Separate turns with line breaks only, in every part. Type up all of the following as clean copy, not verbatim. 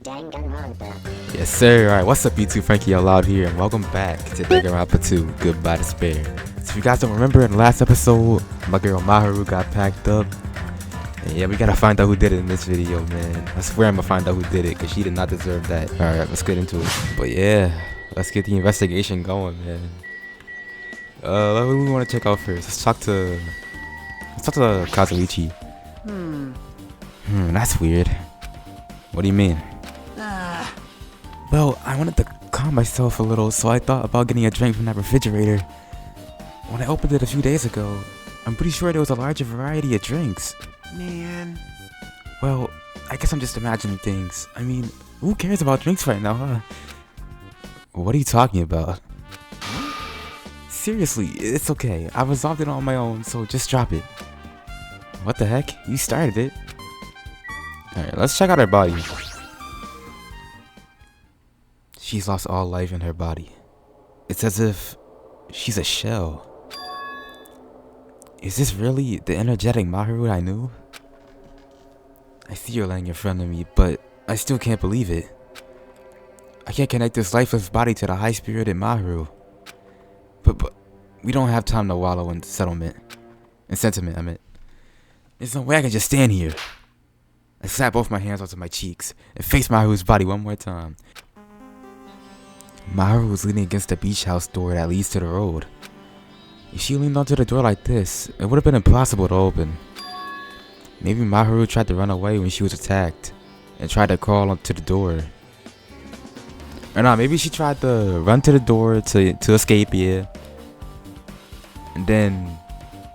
Danganronpa.
Yes, sir. Alright, what's up, YouTube? FrankyOutLoud here, and welcome back to Danganronpa 2, Goodbye Despair. So if you guys don't remember, in the last episode, my girl Maharu got packed up. And yeah, we gotta find out who did it in this video, man. I swear I'm gonna find out who did it, because she did not deserve that. Alright, let's get into it. But yeah, let's get the investigation going, man. What do we want to check out first? Let's talk to KUZURYU. That's weird. What do you mean? Well, I wanted to calm myself a little, so I thought about getting a drink from that refrigerator. When I opened it a few days ago, I'm pretty sure there was a larger variety of drinks.
Man.
Well, I guess I'm just imagining things. I mean, who cares about drinks right now, huh? What are you talking about? Seriously, it's okay. I resolved it on my own, so just drop it. What the heck? You started it. Alright, let's check out her body. She's lost all life in her body. It's as if she's a shell. Is this really the energetic Maharu I knew? I see her laying in front of me, but I still can't believe it. I can't connect this lifeless body to the high-spirited Maharu. But we don't have time to wallow in sentiment, I meant. There's no way I can just stand here. I slap both my hands onto my cheeks and face Maharu's body one more time. Maharu was leaning against the beach house door that leads to the road. If she leaned onto the door like this, it would have been impossible to open. Maybe Maharu tried to run away when she was attacked and tried to crawl onto the door. Or no, maybe she tried to run to the door to escape, yeah. And then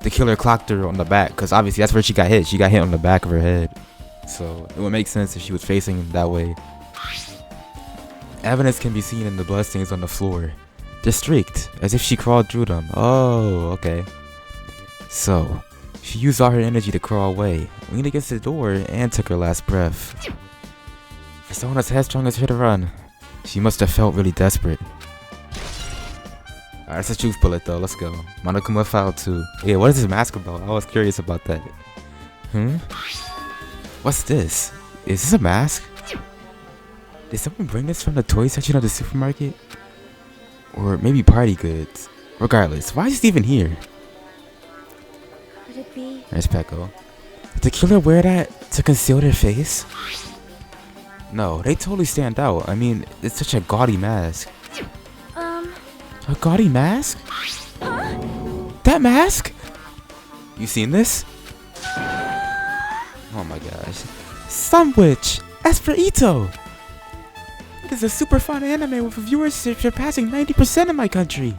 the killer clocked her on the back, because obviously that's where she got hit. She got hit on the back of her head. So it would make sense if she was facing that way. Evidence can be seen in the bloodstains on the floor. They're streaked, as if she crawled through them. Oh, okay. So, she used all her energy to crawl away, leaned against the door, and took her last breath. For someone as headstrong as her to run, she must have felt really desperate. Alright, that's a truth bullet though, let's go. Monokuma File 2. Yeah, what is this mask about? I was curious about that. What's this? Is this a mask? Did someone bring this from the toy section of the supermarket? Or maybe party goods? Regardless, why is it even here?
Could it be?
There's Peko. Did the killer wear that to conceal their face? No, they totally stand out. I mean, it's such a gaudy mask. A gaudy mask?
Huh?
That mask? You seen this? Oh my gosh. Sunwitch! Esperito! It is a super fun anime with a viewership surpassing 90% in my country.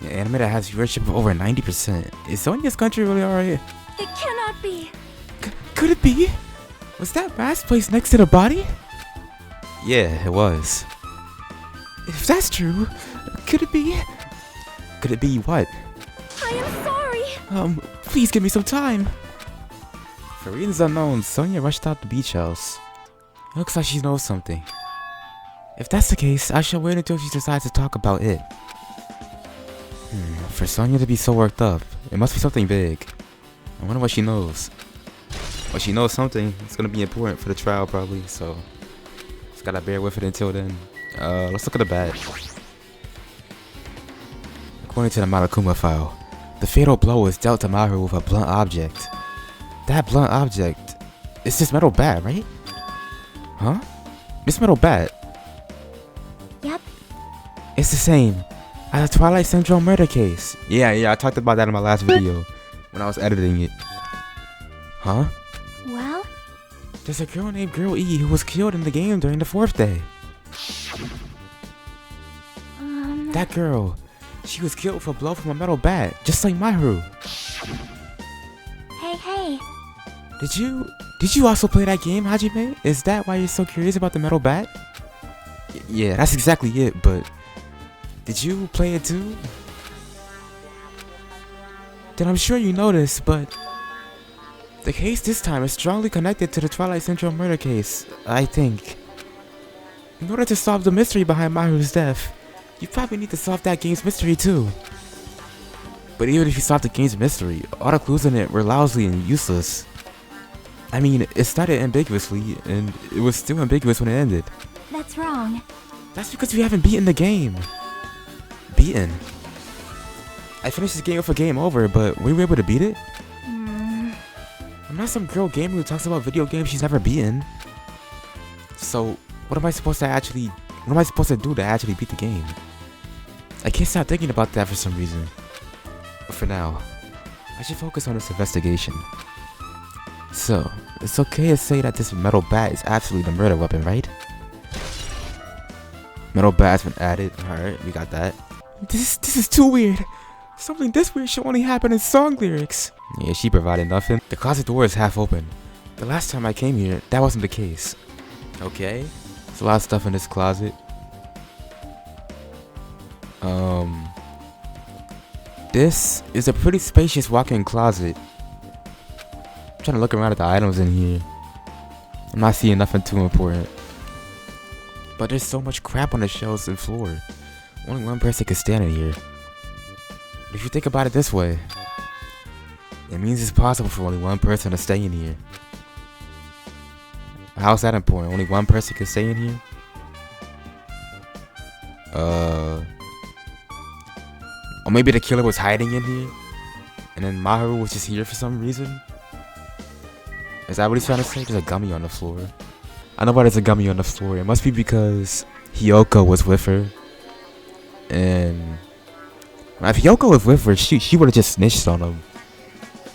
Yeah, anime that has viewership of over 90%. Is Sonia's country really alright?
It cannot be.
Could it be? Was that mask placed next to the body? Yeah, it was. If that's true, could it be? Could it be what?
I am sorry.
Please give me some time. For reasons unknown, Sonia rushed out the beach house. It looks like she knows something. If that's the case, I shall wait until she decides to talk about it. For Sonia to be so worked up, it must be something big. I wonder what she knows. Well, she knows something. It's gonna be important for the trial probably, so just gotta bear with it until then. Let's look at the bat. According to the Monokuma file, the fatal blow was dealt to Maharu with a blunt object. That blunt object is this metal bat, right? Huh? This metal bat?
Yep.
It's the same as the Twilight Syndrome murder case. Yeah, I talked about that in my last video when I was editing it. Huh?
Well?
There's a girl named Girl E who was killed in the game during the 4th day. That girl, she was killed with a blow from a metal bat, just like Maharu.
Hey.
Did you also play that game, Hajime? Is that why you're so curious about the metal bat? Yeah, that's exactly it, but did you play it too? Then I'm sure you know this, but the case this time is strongly connected to the Twilight Syndrome murder case, I think. In order to solve the mystery behind Maharu's death, you probably need to solve that game's mystery too. But even if you solved the game's mystery, all the clues in it were lousy and useless. I mean, it started ambiguously, and it was still ambiguous when it ended.
That's wrong.
That's because we haven't beaten the game. Beaten? I finished this game with a game over, but were we able to beat it? I'm not some girl gamer who talks about video games she's never beaten. So, what am I supposed to do to actually beat the game? I can't stop thinking about that for some reason. But for now, I should focus on this investigation. So, it's okay to say that this metal bat is absolutely the murder weapon, right? Metal bat's been added. Alright, we got that. This is too weird. Something this weird should only happen in song lyrics. Yeah, she provided nothing. The closet door is half open. The last time I came here, that wasn't the case. Okay. There's a lot of stuff in this closet. This is a pretty spacious walk-in closet. I'm trying to look around at the items in here. I'm not seeing nothing too important. But there's so much crap on the shelves and floor. Only one person can stand in here. If you think about it this way, it means it's possible for only one person to stay in here. How's that important? Only one person can stay in here? Or maybe the killer was hiding in here, and then Maharu was just here for some reason? Is that what he's trying to say? There's a gummy on the floor. I know why there's a gummy on the floor. It must be because Hiyoko was with her. And if Hiyoko was with her, she would have just snitched on him.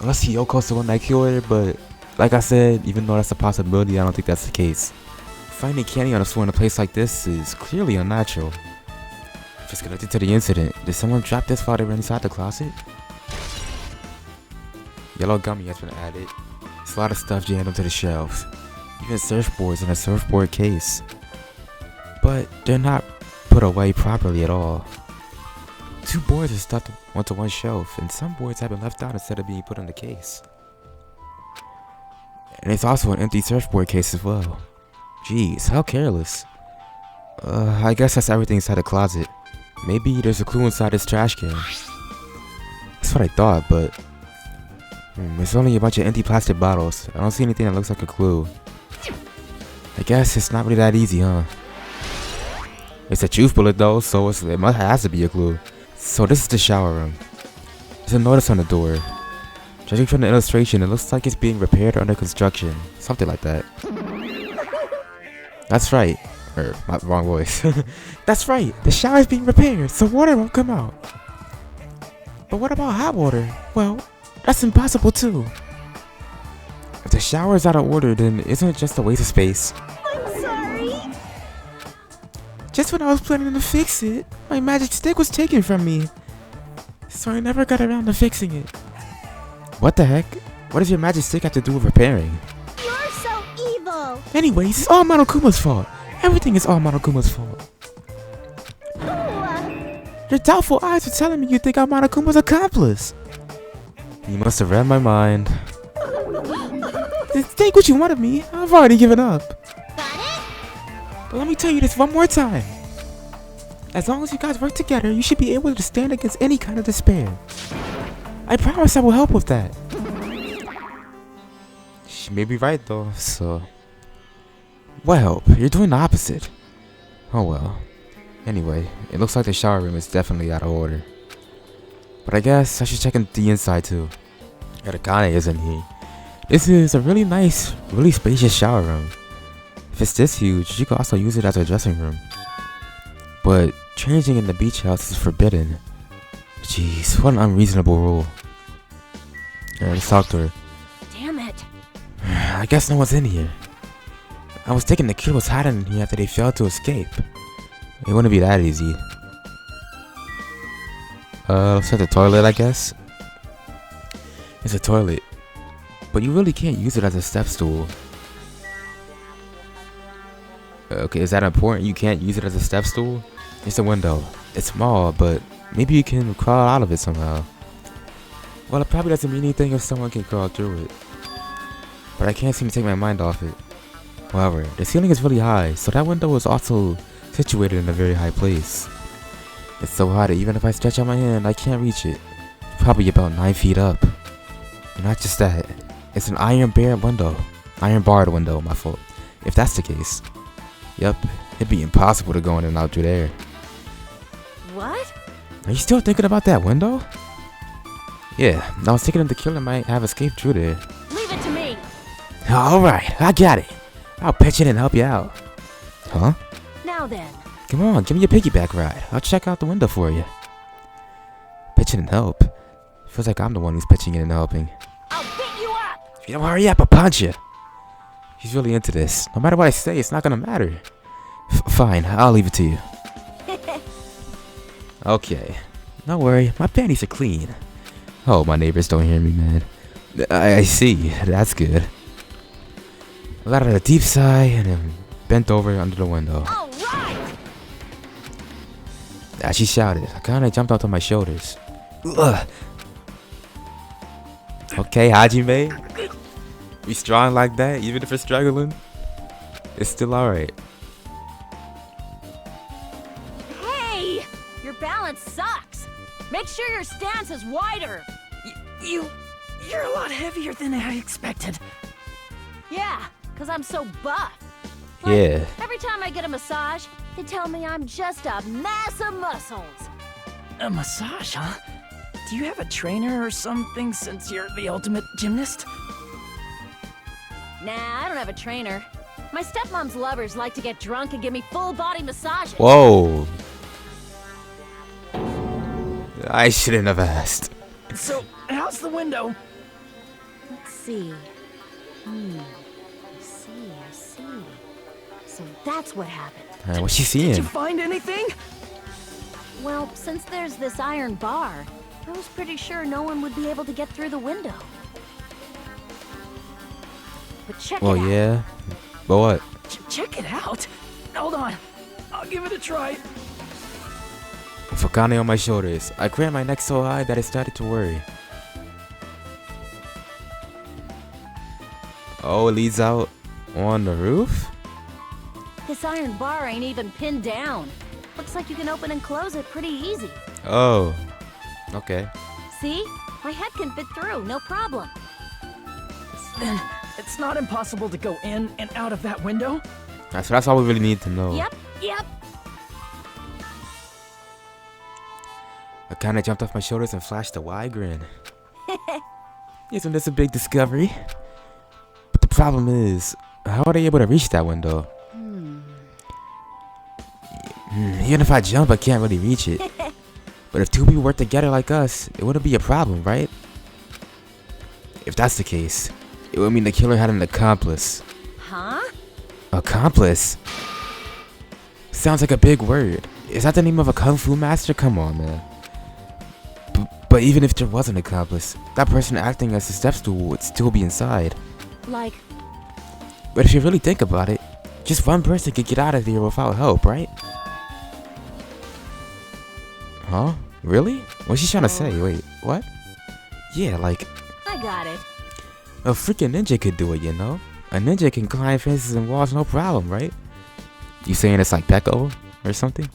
Unless Hiyoko's the one that killed her, but like I said, even though that's a possibility, I don't think that's the case. Finding candy on the floor in a place like this is clearly unnatural. If it's connected to the incident, did someone drop this while they were inside the closet? Yellow gummy has been added. There's a lot of stuff jammed onto the shelves. Even surfboards in a surfboard case. But they're not put away properly at all. 2 boards are stuffed onto one shelf, and some boards have been left out instead of being put in the case. And there's also an empty surfboard case as well. Jeez, how careless. I guess that's everything inside the closet. Maybe there's a clue inside this trash can. That's what I thought, but it's only a bunch of empty plastic bottles. I don't see anything that looks like a clue. I guess it's not really that easy, huh? It's a truth bullet though, so it has to be a clue. So this is the shower room. There's a notice on the door. Judging from the illustration, it looks like it's being repaired or under construction. Something like that. That's right. My wrong voice. That's right. The shower is being repaired, so water won't come out. But what about hot water? Well, that's impossible too. If the shower is out of order, then isn't it just a waste of space?
I'm sorry.
Just when I was planning to fix it, my magic stick was taken from me. So I never got around to fixing it. What the heck? What does your magic stick have to do with repairing?
You're so evil.
Anyways, it's all Monokuma's fault. Everything is all Monokuma's fault. Your doubtful eyes are telling me you think I'm Monokuma's accomplice. You must have read my mind. Take what you want of me. I've already given up.
Got it?
But let me tell you this one more time. As long as you guys work together, you should be able to stand against any kind of despair. I promise I will help with that. She may be right though, so... What help? You're doing the opposite. Oh well. Anyway, it looks like the shower room is definitely out of order. But I guess I should check in the inside too. Akane is in here. This is a really nice, really spacious shower room. If it's this huge, you could also use it as a dressing room. But changing in the beach house is forbidden. Jeez, what an unreasonable rule. Alright, let's talk to her.
Damn it.
I guess no one's in here. I was thinking the kid was hiding in here after they failed to escape. It wouldn't be that easy. Let's check the toilet, I guess. It's a toilet. But you really can't use it as a step stool. Okay, is that important? You can't use it as a step stool? It's a window. It's small, but maybe you can crawl out of it somehow. Well, it probably doesn't mean anything if someone can crawl through it. But I can't seem to take my mind off it. However, the ceiling is really high, so that window is also situated in a very high place. It's so high that even if I stretch out my hand, I can't reach it. Probably about 9 feet up. And not just that, it's an iron barred window. Iron barred window, my fault. If that's the case. Yep, it'd be impossible to go in and out through there.
What?
Are you still thinking about that window? Yeah, I was thinking the killer might have escaped through there.
Leave it to me.
Alright, I got it. I'll pitch in and help you out. Huh?
Now then.
Come on, give me your piggyback ride. I'll check out the window for you. Pitch in and help? Feels like I'm the one who's pitching in and helping.
I'll beat you up.
If you don't hurry up, I'll punch you. He's really into this. No matter what I say, it's not gonna matter. Fine, I'll leave it to you. Okay. Don't worry, my panties are clean. Oh, my neighbors don't hear me, man. I see. That's good. I let out a deep sigh and then bent over under the window.
All right.
As she shouted, I kinda jumped onto my shoulders. Ugh. Okay, Hajime. Be strong like that, even if you're struggling. It's still alright.
Hey! Your balance sucks. Make sure your stance is wider.
You're a lot heavier than I expected.
Yeah, because I'm so buff.
Yeah.
Every time I get a massage, they tell me I'm just a mass of muscles.
A massage, huh? Do you have a trainer or something since you're the ultimate gymnast?
Nah, I don't have a trainer. My stepmom's lovers like to get drunk and give me full body massages.
Whoa. I shouldn't have asked.
So, how's the window?
Let's see. I see. So that's what happened.
Alright, what's she
Did
seeing?
you find anything?
Well, since there's this iron bar, I was pretty sure no one would be able to get through the window. But check
Well,
it out.
yeah. But what?
Check it out. Hold on. I'll give it a try.
Fukane on my shoulders. I craned my neck so high that I started to worry. Oh, it leads out on the roof?
This iron bar ain't even pinned down. Looks like you can open and close it pretty easy.
Oh. Okay.
See? My head can fit through, no problem.
Then, it's not impossible to go in and out of that window?
That's all we really need to know.
Yep.
I kinda jumped off my shoulders and flashed a wide grin. Isn't this a big discovery? But the problem is, how are they able to reach that window? Even if I jump, I can't really reach it. But if two people work together like us, it wouldn't be a problem, right? If that's the case, it would mean the killer had an accomplice.
Huh?
Accomplice? Sounds like a big word. Is that the name of a kung fu master? Come on, man. But even if there was an accomplice, that person acting as the step stool would still be inside.
Like,
But if you really think about it, just one person could get out of there without help, right? Huh? Really? What's she trying to say? Wait, what? Yeah, like,
I got it.
a freaking ninja could do it, you know? A ninja can climb fences and walls no problem, right? You saying it's like Peko or something?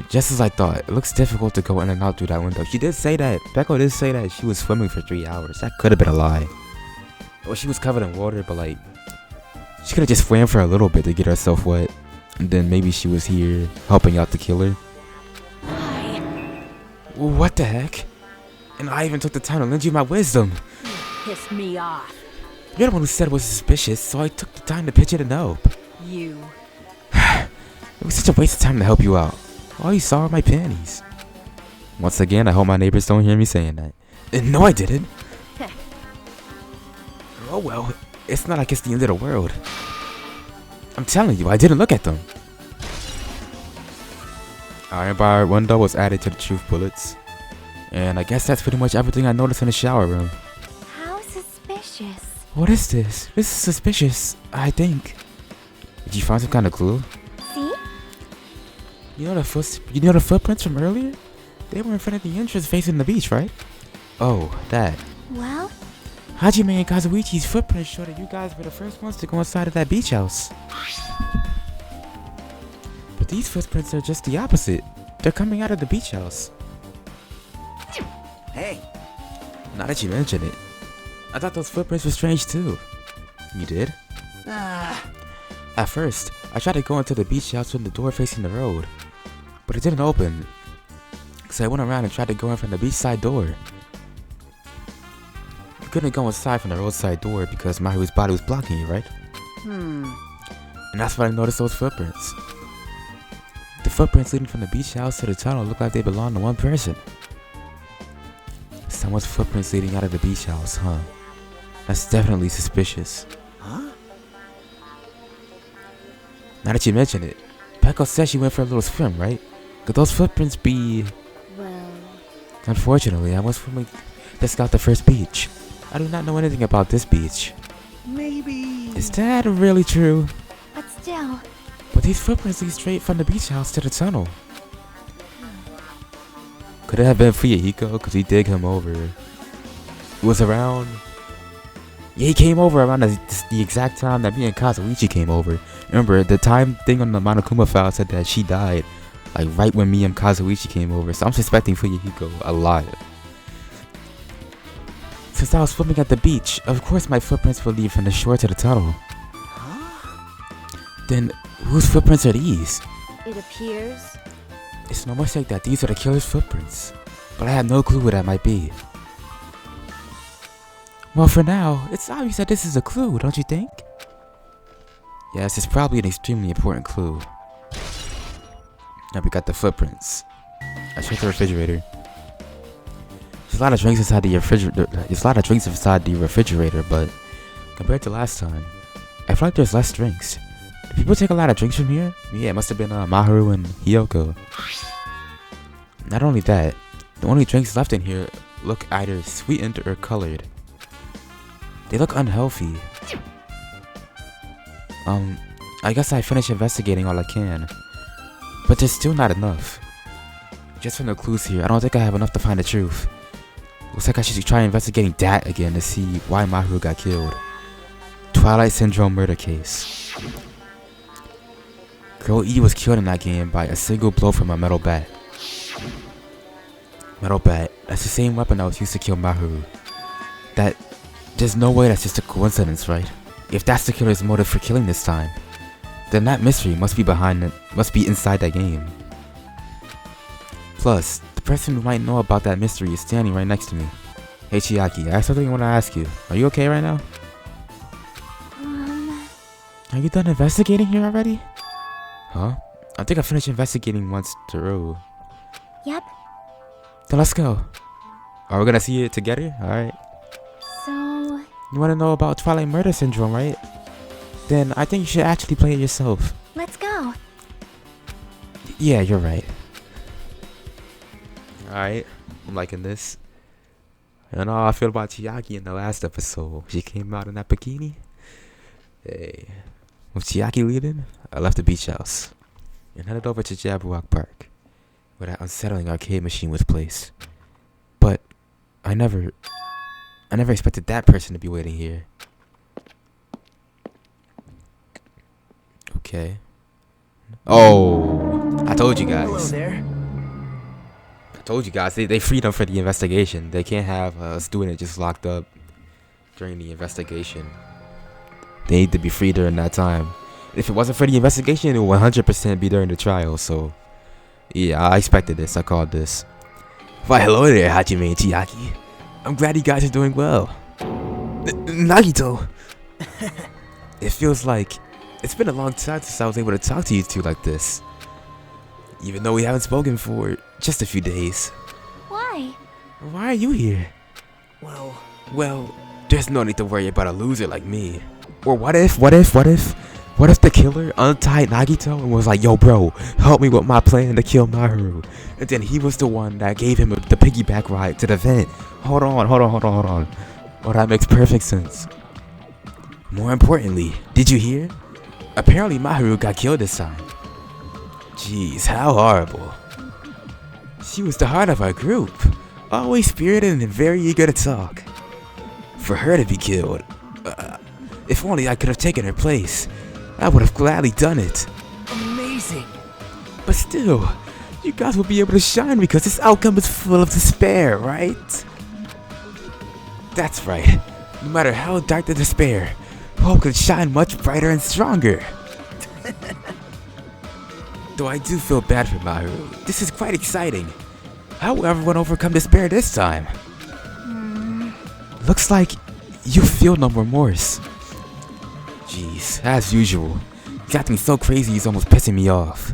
Just as I thought, it looks difficult to go in and out through that window. She did say that. Peko did say that she was swimming for 3 hours. That could have been a lie. Well, she was covered in water, but like, she could have just swam for a little bit to get herself wet. And then maybe she was here helping out the killer. What the heck? And I even took the time to lend you my wisdom.
Piss me off.
You're the one who said it was suspicious, so I took the time to pitch it and help.
You.
It was such a waste of time to help you out. All you saw were my panties. Once again, I hope my neighbors don't hear me saying that. No, I didn't. Oh well, it's not like it's the end of the world. I'm telling you, I didn't look at them. Iron bar window was added to the truth bullets. And I guess that's pretty much everything I noticed in the shower room.
How suspicious.
What is this? This is suspicious, I think. Did you find some kind of clue?
See?
You know the footprints from earlier? They were in front of the entrance facing the beach, right? Oh, that.
Well?
Hajime and Kazuichi's footprints show that you guys were the first ones to go inside of that beach house. But these footprints are just the opposite. They're coming out of the beach house.
Hey,
Now that you mention it, I thought those footprints were strange too. You did?
Ah,
At first, I tried to go into the beach house from the door facing the road, but it didn't open. So I went around and tried to go in from the beachside door. You couldn't go inside from the roadside door because Mahiru's body was blocking you, right? And that's when I noticed those footprints. The footprints leading from the beach house to the tunnel look like they belong to one person. Someone's footprints leading out of the beach house, huh? That's definitely suspicious.
huh?
Now that you mention it, Peko said she went for a little swim, right? Could those footprints be...
Well,
Unfortunately, I was swimming to scout the first beach. I do not know anything about this beach.
Maybe.
Is that really true?
but still,
But these footprints lead straight from the beach house to the tunnel. Could it have been Fuyahiko? Because he did come over. It was around... Yeah, he came over around the exact time that me and Kazuichi came over. Remember, the time thing on the Monokuma file said that she died. Like, right when me and Kazuichi came over. So I'm suspecting Fuyahiko a lot. Since I was swimming at the beach, of course my footprints will lead from the shore to the tunnel. Then, whose footprints are these?
it appears.
It's no mistake that these are the killer's footprints, but I have no clue what that might be. Well, for now, it's obvious that this is a clue, don't you think? Yes, it's probably an extremely important clue. Now we got the footprints. I checked the refrigerator. There's a lot of drinks inside the refrigerator. But compared to last time, I feel like there's less drinks. Do people take a lot of drinks from here? Yeah, it must have been Maharu and Hiyoko. Not only that, the only drinks left in here look either sweetened or colored. They look unhealthy. I guess I finished investigating all I can. But there's still not enough. Just from the clues here, I don't think I have enough to find the truth. Looks like I should try investigating that again to see why Maharu got killed. Twilight Syndrome murder case. Girl E was killed in that game by a single blow from a metal bat. Metal bat, that's the same weapon that was used to kill Maharu. There's no way that's just a coincidence, right? If that's the killer's motive for killing this time, then that mystery must be inside that game. Plus, the person who might know about that mystery is standing right next to me. Hey Chiaki, I have something I want to ask you. Are you okay right now? Are you done investigating here already? Huh? I think I finished investigating once through.
Yep.
Then let's go. Are we gonna see it together? Alright.
So,
You wanna know about Twilight Murder Syndrome, right? Then I think you should actually play it yourself.
let's go.
Yeah, you're right. Alright, I'm liking this. I don't know how I feel about Chiaki in the last episode. She came out in that bikini. Hey. With Chiaki leading, I left the beach house and headed over to Jabberwock Park, where that unsettling arcade machine was placed. But I never expected that person to be waiting here. Okay. Oh, I told you guys.
Hello there.
I told you guys, they freed them for the investigation. They can't have a student just locked up during the investigation. They need to be free during that time. If it wasn't for the investigation, it would 100% be during the trial. So, yeah, I expected this. I called this. Why, hello there, Hajime and Chiaki. I'm glad you guys are doing well. Nagito! It feels like it's been a long time since I was able to talk to you two like this. Even though we haven't spoken for just a few days.
Why?
Why are you here?
Well,
There's no need to worry about a loser like me. Or what if the killer untied Nagito and was like, yo bro, help me with my plan to kill Maharu. And then he was the one that gave him the piggyback ride to the vent. Hold on. Well, that makes perfect sense. More importantly, did you hear? Apparently Maharu got killed this time. Jeez, how horrible. She was the heart of our group. Always spirited and very eager to talk. For her to be killed, if only I could have taken her place, I would have gladly done it.
amazing.
But still, you guys will be able to shine because this outcome is full of despair, right? That's right. No matter how dark the despair, hope can shine much brighter and stronger. Though I do feel bad for Maharu. This is quite exciting. How will everyone overcome despair this time? Looks like you feel no remorse. Jeez, as usual. He's acting so crazy he's almost pissing me off.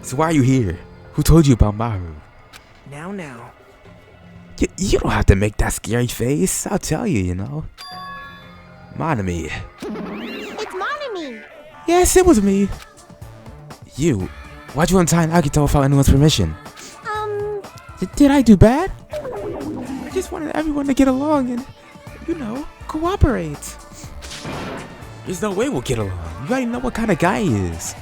So why are you here? Who told you about Maharu?
Now.
You don't have to make that scary face. I'll tell you, you know. Monami.
It's Monami!
Yes, it was me. You. Why'd you untie Nagito without anyone's permission? Did I do bad? I just wanted everyone to get along and, you know, cooperate. There's no way we'll get along. You already know what kind of guy he is.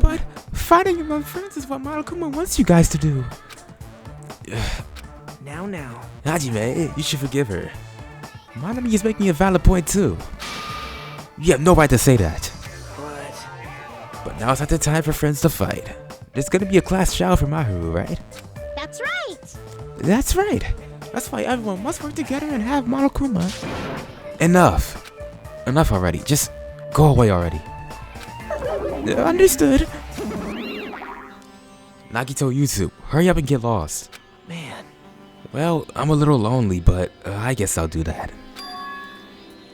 But fighting among friends is what Monokuma wants you guys to do.
Now.
Hajime, you should forgive her. Monami is making a valid point too. You have no right to say that. But now's not the time for friends to fight. There's gonna be a class trial for Maharu, right?
That's right!
That's right. That's why everyone must work together and have Monokuma. Enough. Enough already. Just go away already. Understood. Nagito Yuzu, hurry up and get lost.
Man.
Well, I'm a little lonely, but I guess I'll do that.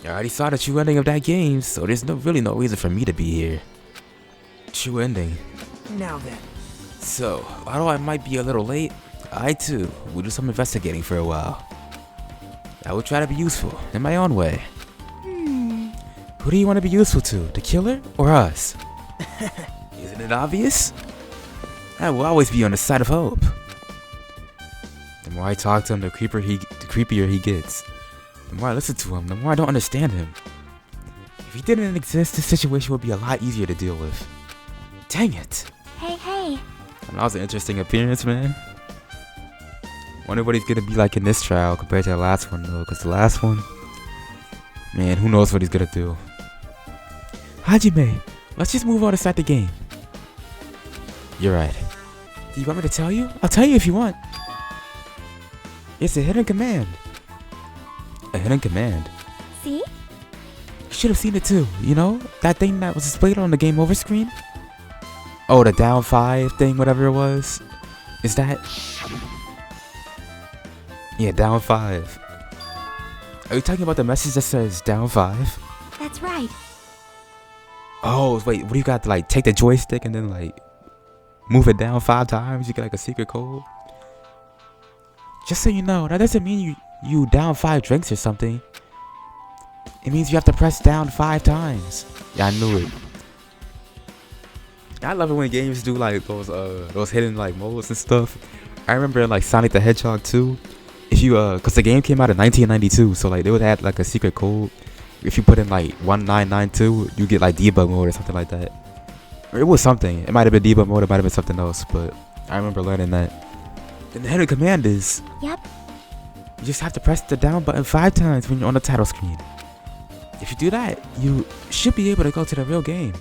I already saw the true ending of that game, so there's really no reason for me to be here. True ending.
Now then.
So, although I might be a little late, I too will do some investigating for a while. I will try to be useful in my own way. Who do you want to be useful to, the killer or us? Isn't it obvious? I will always be on the side of hope. The more I talk to him, the creepier he gets. The more I listen to him, the more I don't understand him. If he didn't exist, this situation would be a lot easier to deal with. Dang it!
Hey.
And that was an interesting appearance, man. Wonder what he's gonna be like in this trial compared to the last one, though. Because the last one, man, who knows what he's gonna do. Hajime, let's just move on to start the game. You're right. Do you want me to tell you? I'll tell you if you want. It's a hidden command. A hidden command?
See?
You should have seen it too, you know? That thing that was displayed on the game over screen? Oh, the down 5 thing, whatever it was. Is that? Yeah, down 5. Are you talking about the message that says down 5?
That's right.
Oh, wait, what do you got to like take the joystick and then like move it down 5 times? You get like a secret code? Just so you know, that doesn't mean you down 5 drinks or something. It means you have to press down 5 times. Yeah, I knew it. I love it when games do like those hidden like modes and stuff. I remember in like Sonic the Hedgehog 2, if you cause the game came out in 1992, so like they would add like a secret code. If you put in like 1992, you get like debug mode or something like that. Or it was something. It might have been debug mode, it might have been something else, but I remember learning that. And the hidden command is,
Yep.
you just have to press the down button 5 times when you're on the title screen. If you do that, you should be able to go to the real game.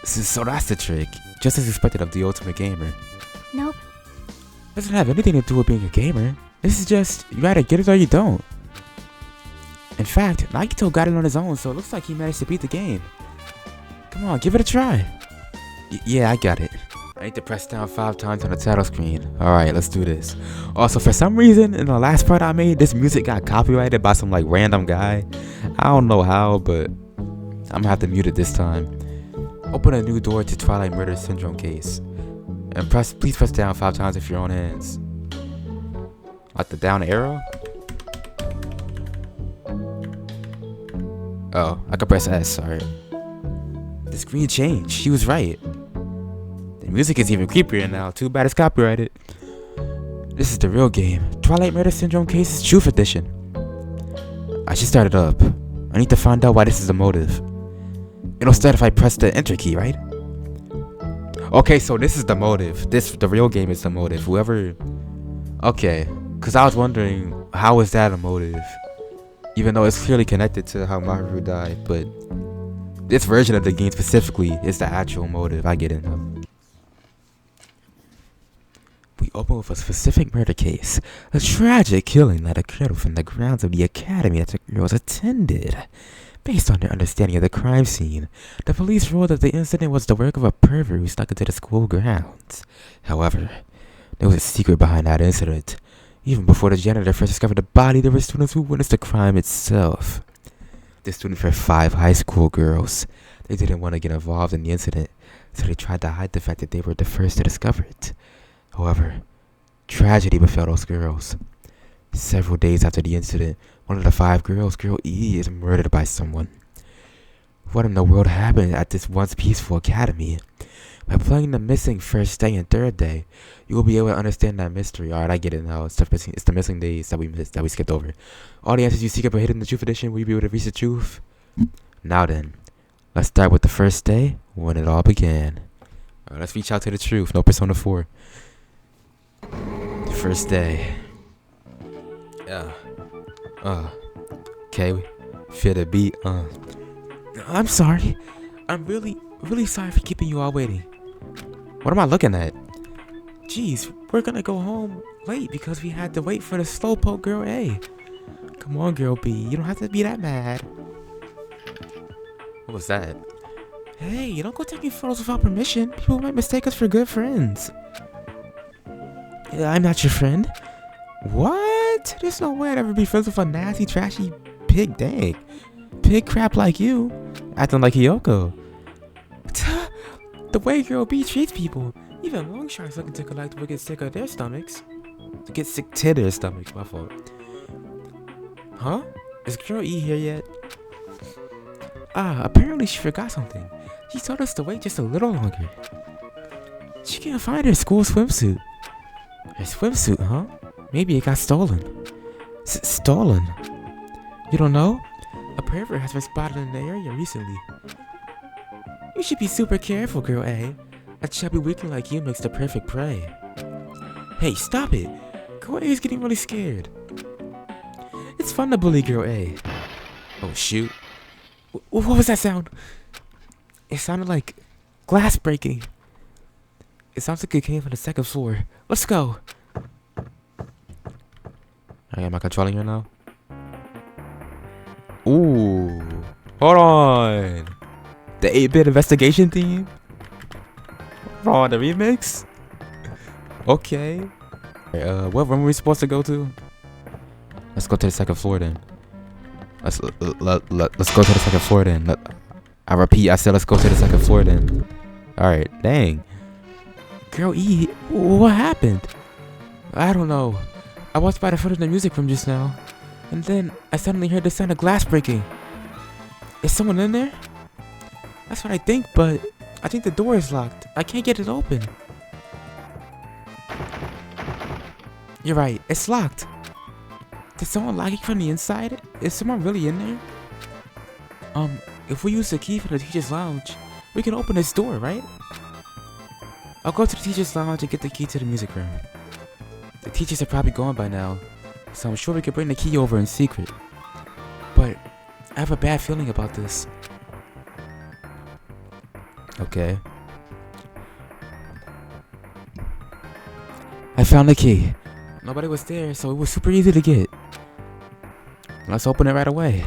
So that's the trick, just as expected of the Ultimate Gamer.
Nope.
Doesn't have anything to do with being a gamer. This is just, you either get it or you don't. In fact, Nagito got it on his own, so it looks like he managed to beat the game. Come on, give it a try. Yeah, I got it. I need to press down 5 times on the title screen. Alright, let's do this. Also, for some reason, in the last part I made, this music got copyrighted by some like random guy. I don't know how, but I'm gonna have to mute it this time. Open a new door to Twilight Murder Syndrome case. And please press down 5 times with your own hands. Like the down arrow? Oh, I can press S, sorry. The screen changed, she was right. The music is even creepier now, too bad it's copyrighted. This is the real game. Twilight Murder Syndrome Cases Truth Edition. I should start it up. I need to find out why this is the motive. It'll start if I press the enter key, right? Okay, so this is the motive. The real game is the motive. Whoever... Okay, because I was wondering, how is that a motive? Even though it's clearly connected to how Maharu died, but... this version of the game specifically is the actual motive. I get it now. We open with a specific murder case. A tragic killing that occurred within the grounds of the academy that the girls attended. Based on their understanding of the crime scene, the police ruled that the incident was the work of a pervert who snuck into the school grounds. However, there was a secret behind that incident. Even before the janitor first discovered the body, there were students who witnessed the crime itself. The students were 5 high school girls. They didn't want to get involved in the incident, so they tried to hide the fact that they were the first to discover it. However, tragedy befell those girls. Several days after the incident, one of the 5 girls, Girl E, is murdered by someone. What in the world happened at this once peaceful academy? By playing the missing first day and third day, you will be able to understand that mystery. Alright, I get it now. It's the missing days that we missed, that we skipped over. All the answers you seek are hidden in the Truth Edition. Will you be able to reach the truth? Now then, let's start with the first day, when it all began. Alright, let's reach out to the truth. No Persona 4. First day. Okay, feel the beat. I'm sorry. I'm really sorry for keeping you all waiting. What am I looking at? Jeez, we're gonna go home late because we had to wait for the slowpoke Girl A. Come on, Girl B, you don't have to be that mad. What was that? Hey, you don't go taking photos without permission. People might mistake us for good friends. I'm not your friend. What? There's no way I'd ever be friends with a nasty, trashy pig dang. Pig crap like you, acting like Hiyoko. The way Girl B treats people, even long sharks looking to collect will get sick of their stomachs. Get sick to their stomachs, my fault. Huh? Is Girl E here yet? Apparently she forgot something. She told us to wait just a little longer. She can't find her school swimsuit. Her swimsuit, huh? Maybe it got stolen. Stolen? You don't know? A pervert has been spotted in the area recently. You should be super careful, Girl A. A chubby weakling like you makes the perfect prey. Hey, stop it! Girl A is getting really scared. It's fun to bully Girl A. Oh shoot. What was that sound? It sounded like glass breaking. It sounds like it came from the second floor. Let's go! Alright, am I controlling her now? Ooh. Hold on! The 8-bit investigation theme? Oh, the remix? Okay. What room are we supposed to go to? Let's go to the second floor then. Let's go to the second floor then. I repeat, I said let's go to the second floor then. Alright, dang. Girl E, what happened? I don't know. I walked by the front of the music room just now, and then I suddenly heard the sound of glass breaking. Is someone in there? That's what I think, but I think the door is locked. I can't get it open. You're right, it's locked. Did someone lock it from the inside? Is someone really in there? If we use the key for the teacher's lounge, we can open this door, right? I'll go to the teacher's lounge and get the key to the music room. The teachers are probably gone by now, so I'm sure we can bring the key over in secret. But I have a bad feeling about this. Okay. I found the key. Nobody was there, so it was super easy to get. Let's open it right away.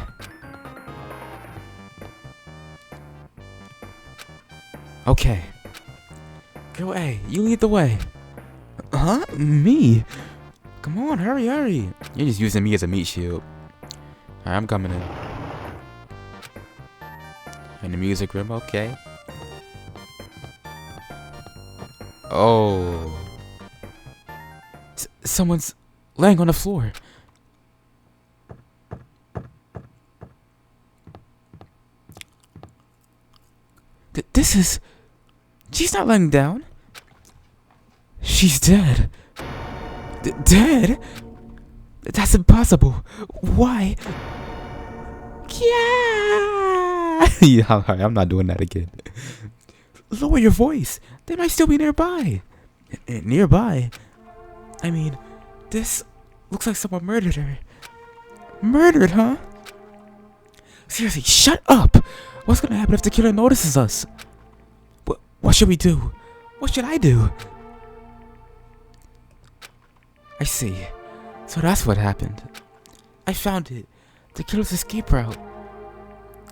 Okay. Girl A, you lead the way. Huh? Me? Come on, hurry. You're just using me as a meat shield. Alright, I'm coming in. In the music room, okay. Oh. Someone's laying on the floor. This is... She's not laying down. She's dead. Dead? That's impossible. Why? Yeah. Yeah, I'm not doing that again. Lower your voice. They might still be nearby. Nearby? I mean, this looks like someone murdered her. Murdered, huh? Seriously, shut up! What's gonna happen if the killer notices us? What should we do? What should I do? I see. So that's what happened. I found it. The killer's escape route.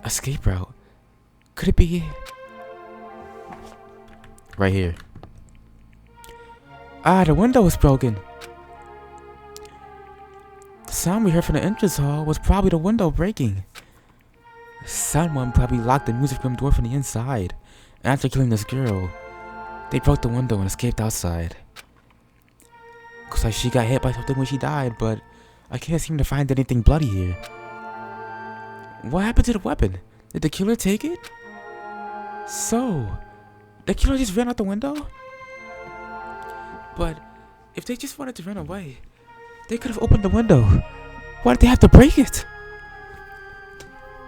Escape route? Could it be... right here. Ah, the window was broken. The sound we heard from the entrance hall was probably the window breaking. Someone probably locked the music room door from the inside. And after killing this girl, they broke the window and escaped outside. Looks like she got hit by something when she died, but I can't seem to find anything bloody here. What happened to the weapon? Did the killer take it? So, the killer just ran out the window? But if they just wanted to run away, they could have opened the window. Why did they have to break it?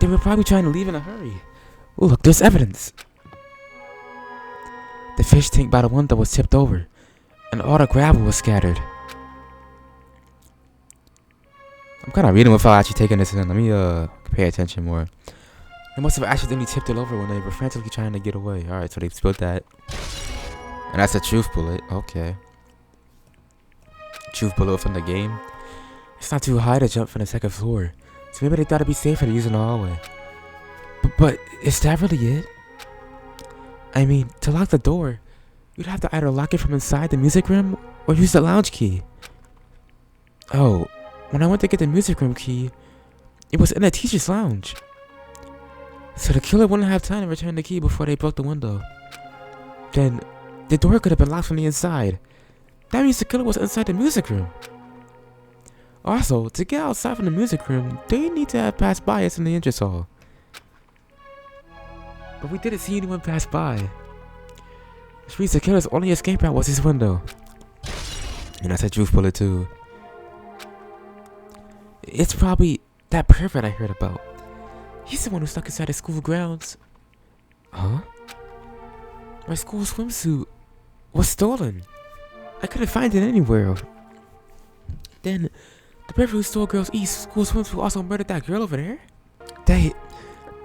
They were probably trying to leave in a hurry. Ooh, look, there's evidence. The fish tank by the window was tipped over, and all the gravel was scattered. I'm kind of reading without actually taking this in. Let me pay attention more. They must have accidentally tipped it over when they were frantically trying to get away. Alright, so they spilled that. And that's a truth bullet. Okay. Truth bullet from the game. It's not too high to jump from the second floor. So maybe they thought it'd be safer to use in the hallway. But is that really it? I mean, to lock the door, you'd have to either lock it from inside the music room or use the lounge key. Oh, when I went to get the music room key, it was in the teacher's lounge. So the killer wouldn't have time to return the key before they broke the window. Then, the door could have been locked from the inside. That means the killer was inside the music room. Also, to get outside from the music room, they need to have passed by us in the entrance hall. But we didn't see anyone pass by. Which means the killer's only escape route was his window. And that's a truth bullet too. It's probably that pervert I heard about. He's the one who stuck inside the school grounds. Huh? My school swimsuit was stolen. I couldn't find it anywhere. Then, the pervert who stole girls' school swimsuit also murdered that girl over there? They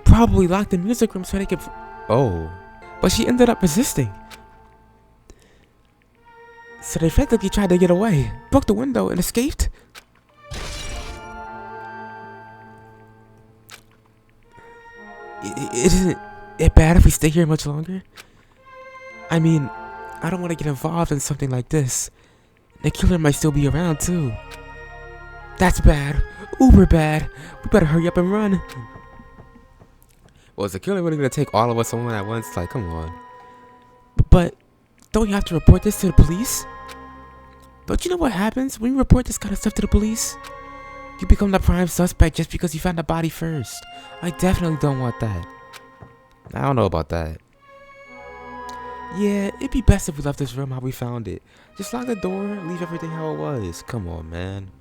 probably locked the music room so they could... Oh. But she ended up resisting. So they frantically tried to get away, broke the window, and escaped? Isn't it bad if we stay here much longer? I mean, I don't want to get involved in something like this. The killer might still be around too. That's bad. Uber bad. We better hurry up and run. Well, is the killer really gonna take all of us on at once? Like, come on. But don't you have to report this to the police? Don't you know what happens when you report this kind of stuff to the police? You become the prime suspect just because you found the body first. I definitely don't want that. I don't know about that. Yeah, it'd be best if we left this room how we found it. Just lock the door, leave everything how it was. Come on, man.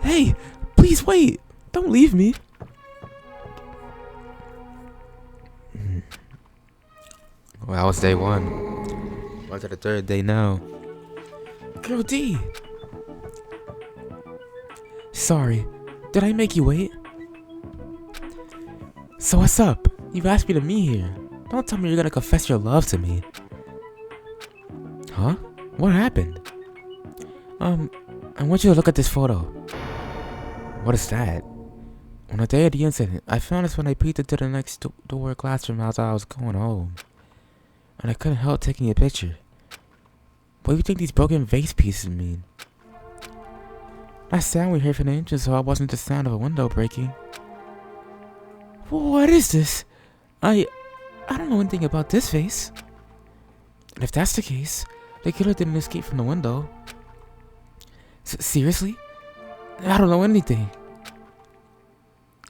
Hey, please wait. Don't leave me. Well, that was day one. On to the third day now. Girl D! Sorry, did I make you wait? So what's up? You asked me to meet here. Don't tell me you're gonna confess your love to me. Huh? What happened? I want you to look at this photo. What is that? On the day of the incident, I found this when I peeked into the next door classroom as I was going home. And I couldn't help taking a picture. What do you think these broken vase pieces mean? That sound we heard from the entrance hall wasn't the sound of a window breaking. What is this? I don't know anything about this vase. And if that's the case, the killer didn't escape from the window. Seriously? I don't know anything.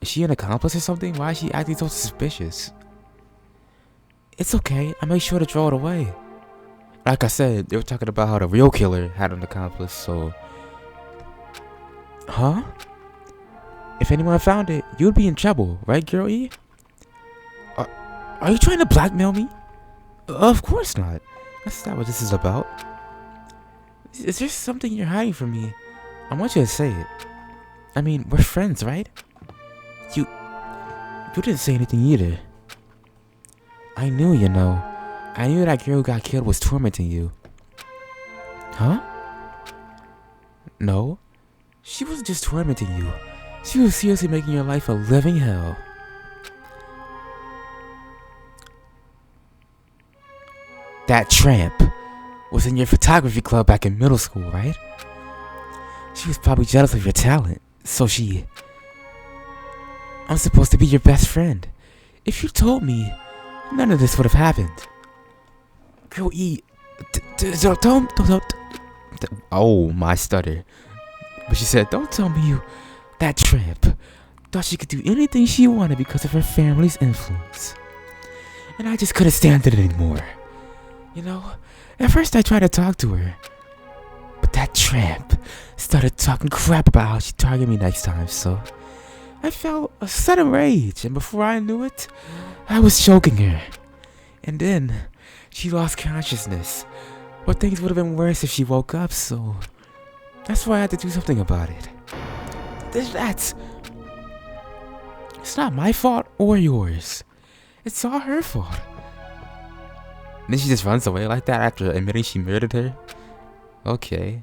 Is she an accomplice or something? Why is she acting so suspicious? It's okay, I made sure to throw it away. Like I said, they were talking about how the real killer had an accomplice, so... Huh? If anyone found it, you'd be in trouble, right, Girl E? Are you trying to blackmail me? Of course not. That's not what this is about. Is there something you're hiding from me? I want you to say it. I mean, we're friends, right? You didn't say anything either. I knew, you know. I knew that girl who got killed was tormenting you. Huh? No. She wasn't just tormenting you. She was seriously making your life a living hell. That tramp was in your photography club back in middle school, right? She was probably jealous of your talent, so I'm supposed to be your best friend. If you told me, none of this would have happened. Girl E, don't, oh, my stutter. But she said, don't tell me that tramp thought she could do anything she wanted because of her family's influence. And I just couldn't stand it anymore. You know, at first I tried to talk to her, but that tramp started talking crap about how she'd target me next time, so I felt a sudden rage, and before I knew it, I was choking her. And then she lost consciousness. But things would have been worse if she woke up, so that's why I had to do something about it. It's not my fault or yours. It's all her fault. Then she just runs away like that after admitting she murdered her? Okay.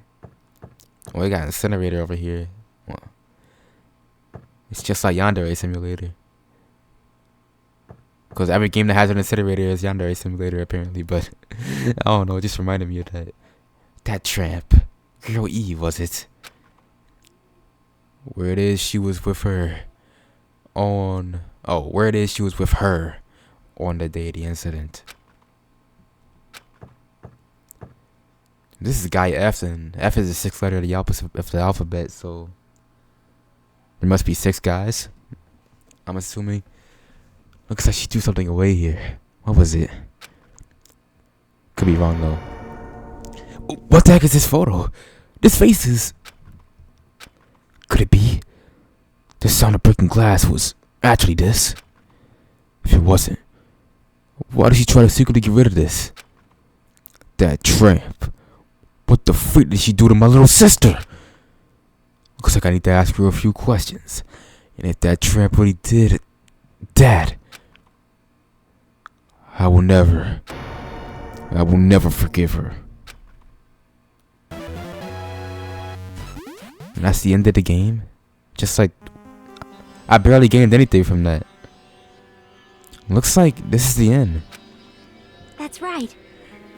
Well, we got an incinerator over here. Well, it's just like Yandere Simulator. Because every game that has an incinerator is Yandere Simulator, apparently. But, I don't know, it just reminded me of that. That tramp. Girl E, was it? Where it is she was with her on... Oh, where it is she was with her on the day of the incident. This is guy F, and F is the sixth letter of the alphabet, so there must be 6 guys. I'm assuming. Looks like she threw something away here. What was it? Could be wrong though. What the heck is this photo? This face is... Could it be? The sound of breaking glass was actually this? If it wasn't, why did she try to secretly get rid of this? That tramp. What the freak did she do to my little sister? Looks like I need to ask her a few questions. And if that tramp really did that, I will never forgive her. And that's the end of the game? Just like, I barely gained anything from that. Looks like this is the end.
That's right.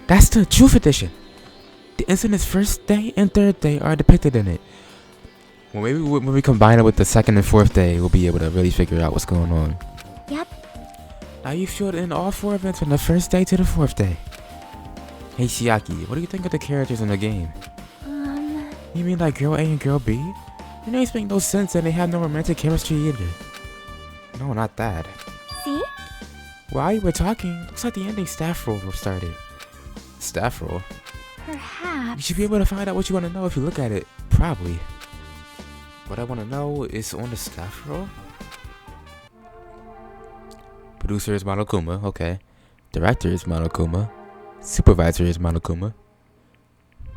That's the Truth Edition. The incident's first day and third day are depicted in it. Well, maybe when we combine it with the second and fourth day, we'll be able to really figure out what's going on.
Yep.
Now you filled in all 4 events from the first day to the 4th day. Hey Shiaki, what do you think of the characters in the game? You mean like Girl A and Girl B? Your names make no sense and they have no romantic chemistry either. No, not that.
See?
While you were talking, looks like the ending staff roll started. Staff roll?
Perhaps.
You should be able to find out what you want to know if you look at it. Probably. What I want to know is on the staff roll. Producer is Monokuma, okay. Director is Monokuma. Supervisor is Monokuma.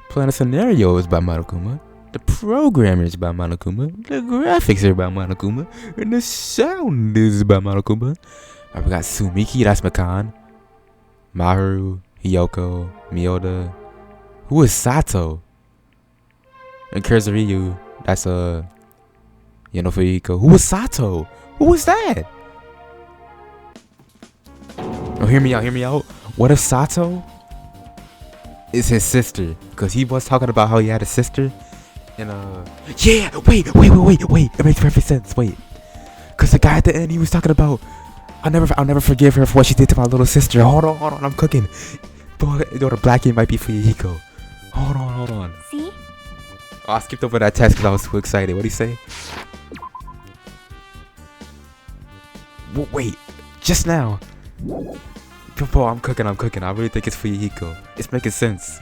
Plan a scenario is by Monokuma. The programmer is by Monokuma. The graphics are by Monokuma. And the sound is by Monokuma. Alright, we got Sumiki, that's Makan. Maharu, Hiyoko, Miyoda. Who is Sato? And KUZURYU, that's Fuyiko. Who is Sato? Who is that? Oh, hear me out. What if Sato is his sister? Because he was talking about how he had a sister. And yeah, wait. It makes perfect sense. Wait. Because the guy at the end, he was talking about, I'll never forgive her for what she did to my little sister. Hold on, I'm cooking. But the black might be Fuyiko. Hold on.
See?
Oh, I skipped over that test because I was too excited. What'd he say? Wait, just now. Before I'm cooking. I really think it's Fuyiko. It's making sense.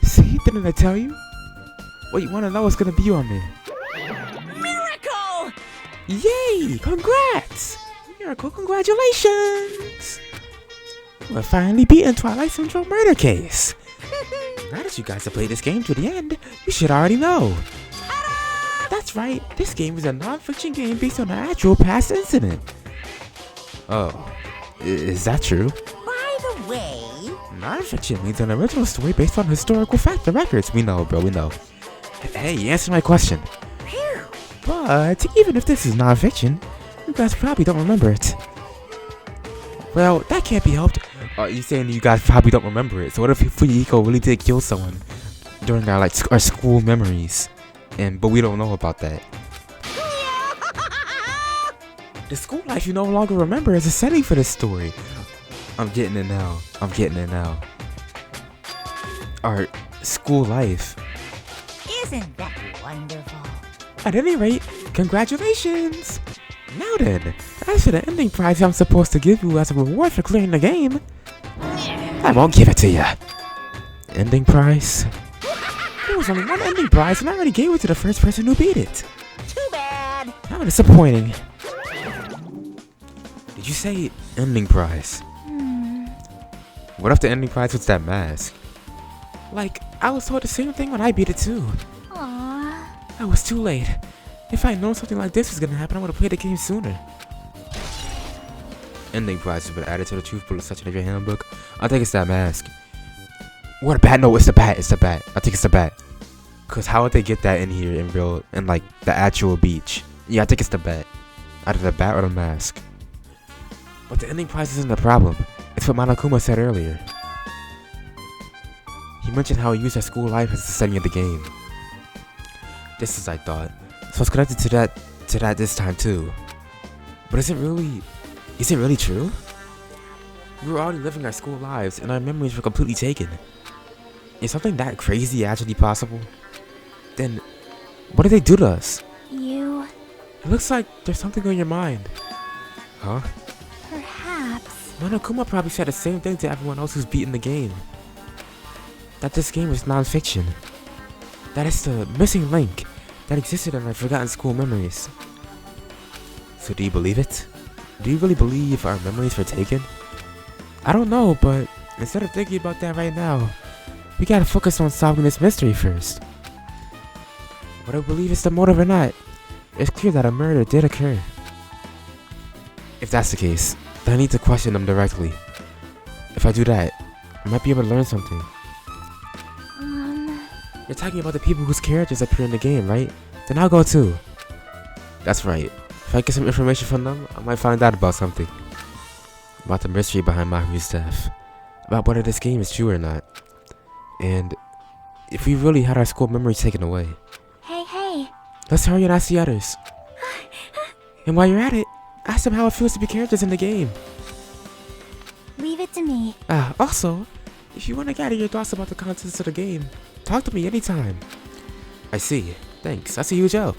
See, didn't I tell you? What you wanna know what's gonna be on there?
Miracle!
Yay! Congrats! Miracle, congratulations! We're finally beating Twilight Central murder case. Now that you guys have played this game to the end, you should already know. That's right, this game is a non-fiction game based on an actual past incident. Oh, is that true?
By the way,
Non-fiction means an original story based on historical fact and records. We know, bro, we know. Hey, answer my question. But even if this is non-fiction, you guys probably don't remember it. Well, that can't be helped. You saying you guys probably don't remember it. So what if Fuyiko really did kill someone during our our school memories, but we don't know about that? The school life you no longer remember is a setting for this story. I'm getting it now. I'm getting it now. Our school life.
Isn't that wonderful?
At any rate, congratulations! Now then, as for the ending prize I'm supposed to give you as a reward for clearing the game, I won't give it to you. Ending prize? There was only one ending prize and I already gave it to the first person who beat it.
Too bad.
How disappointing. Did you say ending prize? What if the ending prize was that mask? Like, I was told the same thing when I beat it too.
Aww.
I was too late. If I'd known something like this was gonna happen, I would have played the game sooner. Ending prize has been added to the truth bullet section of your handbook. I think it's that mask. What a bat? No, it's the bat. It's the bat. I think it's the bat. Cause how would they get that in here in like the actual beach? Yeah, I think it's the bat. Either the bat or the mask. But the ending prize isn't the problem. It's what Monokuma said earlier. He mentioned how he used his school life as the setting of the game. Just as I thought. So it's connected to that this time too. But is it really true? We were already living our school lives and our memories were completely taken. Is something that crazy actually possible? Then what did they do to us?
You...
It looks like there's something on your mind. Huh?
perhaps...
Monokuma probably said the same thing to everyone else who's beaten the game. That this game is non-fiction. That it's the missing link that existed in our forgotten school memories. So do you believe it? Do you really believe our memories were taken? I don't know, but instead of thinking about that right now, we gotta focus on solving this mystery first. Whether we believe it's the motive or not, it's clear that a murder did occur. If that's the case, then I need to question them directly. If I do that, I might be able to learn something. You're talking about the people whose characters appear in the game, right? Then I'll go too. That's right. If I get some information from them, I might find out about something. About the mystery behind Mahiru's death. About whether this game is true or not. And if we really had our school memories taken away.
Hey.
Let's hurry and ask the others. And while you're at it, ask them how it feels to be characters in the game.
Leave it to me.
Also, if you want to gather your thoughts about the contents of the game, talk to me anytime. I see. Thanks. That's a huge help.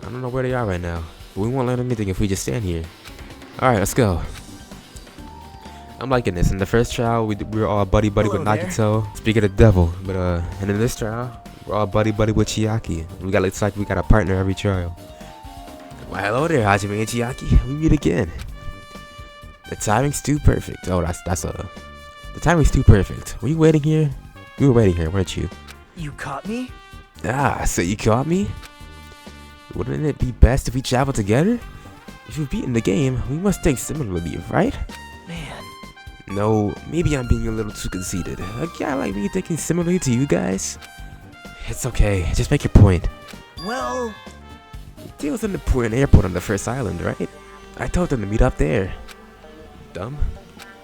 I don't know where they are right now, but we won't learn anything if we just stand here. Alright, let's go. I'm liking this. In the first trial, we were all buddy-buddy with Nagito. Speaking of the devil. But and in this trial, we're all buddy-buddy with Chiaki. Looks like we got a partner every trial. Well, hello there, Hajime and Chiaki. We meet again. The timing's too perfect. Oh, the timing's too perfect. Were you waiting here? You were waiting here, weren't you?
You caught me?
So you caught me? Wouldn't it be best if we travel together? If you've beaten the game, we must think similarly, right?
Man.
No, maybe I'm being a little too conceited. A guy like me thinking similarly to you guys? It's okay, just make your point.
Well...
There was an important airport on the first island, right? I told them to meet up there. Dumb?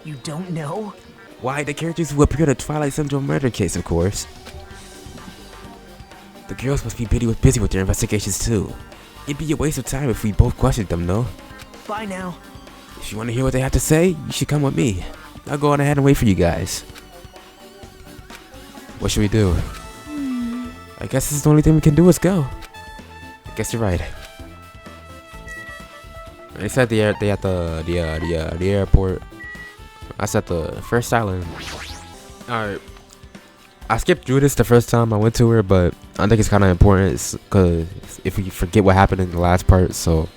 You don't know?
Why, the characters who appeared in Twilight Syndrome murder case, of course. The girls must be busy with their investigations too. It'd be a waste of time if we both questioned them, no?
Bye now.
If you want to hear what they have to say, you should come with me. I'll go on ahead and wait for you guys. What should we do? I guess this is the only thing we can do is go. I guess you're right. They said they at the airport. I said the first island. Alright. I skipped through this the first time I went to her, but I think it's kind of important because if we forget what happened in the last part, so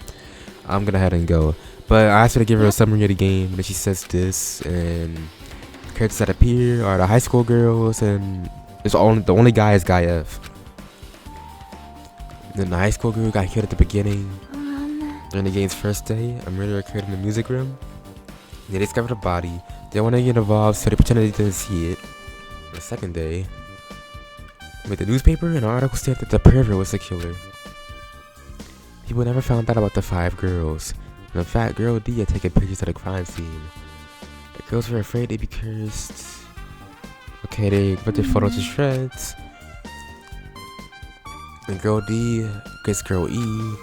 I'm gonna head and go. But I asked her to give her a summary of the game, and she says this, and the characters that appear are the high school girls, and the only guy is Guy F. Then the high school girl got killed at the beginning. During the game's first day, a murder occurred in the music room. They discovered a body They want to get involved, so they pretended they didn't see it. The second day, with the newspaper, an article stated that the pervert was the killer. People never found out about the 5 girls. And in fact, girl D had taken pictures of the crime scene. The girls were afraid they'd be cursed. Okay, they put their photos to shreds. And girl D gets girl E.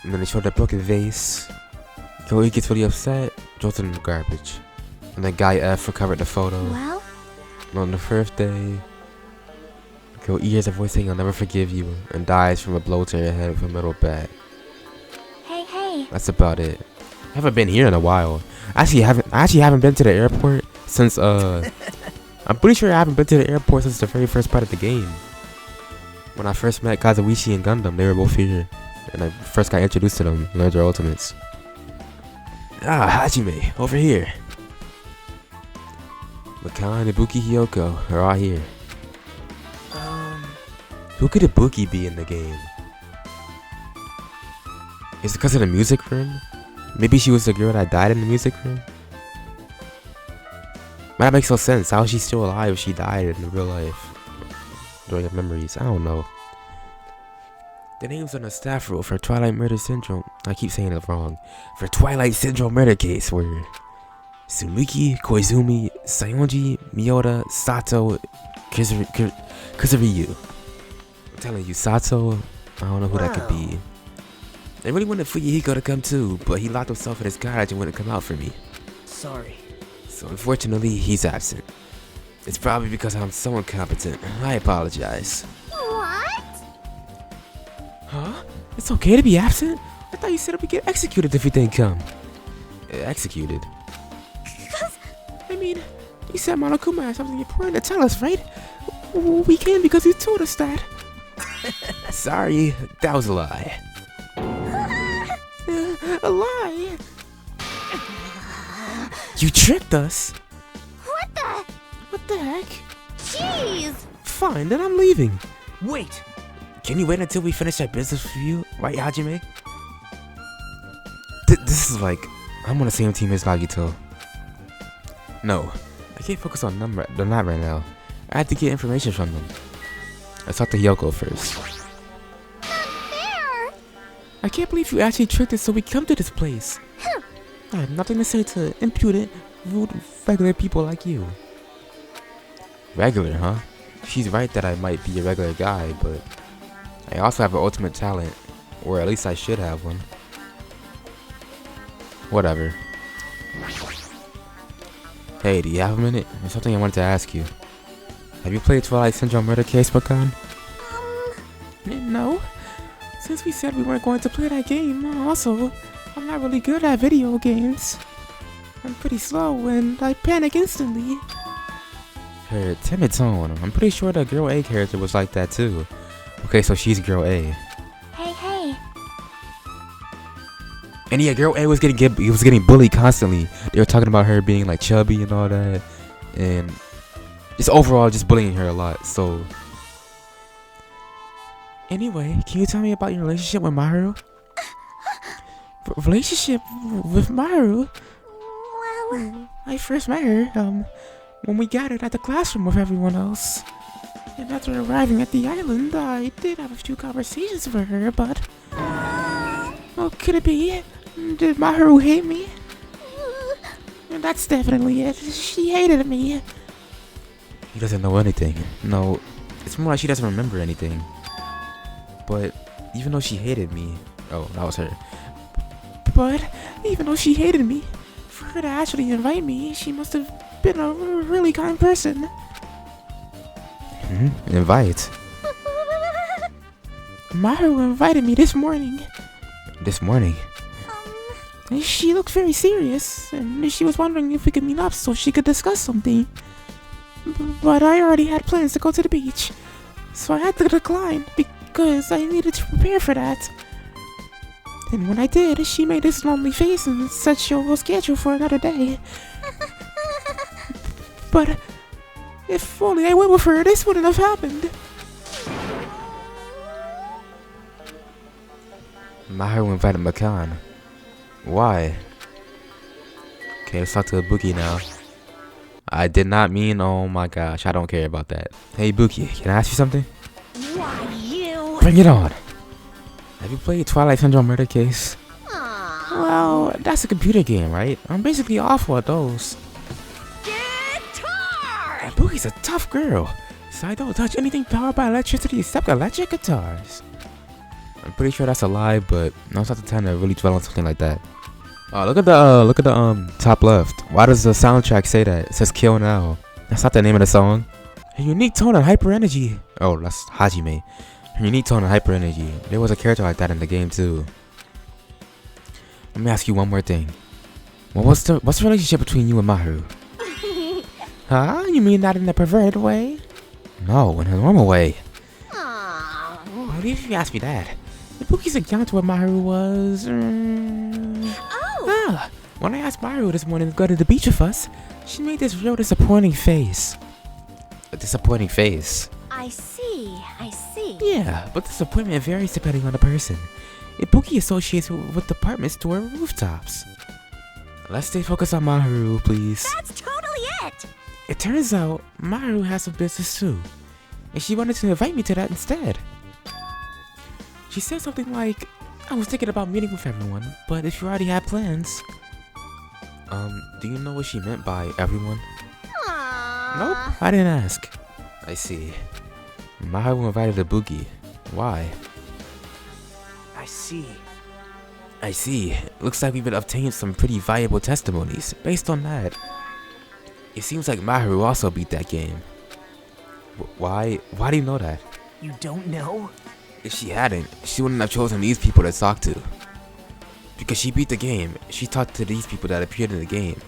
And then they showed that broken vase. Girl E gets really upset, throws it in the garbage. And then guy F recovered the photo.
Well?
And on the 1st day, girl E hears a voice saying, "I'll never forgive you," and dies from a blow to her head with a metal bat.
Hey.
That's about it. I haven't been here in a while. I actually haven't been to the airport since I'm pretty sure I haven't been to the airport since the very first part of the game. When I first met Kazuichi and Gundam, they were both here. And I first got introduced to them, learned their ultimates. Ah, Hajime, over here. Makan, Ibuki, Hiyoko are all here. Who could Ibuki be in the game? Is it because of the music room? Maybe she was the girl that died in the music room? That makes no sense. How is she still alive if she died in real life? During her memories, I don't know. The names on the staff roll for Twilight Murder Syndrome. I keep saying it wrong. For Twilight Syndrome murder case were Sumiki, Koizumi, Sayonji, Miyota, Sato, KUZURYU. I'm telling you, Sato, I don't know who that could be. I really wanted Fuyuhiko to come too, but he locked himself in his garage and wouldn't come out for me.
Sorry.
So unfortunately, he's absent. It's probably because I'm so incompetent. I apologize.
What?
Huh? It's okay to be absent? I thought you said it would get executed if you didn't come. Executed? I mean, you said Monokuma has something important to tell us, right? We came because you told us that. Sorry, that was a lie. A lie? You tricked us? What the heck?
Jeez!
Fine, then I'm leaving.
Wait!
Can you wait until we finish our business review, right, Hajime? This is like, I'm on the same team as Nagito. No, I can't focus on them not right now. I have to get information from them. Let's talk to Hiyoko first.
There!
I can't believe you actually tricked us so we come to this place. I have nothing to say to impudent, rude, regular people like you. Regular, huh? She's right that I might be a regular guy, but I also have an ultimate talent, or at least I should have one. Whatever. Hey, do you have a minute? There's something I wanted to ask you. Have you played Twilight Syndrome Murder Case, Makan? No. Since we said we weren't going to play that game, also, I'm not really good at video games. I'm pretty slow and I panic instantly. Her timid tone. I'm pretty sure the Girl A character was like that too. Okay, so she's Girl A.
Hey.
And yeah, Girl A was getting bullied constantly. They were talking about her being like chubby and all that, and just overall just bullying her a lot. So anyway, can you tell me about your relationship with Maharu? Relationship with Maharu?
Well,
I first met her when we gathered at the classroom with everyone else. And after arriving at the island, I did have a few conversations with her, but oh, could it be? Did Maharu hate me? That's definitely it. She hated me. She doesn't know anything. No, it's more like she doesn't remember anything. But even though she hated me, oh, that was her. But even though she hated me, for her to actually invite me, she must have been a really kind person. Invite? Maharu invited me this morning. This morning? She looked very serious, and she was wondering if we could meet up so she could discuss something. But I already had plans to go to the beach, so I had to decline because I needed to prepare for that. And when I did, she made this lonely face and said she'll schedule for another day. But if only I went with her, this wouldn't have happened. Maharu invited Makan. Why? Okay, let's talk to Bookie now. I did not mean, oh my gosh, I don't care about that. Hey Bookie, can I ask you something?
Why, you...
Bring it on. Have you played Twilight Syndrome Murder Case?
Aw.
Well, that's a computer game, right? I'm basically awful at those.
Guitar!
Bookie's a tough girl, so I don't touch anything powered by electricity except electric guitars. I'm pretty sure that's a lie, but now's not the time to really dwell on something like that. Oh, look at the top left. Why does the soundtrack say that? It says Kill Now. That's not the name of the song. Her unique tone and hyper energy. Oh, that's Hajime. Her unique tone and hyper energy. There was a character like that in the game too. Let me ask you one more thing. What's the relationship between you and Maharu? Huh? You mean not in a perverted way? No, in a normal way.
Aw.
What if you ask me that? Bookie's account to what Maharu was. When I asked Maharu this morning to go to the beach with us, she made this real disappointing face. A disappointing face?
I see.
Yeah, but disappointment varies depending on the person. Ibuki associates with department store rooftops. Let's stay focused on Maharu, please.
That's totally it!
It turns out Maharu has some business too, and she wanted to invite me to that instead. She said something like, I was thinking about meeting with everyone, but if you already had plans. Do you know what she meant by everyone?
Aww.
Nope, I didn't ask. I see. Maharu invited Ibuki. Why? I see. Looks like we've been obtaining some pretty valuable testimonies based on that. It seems like Maharu also beat that game. Why do you know that?
You don't know?
If she hadn't, she wouldn't have chosen these people to talk to. Because she beat the game, she talked to these people that appeared in the game.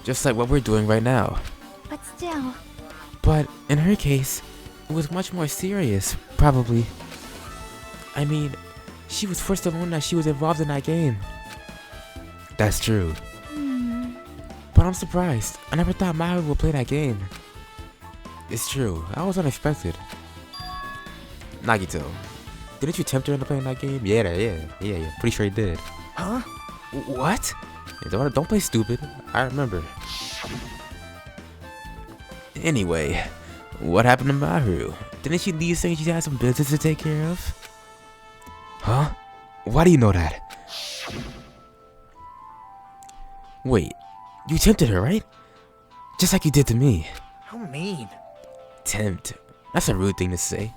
Just like what we're doing right now.
But still...
But in her case, it was much more serious, probably. I mean, she was first to learn that she was involved in that game. That's true. But I'm surprised. I never thought Maharu would play that game. It's true, that was unexpected. Nagito, didn't you tempt her into playing that game? Yeah. Pretty sure you did.
Huh?
What? Don't play stupid. I remember. Anyway, what happened to Maharu? Didn't she leave saying she had some business to take care of? Huh? Why do you know that? Wait, you tempted her, right? Just like you did to me.
How mean.
Tempt. That's a rude thing to say.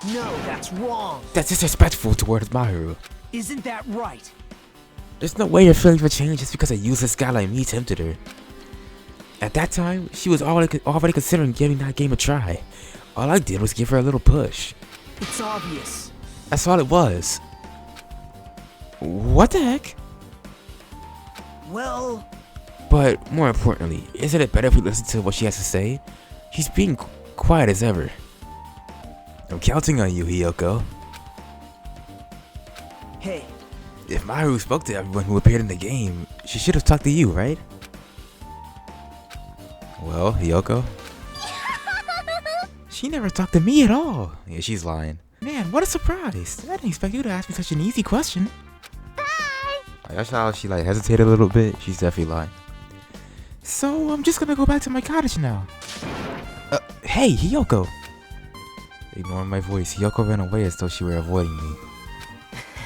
No, that's wrong.
That's disrespectful towards Maharu.
Isn't that right?
There's no way your feelings would change just because a useless guy like me tempted her. At that time, she was already considering giving that game a try. All I did was give her a little push.
It's obvious.
That's all it was. What the heck?
Well...
But more importantly, isn't it better if we listen to what she has to say? She's being quiet as ever. I'm counting on you, Hiyoko.
Hey.
If Maharu spoke to everyone who appeared in the game, she should have talked to you, right? Well, Hiyoko? She never talked to me at all. Yeah, she's lying. Man, what a surprise. I didn't expect you to ask me such an easy question. That's how she like hesitated a little bit. She's definitely lying. So I'm just gonna go back to my cottage now. Hey, Hiyoko. Ignoring my voice, Hiyoko ran away as though she were avoiding me.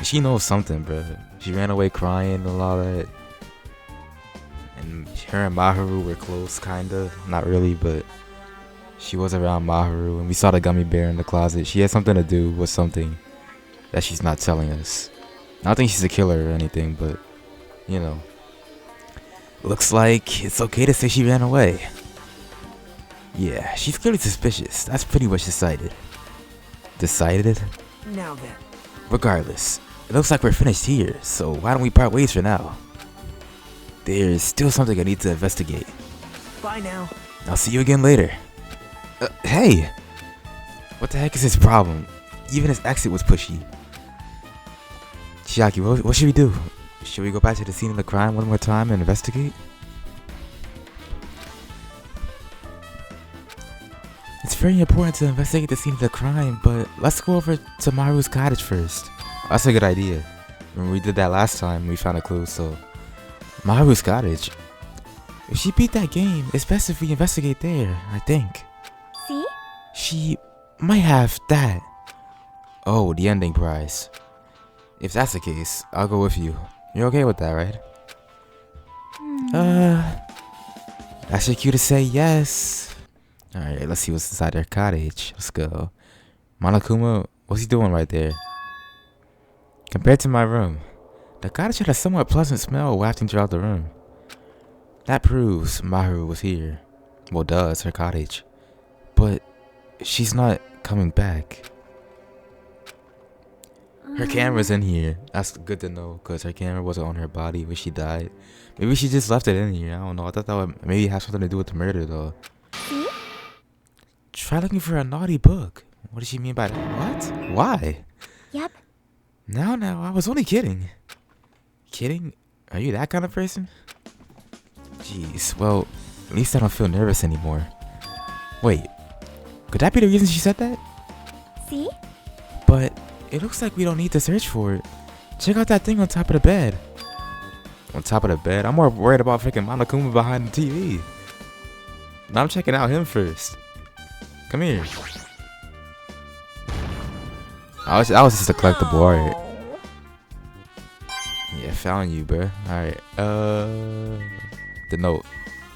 She knows something, bro. She ran away crying and all that. And her and Maharu were close, kinda. Not really, but she was around Maharu, and we saw the gummy bear in the closet. She had something to do with something that she's not telling us. I don't think she's a killer or anything, but, you know. Looks like it's okay to say she ran away. Yeah, she's clearly suspicious. That's pretty much decided. Decided?
Now then.
Regardless, it looks like we're finished here, so why don't we part ways for now? There's still something I need to investigate.
Bye now.
I'll see you again later. Hey! What the heck is his problem? Even his exit was pushy. Chiaki, what should we do? Should we go back to the scene of the crime one more time and investigate? It's very important to investigate the scene of the crime, but let's go over to Maru's cottage first. That's a good idea. When we did that last time, we found a clue, so Maru's cottage. If she beat that game, it's best if we investigate there, I think.
See?
She might have that. Oh, the ending prize. If that's the case, I'll go with you. You're okay with that, right? That's your cue to say yes. Alright, let's see what's inside their cottage. Let's go. Monokuma, what's he doing right there? Compared to my room, the cottage had a somewhat pleasant smell wafting throughout the room. That proves Maru was here. Well, does her cottage. But she's not coming back. Her camera's in here. That's good to know, because her camera wasn't on her body when she died. Maybe she just left it in here. I don't know. I thought that would maybe have something to do with the murder, though. Try looking for a naughty book. What does she mean by that? What? Why?
Yep.
Now, I was only kidding. Kidding? Are you that kind of person? Jeez, well, at least I don't feel nervous anymore. Wait, could that be the reason she said that?
See?
But it looks like we don't need to search for it. Check out that thing on top of the bed. On top of the bed? I'm more worried about freaking Monokuma behind the TV. Now I'm checking out him first. Come here. I was just a collectible, alright. Yeah, found you, bruh. Alright, the note.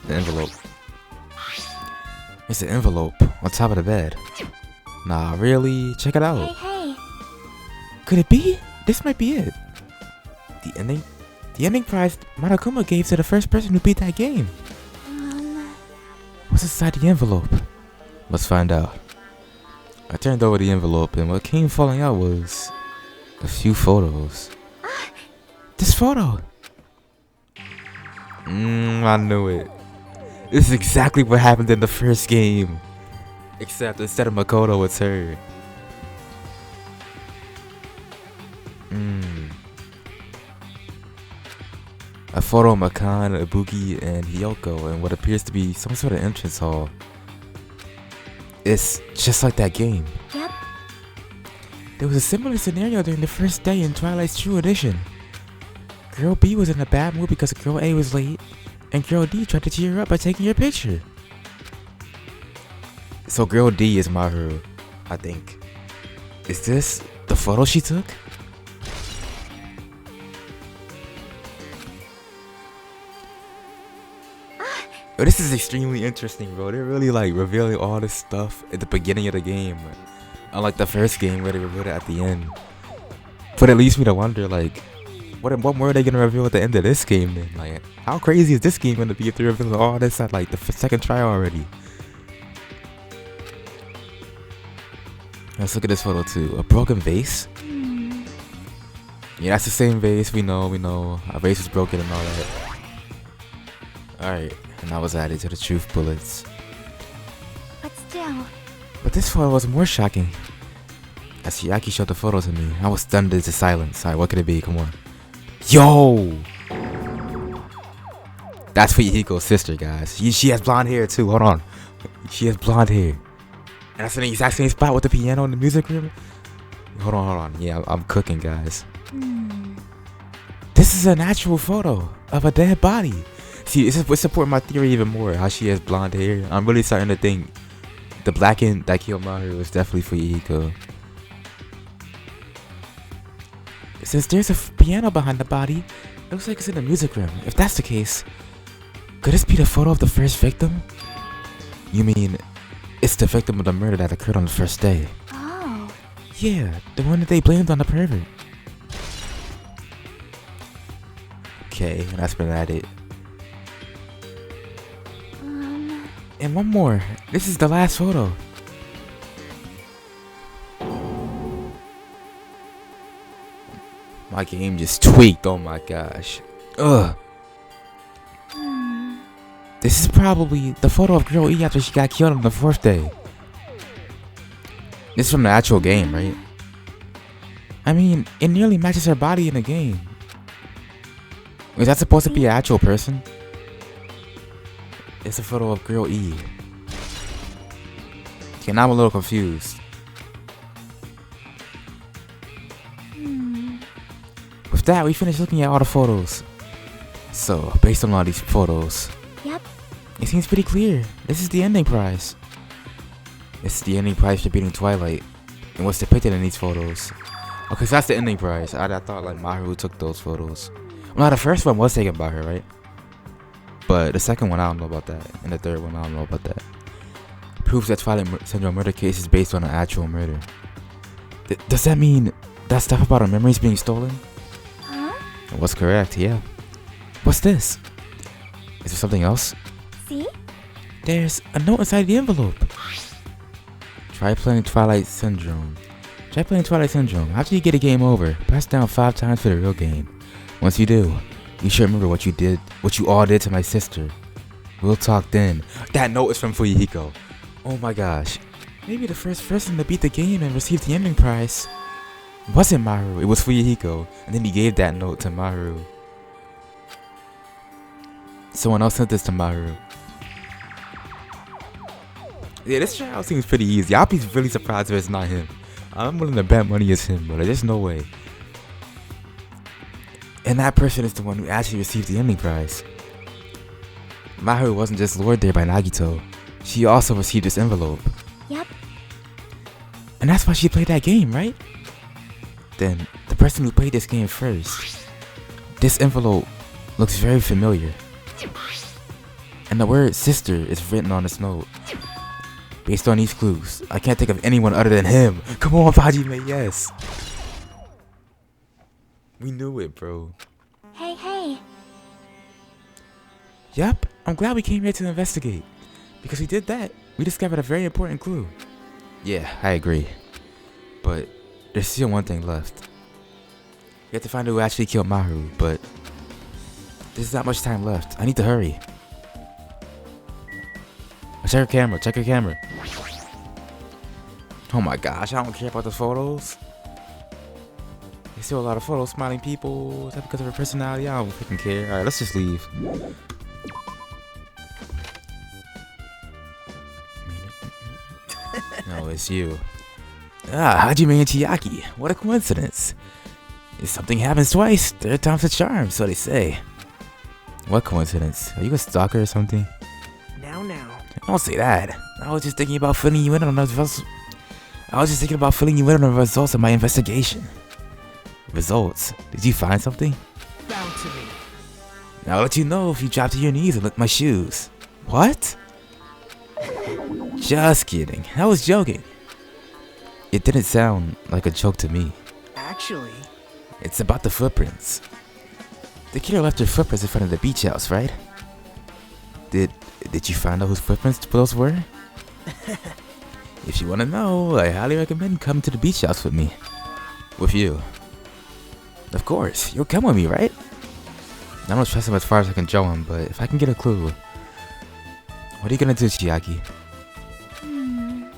The envelope. It's an envelope on top of the bed. Nah, really? Check it out.
Hey.
Could it be? This might be it. The ending? The ending prize Monokuma gave to the first person who beat that game. What's inside the envelope? Let's find out. I turned over the envelope and what came falling out was a few photos. This photo! I knew it. This is exactly what happened in the first game. Except instead of Makoto, it's her. A photo of Makan, Ibuki, and Hiyoko in what appears to be some sort of entrance hall. It's just like that game.
Yep.
There was a similar scenario during the first day in Twilight's True Edition. Girl B was in a bad mood because Girl A was late, and Girl D tried to cheer her up by taking her picture. So Girl D is Maru, I think. Is this the photo she took? But this is extremely interesting, bro. They're really like revealing all this stuff at the beginning of the game, unlike the first game where they revealed it at the end. But it leads me to wonder, like, what more are they gonna reveal at the end of this game then? Like, how crazy is this game gonna be if they're revealing all this at like the second try already? Let's look at this photo too. A broken vase? Yeah, that's the same vase. We know. Our vase was broken and all that. Alright, and I was added to the truth bullets.
But still.
But this photo was more shocking. As Chiaki showed the photo to me, I was stunned into silence. Alright, what could it be? Come on. Yo! That's Fuyuhiko's sister, guys. She has blonde hair too. Hold on. She has blonde hair. And that's in the exact same spot with the piano in the music room. Hold on. Yeah, I'm cooking, guys. This is a natural photo of a dead body. See, it's supporting my theory even more. How she has blonde hair. I'm really starting to think the blackened Daikyo is definitely Fuyuhiko. Since there's a piano behind the body, it looks like it's in the music room. If that's the case, could this be the photo of the first victim? You mean, it's the victim of the murder that occurred on the first day?
Oh.
Yeah, the one that they blamed on the pervert. Okay, that's been added. And one more. This is the last photo. My game just tweaked. Oh my gosh. Ugh. This is probably the photo of Girl E after she got killed on the 4th day. This is from the actual game, right? I mean, it nearly matches her body in the game. Is that supposed to be an actual person? It's a photo of Girl E. Okay, now I'm a little confused. With that, we finished looking at all the photos. So, based on all these photos,
Yep.
it seems pretty clear. This is the ending prize. This is the ending prize for beating Twilight. And what's depicted in these photos. Okay, so that's the ending prize. I thought like Maharu took those photos. Well, the first one was taken by her, right? But the second one, I don't know about that. And the third one, I don't know about that. Proves that Twilight Syndrome murder case is based on an actual murder. Does that mean that stuff about our memories being stolen?
Huh?
Was correct, yeah. What's this? Is there something else?
See?
There's a note inside the envelope. Try playing Twilight Syndrome. Try playing Twilight Syndrome. After you get a game over, press down 5 times for the real game. Once you do, you should remember what you all did to my sister. We'll talk then. That note is from Fuyuhiko. Oh my gosh. Maybe the first person to beat the game and receive the ending prize wasn't Maharu, it was Fuyuhiko. And then he gave that note to Maharu. Someone else sent this to Maharu. Yeah, this trial seems pretty easy. I'll be really surprised if it's not him. I'm willing to bet money it's him, but there's no way. And that person is the one who actually received the ending prize. Maharu wasn't just lured there by Nagito. She also received this envelope.
Yep.
And that's why she played that game, right? Then, the person who played this game first. This envelope looks very familiar. And the word sister is written on this note. Based on these clues, I can't think of anyone other than him. Come on, Hajime, yes. We knew it, bro.
Hey, hey.
Yep, I'm glad we came here to investigate. Because we did that, we discovered a very important clue. Yeah, I agree. But there's still one thing left. We have to find out who actually killed Maharu, but there's not much time left. I need to hurry. Check her camera, check her camera. Oh my gosh, I don't care about the photos. There's still a lot of photos, smiling people. Is that because of her personality? I don't freaking care. Alright, let's just leave. No, it's you. Ah, Hajime and Chiaki. What a coincidence. If something happens twice, third time's a charm, so they say. What coincidence? Are you a stalker or something?
Now.
Don't say that. I was just thinking about filling you in on the results. Of my investigation. Results? Did you find something?
Bound to me.
I'll let you know if you drop to your knees and lick my shoes. What? Just kidding. I was joking. It didn't sound like a joke to me.
Actually,
It's about the footprints. The killer left her footprints in front of the beach house, right? Did you find out whose footprints those were? If you want to know, I highly recommend coming to the beach house with me. With you. Of course, you'll come with me, right? I don't trust him as far as I can show him, but if I can get a clue. What are you gonna do, Chiaki? I'm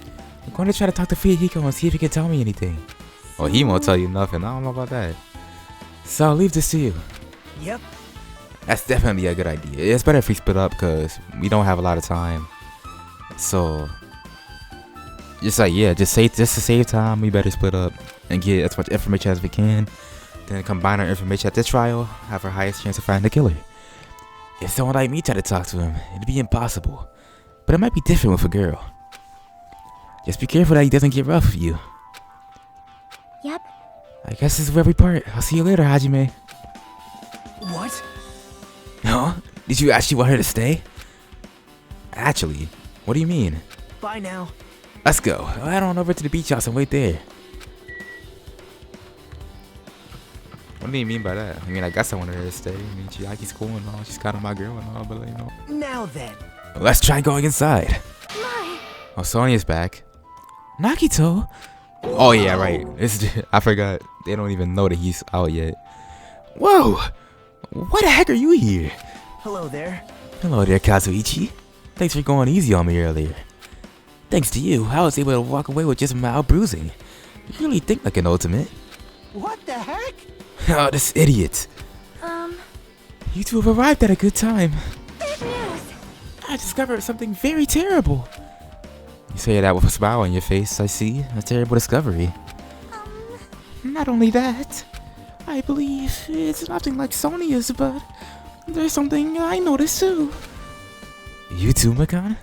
going to try to talk to Fuyuhiko and see if he can tell me anything. Oh, he won't tell you nothing. I don't know about that. So I'll leave this to you.
yep.
That's definitely a good idea. It's better if we split up because we don't have a lot of time. So, just to save time, we better split up and get as much information as we can. Then combine our information at this trial, have our highest chance of finding the killer. If someone like me tried to talk to him, it'd be impossible. But it might be different with a girl. Just be careful that he doesn't get rough with you.
Yep.
I guess this is where we part. I'll see you later, Hajime.
What?
Huh? Did you actually want her to stay? Actually, what do you mean?
Bye now.
Let's go. I'll head on over to the beach house and wait there. What do you mean by that? I mean, I guess I wanted her to stay. I mean, Chiaki's cool and all. She's kind of my girl and all, but you know.
Now then.
Let's try going inside.
My.
Oh, Sonia's back. Nagito? Oh, yeah, right. I forgot. They don't even know that he's out yet. Whoa! Why the heck are you here?
Hello there.
Hello there, Kazuichi. Thanks for going easy on me earlier. Thanks to you, I was able to walk away with just mild bruising. You really think like an ultimate.
What the heck?
Oh, this idiot. You two have arrived at a good time.
Big news.
I discovered something very terrible. You say that with a smile on your face, I see. A terrible discovery. Not only that, I believe it's nothing like Sonia's, but There's something I noticed too. You too, Makan?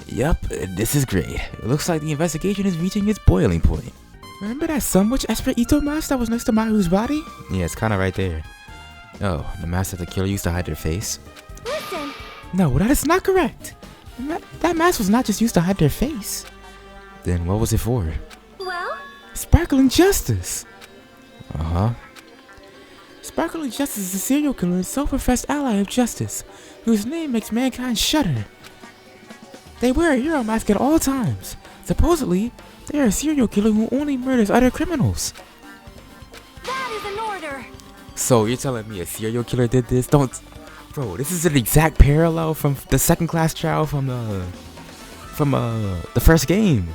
Yup, this is great. It looks like the investigation is reaching its boiling point. Remember that somewhat Esperito mask that was next to Maru's body? Yeah, it's kinda right there. Oh, the mask that the killer used to hide their face?
Listen.
No, that is not correct. That mask was not just used to hide their face. Then what was it for?
Well?
Sparkling Justice! Uh-huh. Sparkling Justice is a serial killer and self-professed ally of justice, whose name makes mankind shudder. They wear a hero mask at all times. Supposedly, they are a serial killer who only murders other criminals.
That is an order.
So you're telling me a serial killer did this? Don't... Bro, this is an exact parallel from the second class trial from the first game.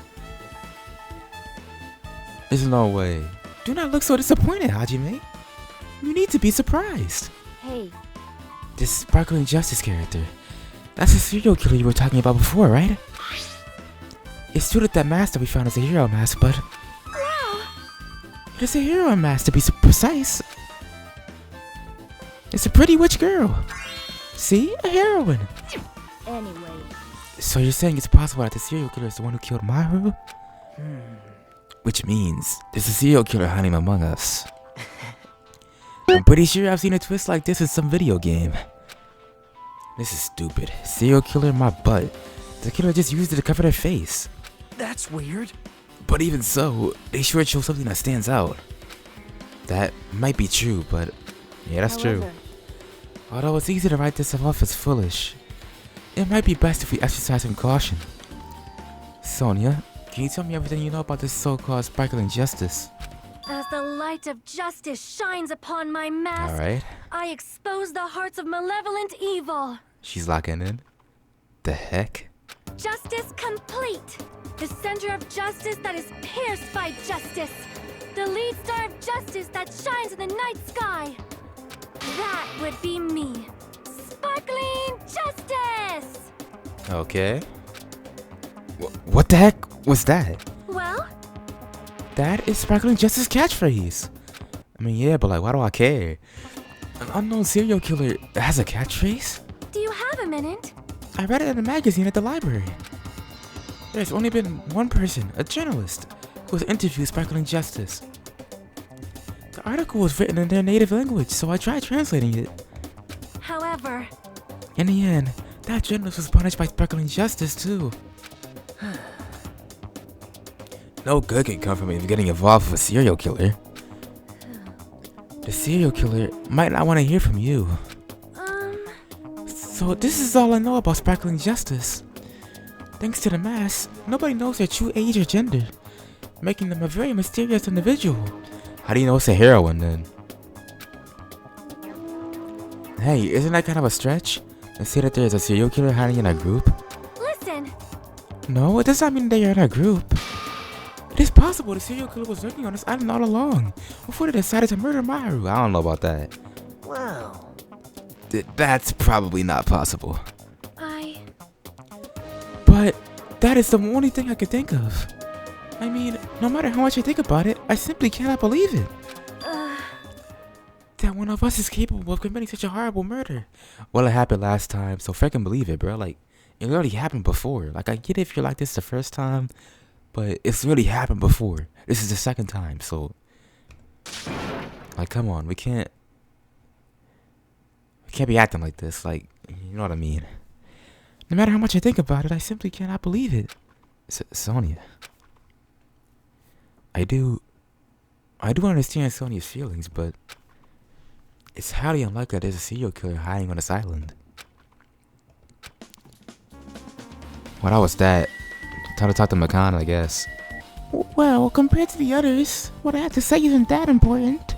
There's no way. Do not look so disappointed, Hajime. You need to be surprised.
Hey,
This Sparkling Justice character. That's the serial killer you were talking about before, right? It's true that that mask that we found is a hero mask, but... It is a hero mask to be precise. It's a pretty witch girl. See? A heroine.
anyway,
So you're saying it's possible that the serial killer is the one who killed Maru? Which means there's a serial killer hiding among us. I'm pretty sure I've seen a twist like this in some video game. This is stupid. Serial killer in my butt. The killer just used it to cover their face.
That's weird.
But even so, they sure show something that stands out. That might be true, but yeah, that's true.
however,
Although it's easy to write this off as foolish, it might be best if we exercise some caution. Sonia, can you tell me everything you know about this so-called Sparkling Justice?
As the light of justice shines upon my mask,
Alright,
I expose the hearts of malevolent evil.
she's locking in. The heck?
Justice complete. The center of justice that is pierced by justice. The lead star of justice that shines in the night sky. That would be me. Sparkling Justice!
Okay. What the heck was that?
Well,
That is Sparkling Justice catchphrase. I mean, yeah, but like, why do I care? An unknown serial killer has a catchphrase?
do you have a minute?
I read it in a magazine at the library. There's only been one person, a journalist, who has interviewed Sparkling Justice. The article was written in their native language, so I tried translating it.
However,
In the end, that journalist was punished by Sparkling Justice too. No good can come from getting involved with a serial killer. The serial killer might not want to hear from you. So this is all I know about Sparkling Justice. Thanks to the mask, nobody knows their true age or gender, making them a very mysterious individual. How do you know it's a heroine then? Hey, isn't that kind of a stretch? To say that there's a serial killer hiding in a group?
listen.
No, it does not mean they are in a group. It is possible the serial killer was lurking on this island all along, before they decided to murder Maru. I don't know about that.
Well,
That's probably not possible.
I
But that is the only thing I could think of. I mean, no matter how much I think about it, I simply cannot believe it. That one of us is capable of committing such a horrible murder. Well, it happened last time, so freaking believe it, bro. Like, it already happened before. Like, I get it if you're like this the first time, but it's really happened before. This is the second time, so... Like, come on, we can't be acting like this. Like, you know what I mean. No matter how much I think about it, I simply cannot believe it. Sonia. I do understand Sonia's feelings, but it's highly unlikely that there's a serial killer hiding on this island. Well, that was that. Time to talk to Makan, I guess. Well, compared to the others, what I have to say isn't that important.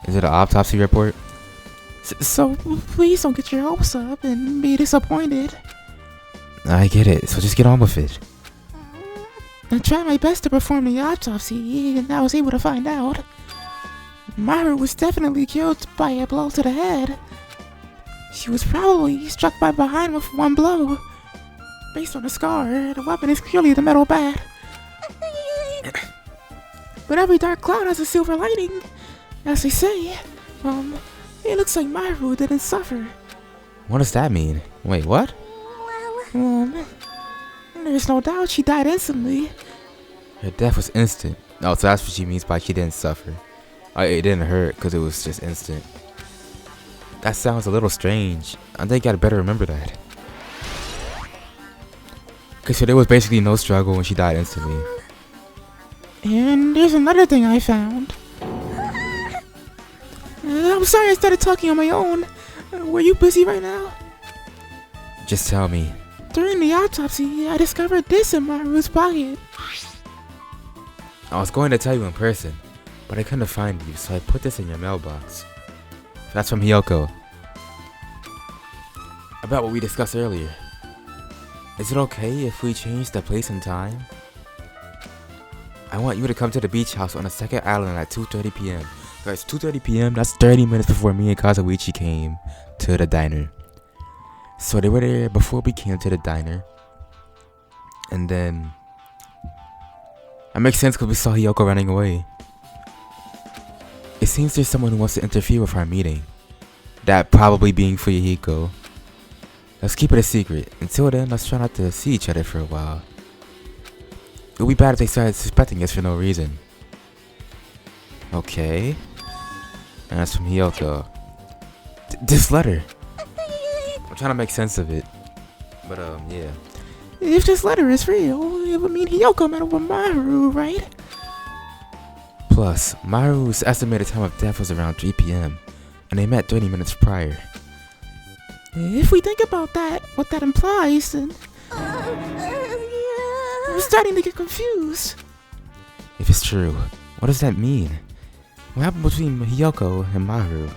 Is it an autopsy report? So please don't get your hopes up and be disappointed. I get it, so just get on with it. I tried my best to perform the autopsy, and I was able to find out. Maru was definitely killed by a blow to the head. She was probably struck by behind with one blow. Based on the scar, the weapon is clearly the metal bat. But every dark cloud has a silver lining, as they say. It looks like Maru didn't suffer. What does that mean? Wait, what?
Well,
There's no doubt she died instantly. Her death was instant. Oh, so that's what she means by she didn't suffer. It didn't hurt because it was just instant. That sounds a little strange. I think I'd better remember that. Okay, so there was basically no struggle when she died instantly. And there's another thing I found. I'm sorry I started talking on my own. Were you busy right now? Just tell me. During the autopsy, I discovered this in Maru's pocket. I was going to tell you in person, but I couldn't find you, so I put this in your mailbox. That's from Hiyoko. About what we discussed earlier. Is it okay if we change the place and time? I want you to come to the beach house on the second island at 2:30 p.m. Guys, 2:30 p.m. That's 30 minutes before me and Kazuichi came to the diner. So they were there before we came to the diner. And then... That makes sense because we saw Hiyoko running away. It seems there's someone who wants to interfere with our meeting. That probably being Fuyuhiko. Let's keep it a secret. Until then, let's try not to see each other for a while. It would be bad if they started suspecting us for no reason. Okay. And that's from Hiyoko. This letter. I'm trying to make sense of it. But, yeah. If this letter is real, it would mean Hiyoko met up with Maru, right? Plus, Maru's estimated time of death was around 3 p.m. And they met 30 minutes prior. If we think about that, what that implies, then... I'm starting to get confused. If it's true, what does that mean? What happened between Hiyoko and Maru?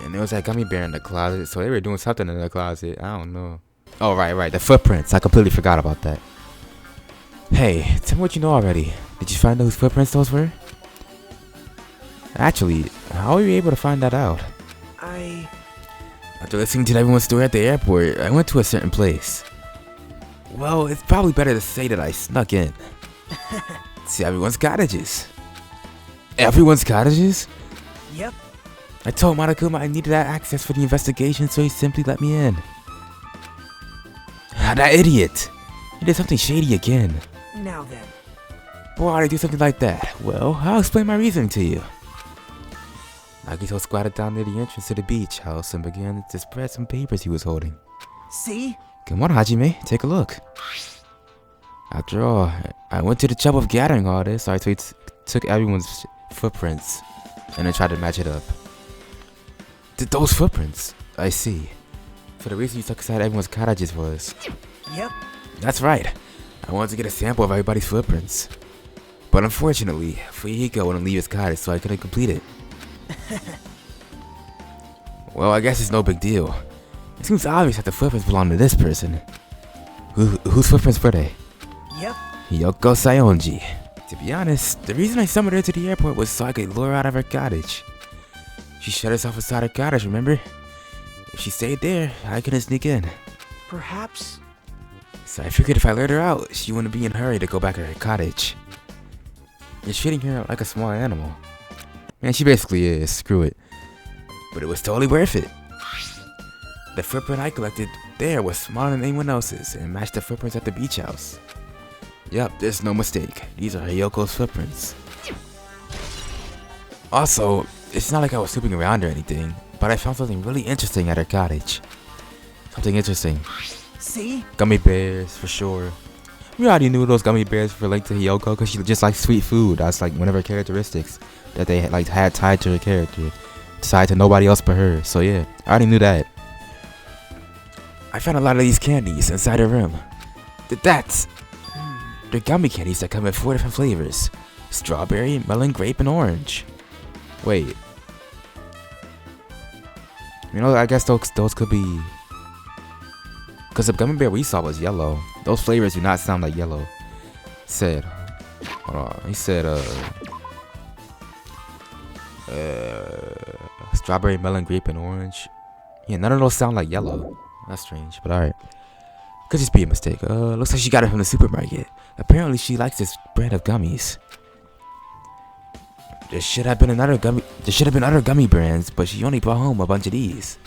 And there was that gummy bear in the closet, so they were doing something in the closet. I don't know. Oh, right. The footprints. I completely forgot about that. Hey, tell me what you know already. Did you find out whose footprints those were? Actually, how were you able to find that out? After listening to everyone's story at the airport, I went to a certain place. Well, it's probably better to say that I snuck in. See everyone's cottages. Everyone's cottages?
Yep.
I told Monokuma I needed that access for the investigation, so he simply let me in. That idiot! He did something shady again.
Now then.
Why'd I do something like that? Well, I'll explain my reasoning to you. Nagito squatted down near the entrance to the beach house and began to spread some papers he was holding.
See?
Come on, Hajime, take a look. After all, I went to the trouble of gathering all this, so I took everyone's footprints and then tried to match it up. Those footprints? I see. So the reason you took aside everyone's cottages was...
Yep.
That's right. I wanted to get a sample of everybody's footprints. But unfortunately, Fuyuhiko wouldn't leave his cottage, so I couldn't complete it. Well, I guess it's no big deal. It seems obvious that the footprints belong to this person. Whose footprints were they?
Yep.
Hiyoko Sayonji. To be honest, the reason I summoned her to the airport was so I could lure her out of her cottage. She shut herself inside her cottage, remember? If she stayed there, I couldn't sneak in.
Perhaps.
So I figured if I lured her out, she wouldn't be in a hurry to go back to her cottage. You're treating her like a small animal. Man, she basically is, screw it. But it was totally worth it. The footprint I collected there was smaller than anyone else's and matched the footprints at the beach house. Yep, there's no mistake. These are Hiyoko's footprints. Also, it's not like I was snooping around or anything, but I found something really interesting at her cottage. Something interesting.
See?
Gummy bears, for sure. We already knew those gummy bears were linked to Hiyoko because she just likes sweet food. That's like one of her characteristics that they like had tied to her character. Tied to nobody else but her. So yeah, I already knew that. I found a lot of these candies inside her room. They're gummy candies that come in 4 different flavors. Strawberry, melon, grape, and orange. Wait. You know, I guess those could be... Because the gummy bear we saw was yellow. Those flavors do not sound like yellow. Hold on. He said, strawberry, melon, grape, and orange. Yeah, none of those sound like yellow. That's strange, but alright. Could just be a mistake. Looks like she got it from the supermarket. Apparently, she likes this brand of gummies. There should have been other gummy brands, but she only brought home a bunch of these.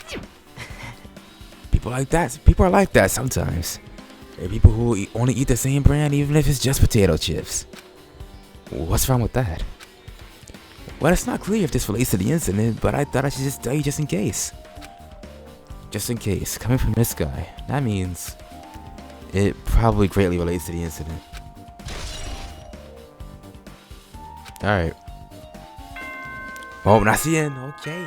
People are like that sometimes. There are people who only eat the same brand even if it's just potato chips. What's wrong with that? Well, it's not clear if this relates to the incident, but I thought I should just tell you just in case. Just in case, coming from this guy, that means it probably greatly relates to the incident. Alright. Oh, nacien, okay.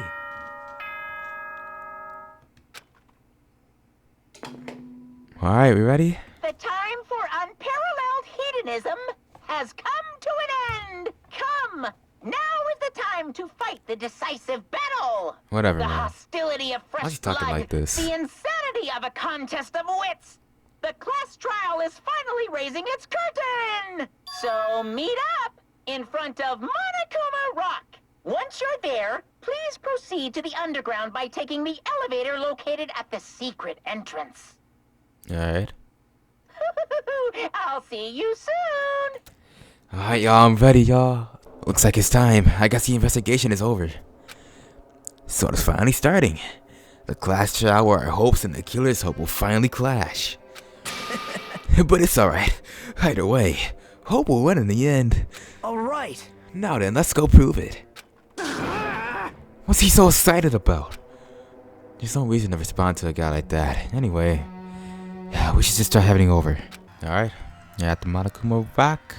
Alright, we ready?
The time for unparalleled hedonism has come to an end. Come, now is the time to fight the decisive battle.
Whatever,
The
man.
hostility of
Why's
fresh
he talking
blood,
like this?
the insanity of a contest of wits. The class trial is finally raising its curtain. So meet up in front of Monokuma Rock. Once you're there, please proceed to the underground by taking the elevator located at the secret entrance.
Alright.
I'll see you soon.
Alright, y'all, I'm ready, y'all. Looks like it's time. I guess the investigation is over. So it's finally starting. The class trial where our hopes and the killer's hope will finally clash. But it's alright. Either way, hope will win in the end.
Alright.
Now then, let's go prove it. What's he so excited about? There's no reason to respond to a guy like that. Anyway, we should just start heading over. Alright, you're at the Monokuma Rock.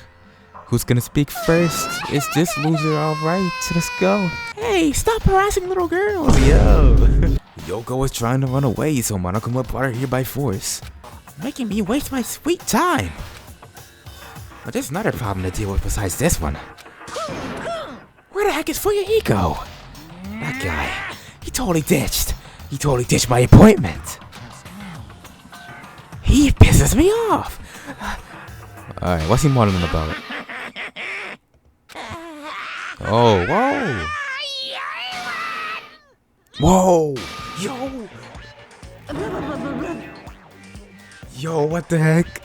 Who's gonna speak first? Is this loser alright? Let's go. Hey, stop harassing little girls. Yo. Yoko was trying to run away, so Monokuma brought her here by force. Making me waste my sweet time. But there's another problem to deal with besides this one. Where the heck is FrankyOutLoud? That guy, he totally ditched my appointment. He pisses me off. Alright, what's he muttering about? Oh, whoa. Whoa. Yo. Yo, what the heck?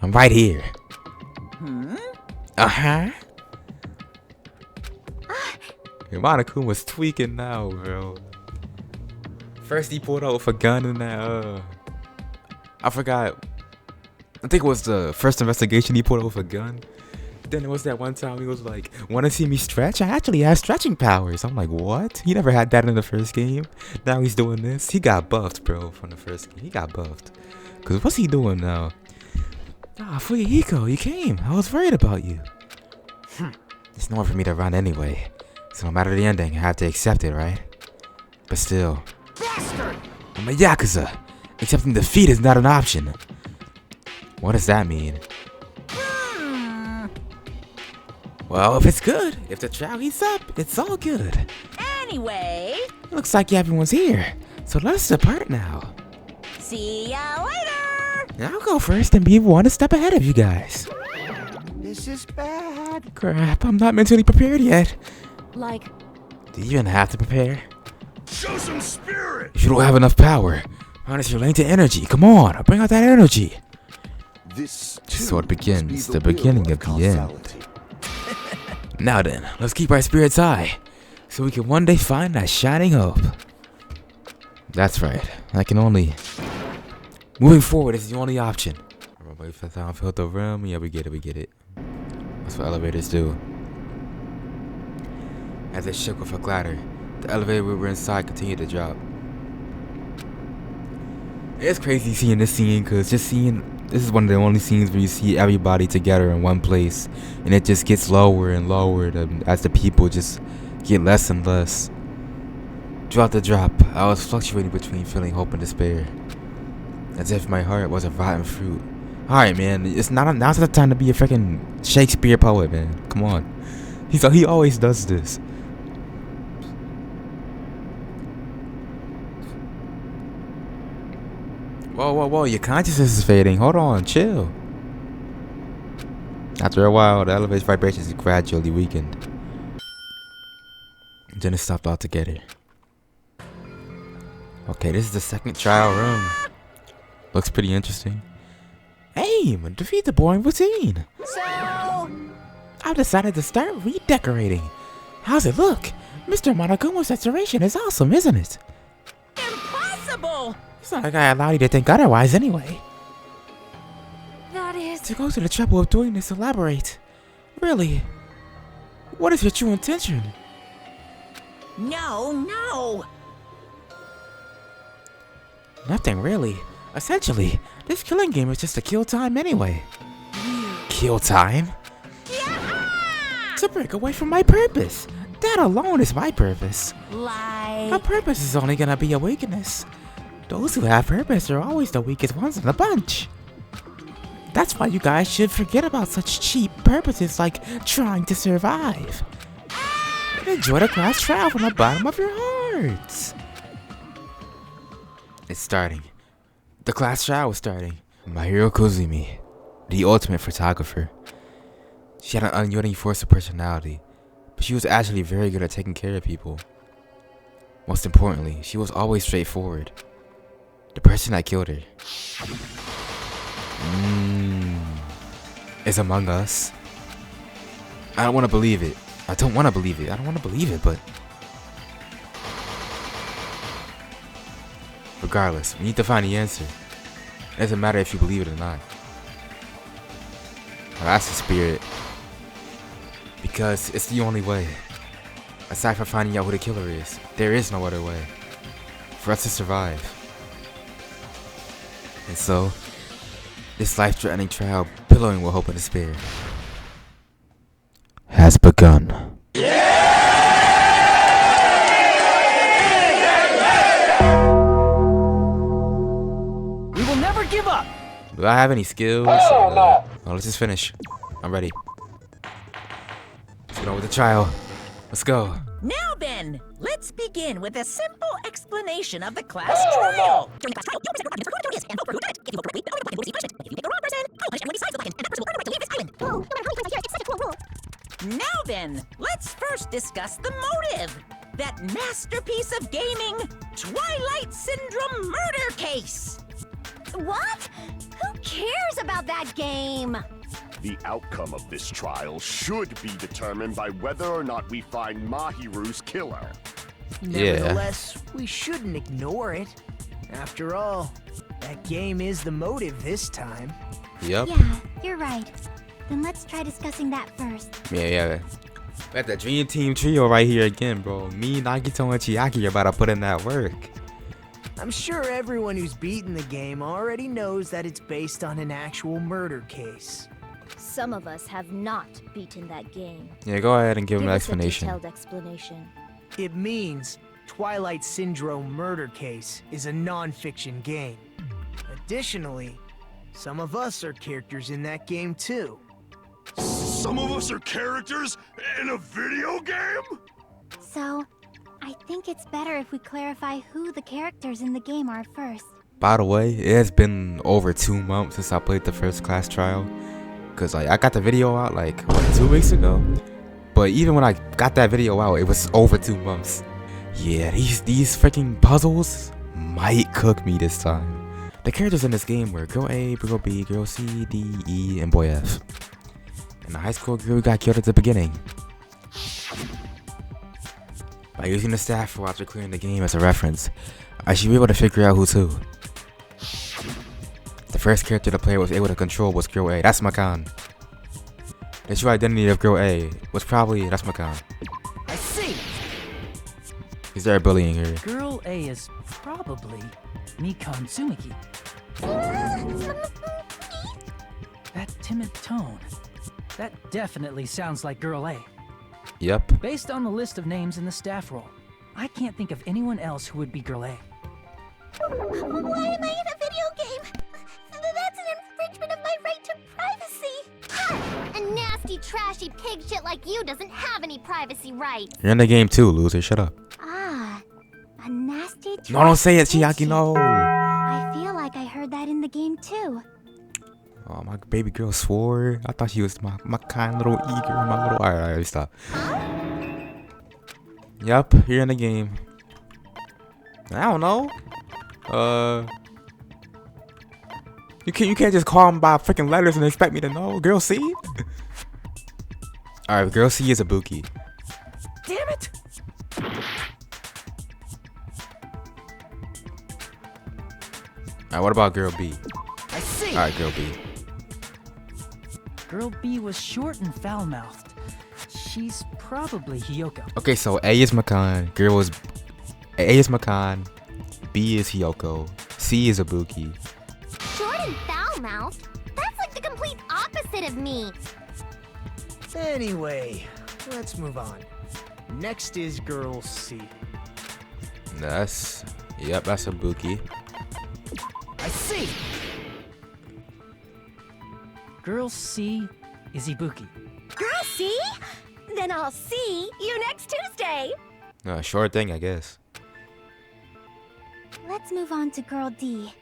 I'm right here. Uh-huh. Monokuma's tweaking now, bro. First he pulled out with a gun and that, I forgot. I think it was the first investigation he pulled out with a gun. Then it was that one time he was like, wanna see me stretch? I actually have stretching powers. I'm like, what? He never had that in the first game. Now he's doing this. He got buffed, bro, from the first game. He got buffed. Cause what's he doing now? Ah, FrankyOutLoud, you came. I was worried about you. It's nowhere for me to run anyway. So no matter the ending, I have to accept it, right? But still. Bastard! I'm a Yakuza. Accepting defeat is not an option. What does that mean? Well, if it's good, if the trial heats up, it's all good.
Anyway,
Looks like everyone's here. So let's depart now.
see ya later.
I'll go first and be one step ahead of you guys.
This is bad.
Crap, I'm not mentally prepared yet.
Like,
Do you even have to prepare?
Show some spirit.
If you don't have enough power, harness your lane to energy. Come on, bring out that energy.
This
So it begins, the beginning of the end. Now then, let's keep our spirits high, so we can one day find that shining hope. That's right, moving forward is the only option. Everybody filled the room, yeah, we get it. That's what elevators do. As it shook with a clatter, the elevator we were inside continued to drop. It's crazy seeing this scene, cause this is one of the only scenes where you see everybody together in one place, and it just gets lower and lower as the people just get less and less. Throughout the drop, I was fluctuating between feeling hope and despair, as if my heart was a rotten fruit. Alright, man, now's the time to be a freaking Shakespeare poet, man. Come on. He always does this. Whoa, your consciousness is fading. Hold on, chill. After a while, the elevator's vibrations gradually weakened. Then it stopped altogether. Okay, this is the second trial room. Looks pretty interesting. Aim! Defeat the boring routine!
So,
I've decided to start redecorating. How's it look? Mr. Monokuma's restoration is awesome, isn't it?
Impossible!
It's not like I allowed you to think otherwise anyway.
That is...
To go to the trouble of doing this, elaborate. Really? What is your true intention?
No!
Nothing really. Essentially, this killing game is just to kill time anyway. Kill time? To break away from my purpose. That alone is my purpose. My purpose is only gonna be a weakness. Those who have purpose are always the weakest ones in the bunch. That's why you guys should forget about such cheap purposes like trying to survive. And enjoy the class trial from the bottom of your hearts. It's starting. The class trial was starting. My hero KUZURYU, the ultimate photographer. She had an unyielding force of personality, but she was actually very good at taking care of people. Most importantly, she was always straightforward. The person that killed her is among us. I don't want to believe it. I don't want to believe it, but regardless, we need to find the answer. It doesn't matter if you believe it or not. Well, that's the spirit. Because it's the only way. Aside from finding out who the killer is, there is no other way for us to survive. And so, this life-threatening trial, billowing with hope and despair, has begun.
We will never give up!
Do I have any skills? No. Let's just finish. I'm ready. Let's get on with the trial. Let's go.
Now then, let's begin with a simple explanation of the class trial. Now then, let's first discuss the motive. That masterpiece of gaming, Twilight Syndrome murder case.
What? Who cares about that game?
The outcome of this trial should be determined by whether or not we find Mahiru's killer.
Nevertheless, we shouldn't ignore it. After all, that game is the motive this time.
Yep.
Yeah, you're right. Then let's try discussing that first.
Yeah. We got the dream team trio right here again, bro. Me, Nagito, and Chiaki are about to put in that work.
I'm sure everyone who's beaten the game already knows that it's based on an actual murder case.
Some of us have not beaten that game.
Yeah, go ahead and give him an
us a
explanation.
detailed explanation.
It means Twilight Syndrome Murder Case is a non-fiction game. Additionally, some of us are characters in that game too.
Some of us are characters in a video game?
So, I think it's better if we clarify who the characters in the game are first.
By the way, it has been over 2 months since I played the first class trial. Cause like I got the video out like what, 2 weeks ago. But even when I got that video out, it was over 2 months. Yeah, these freaking puzzles might cook me this time. The characters in this game were Girl A, Girl B, Girl C, D, E, and Boy F. And the high school girl got killed at the beginning. By using the staff after clearing the game as a reference, I should be able to figure out who to. The first character the player was able to control was Girl A. That's Makan. The true identity of Girl A was probably that's Makan.
I see.
He's there bullying her.
Girl A is probably Mikan Tsumiki. That timid tone. That definitely sounds like Girl A.
Yep.
Based on the list of names in the staff roll, I can't think of anyone else who would be Girl A.
Why am I in a video game? That's an infringement of my right to privacy. A nasty, trashy pig shit like you doesn't have any privacy rights.
You're in the game too, loser. Shut up.
Ah, a nasty, trashy
No, don't say it,
pig
Chiaki.
shit.
No.
I feel like I heard that in the game too.
Oh, my baby girl swore. I thought she was my kind little eager, my little. Alright, stop. Yup, you're in the game. I don't know. You can't just call them by freaking letters and expect me to know. Girl C? Alright, girl C is Ibuki.
Damn it!
Alright, what about girl B?
I see.
Alright, girl B.
Girl B was short and foul-mouthed. She's probably Hiyoko.
Okay, so A is Makan, A is Makan, B is Hiyoko, C is Ibuki.
Short and foul-mouthed? That's like the complete opposite of me.
Anyway, let's move on. Next is girl C.
That's Ibuki.
I see.
Girl C is Ibuki.
Girl, see? Then I'll see you next Tuesday.
Sure thing, I guess.
Let's move on to girl D.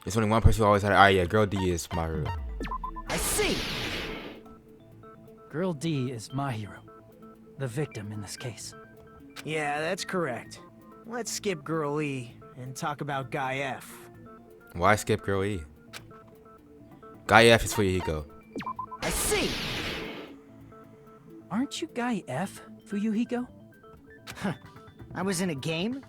There's only one person who always had it. Alright, yeah, girl D is Maru.
I see.
Girl D is my hero. The victim in this case.
Yeah, that's correct. Let's skip girl E and talk about guy F.
Why skip girl E? Guy F is Fuyuhiko.
I see.
Aren't you Guy F, Fuyuhiko?
I was in a game?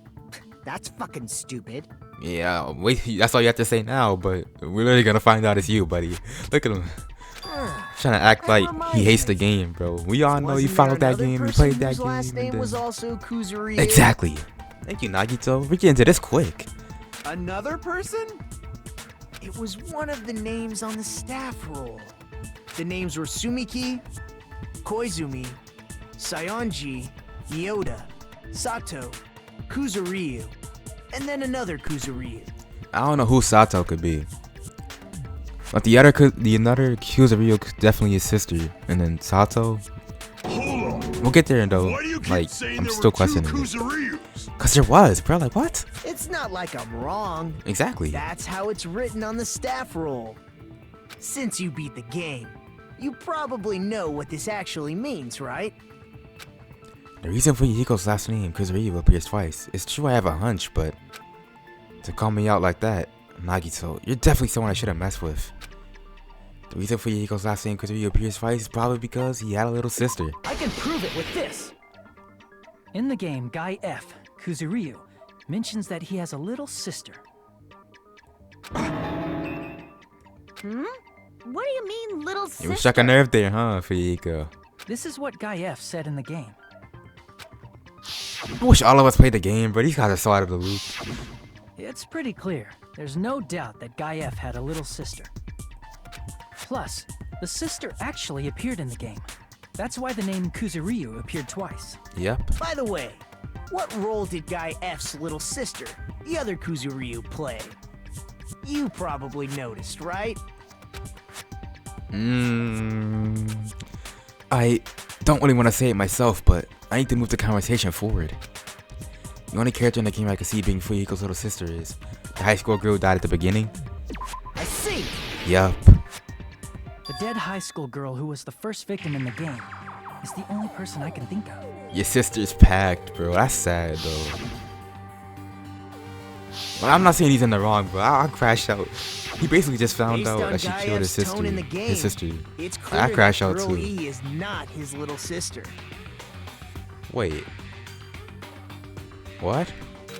That's fucking stupid.
Yeah, wait, that's all you have to say now, but we're literally gonna find out it's you, buddy. Look at him. Trying to act like he hates the game, bro. We all know you followed that game, you played that game.
Last name
and
was
then...
also Kuzuryu.
Exactly. Thank you, Nagito. We're getting into this quick.
Another person? It was one of the names on the staff roll. The names were Sumiki, Koizumi, Sayonji, Miyota, Sato, Kuzuryu, and then another Kuzuryu.
I don't know who Sato could be. But the other Kuzuryu definitely his sister. And then Sato.
Hold on.
We'll get there though.
Why do you keep
Like,
saying
I'm
there
still
were two
questioning it.
Kuzuryus?
Cause there was, bro. Like, what?
It's not like I'm wrong.
Exactly.
That's how it's written on the staff roll. Since you beat the game, you probably know what this actually means, right?
The reason for Yukiko's last name, Kuzuryu, appears twice. It's true I have a hunch, but to call me out like that, Nagito, you're definitely someone I shouldn't mess with. The reason for Yukiko's last name, Kuzuryu, appears twice is probably because he had a little sister.
I can prove it with this. In the game, Guy F, Kuzuryu, mentions that he has a little sister.
What do you mean, little sister?
You struck a nerve there, huh, Fuyuhiko?
This is what Guy F said in the game.
I wish all of us played the game, but these guys are so out of the loop.
It's pretty clear. There's no doubt that Guy F had a little sister. Plus, the sister actually appeared in the game. That's why the name Kuzuryu appeared twice.
Yep.
By the way, what role did Guy F's little sister, the other Kuzuryu, play? You probably noticed, right?
I don't really want to say it myself, but I need to move the conversation forward. The only character in the game I can see being Fuyuhiko's little sister is the high school girl who died at the beginning.
I see.
Yup.
The dead high school girl who was the first victim in the game is the only person I can think of.
Your sister's packed, bro. That's sad, though. But I'm not saying he's in the wrong, but I'll crash out. He basically just found
Based
out
on
that she
Guy
killed his
F's
sister.
tone in the game,
His sister.
It's clear
I crash
that
out
Girl
too.
E is not his little sister.
Wait. What?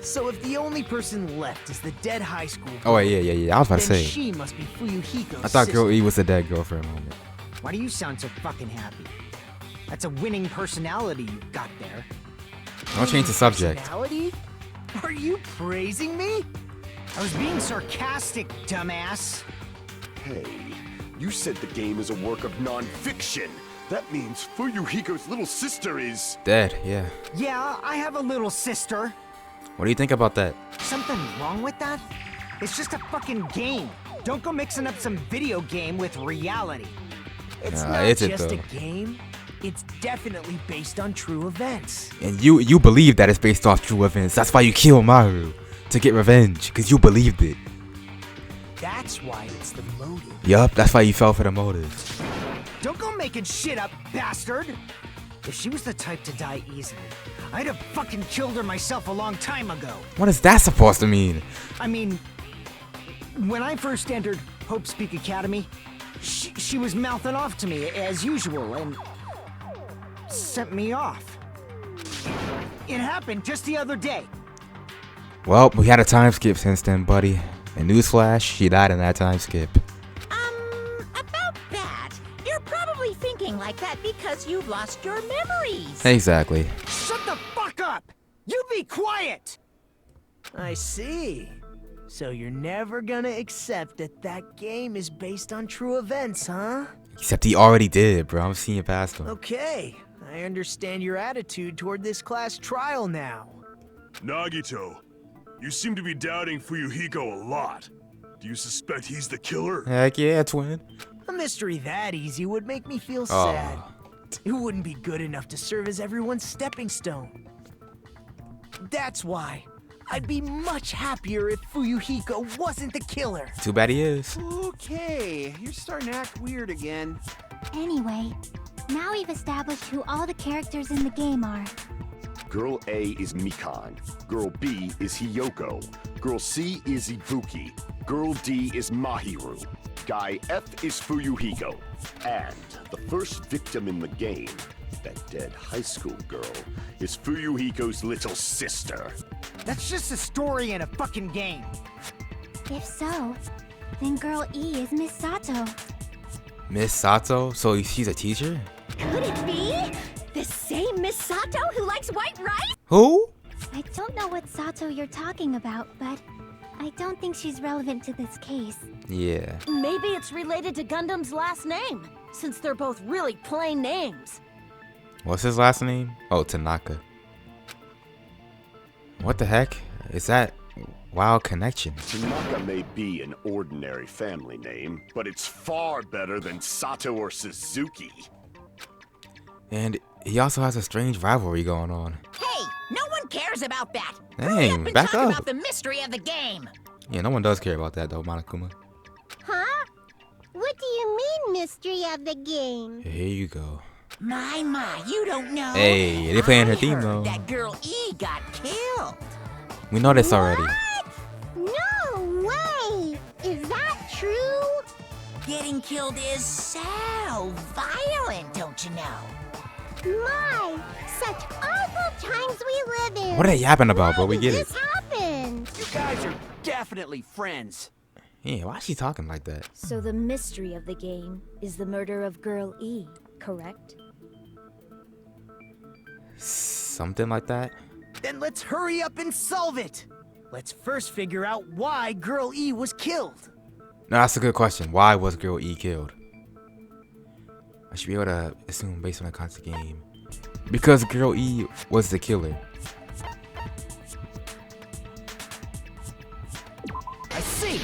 So if the only person left is the dead high school girl,
Oh, wait, yeah. I was about to
then
say.
she must be Fuyuhiko's
I thought
sister.
Girl E was the dead girl for a moment.
Why do you sound so fucking happy? That's a winning personality you've got there.
Don't change the subject.
Personality? Are you praising me?
I was being sarcastic, dumbass.
Hey, you said the game is a work of non-fiction. That means Fuyuhiko's little sister is...
Dead, yeah.
Yeah, I have a little sister.
What do you think about that?
Something wrong with that? It's just a fucking game. Don't go mixing up some video game with reality.
It's
Nah,
not
is it
just a
though?
game. It's definitely based on true events.
And you believe that it's based off true events. That's why you killed Maru. To get revenge. Because you believed it.
That's why it's the motive.
Yup, that's why you fell for the motive.
Don't go making shit up, bastard! If she was the type to die easily, I'd have fucking killed her myself a long time ago.
What is that supposed to mean?
I mean, when I first entered Hope's Peak Academy, She was mouthing off to me as usual and sent me off. It happened just the other day.
Well, we had a time skip since then, buddy. And newsflash, she died in that time skip.
About that, you're probably thinking like that because you've lost your memories.
Exactly.
Shut the fuck up! You be quiet!
I see. So you're never gonna accept that that game is based on true events, huh?
Except he already did, bro. I'm seeing past him.
Okay, I understand your attitude toward this class trial now.
Nagito, you seem to be doubting Fuyuhiko a lot. Do you suspect he's the killer?
Heck yeah, twin.
A mystery that easy would make me feel
Aw.
sad. It wouldn't be good enough to serve as everyone's stepping stone. That's why I'd be much happier if Fuyuhiko wasn't the killer.
Too bad he is.
Okay, you're starting to act weird again.
Anyway, now we've established who all the characters in the game are.
Girl A is Mikan. Girl B is Hiyoko. Girl C is Ibuki. Girl D is Mahiru. Guy F is Fuyuhiko. And the first victim in the game, that dead high school girl, is Fuyuhiko's little sister.
That's just a story in a fucking game.
If so, then Girl E is Miss Sato.
Miss Sato? So she's a teacher?
Could it be the same Miss Sato who likes white rice?
Who?
I don't know what Sato you're talking about, but I don't think she's relevant to this case.
Yeah.
Maybe it's related to Gundam's last name, since they're both really plain names.
What's his last name? Oh, Tanaka. What the heck? Is that Wild Connection?
Tanaka may be an ordinary family name, but it's far better than Sato or Suzuki.
And he also has a strange rivalry going on.
Hey, no one cares about that.
Dang,
Hurry up and
back
talk
up.
about the mystery of the game.
Yeah, no one does care about that though, Monokuma.
Huh? What do you mean, mystery of the game?
Here you go.
My, you don't know.
Hey, they playing her
I
theme
heard
though.
That girl E got killed.
We know this already.
No way! Is that true?
Getting killed is so violent, don't you know?
My, such awful times we live in.
What are they yapping about, bro? We
Why
get
did
it.
this happen?
You guys are definitely friends.
Yeah, why is she talking like that?
So the mystery of the game is the murder of Girl E, correct?
Something like that?
Then let's hurry up and solve it. Let's first figure out why Girl E was killed.
No, that's a good question. Why was Girl E killed? I should be able to assume based on the concept game. Because Girl E was the killer.
I see.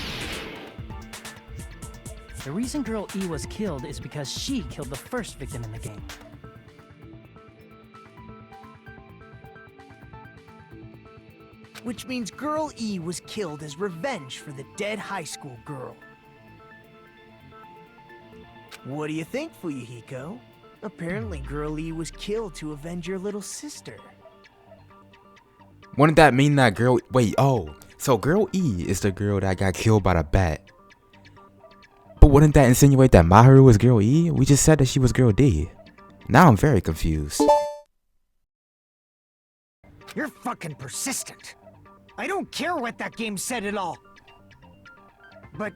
The reason Girl E was killed is because she killed the first victim in the game.
Which means Girl E was killed as revenge for the dead high school girl. What do you think, Fuyuhiko? Apparently Girl E was killed to avenge your little sister.
Wouldn't that mean that girl... Wait, oh. So Girl E is the girl that got killed by the bat. But wouldn't that insinuate that Mahiru was Girl E? We just said that she was Girl D. Now I'm very confused.
You're fucking persistent. I don't care what that game said at all. But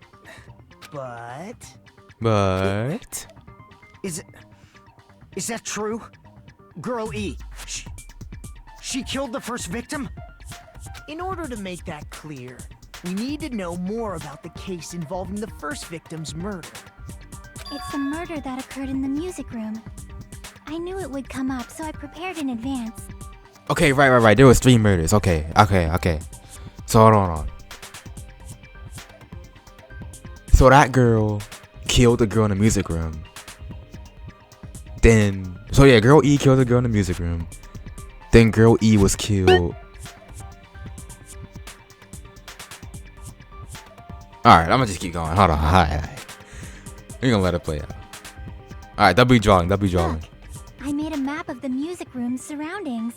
But...
is that true? Girl E, she killed the first victim?
In order to make that clear, we need to know more about the case involving the first victim's murder.
It's the murder that occurred in the music room. I knew it would come up, so I prepared in advance.
Okay, right. There was 3 murders. Okay. So hold on. So that girl killed the girl in the music room. Then... So yeah, Girl E killed the girl in the music room. Then Girl E was killed. Alright, I'm gonna just keep going. Hold on. Alright. We're gonna let it play out. Alright, double drawing.
Look, I made a map of the music room's surroundings,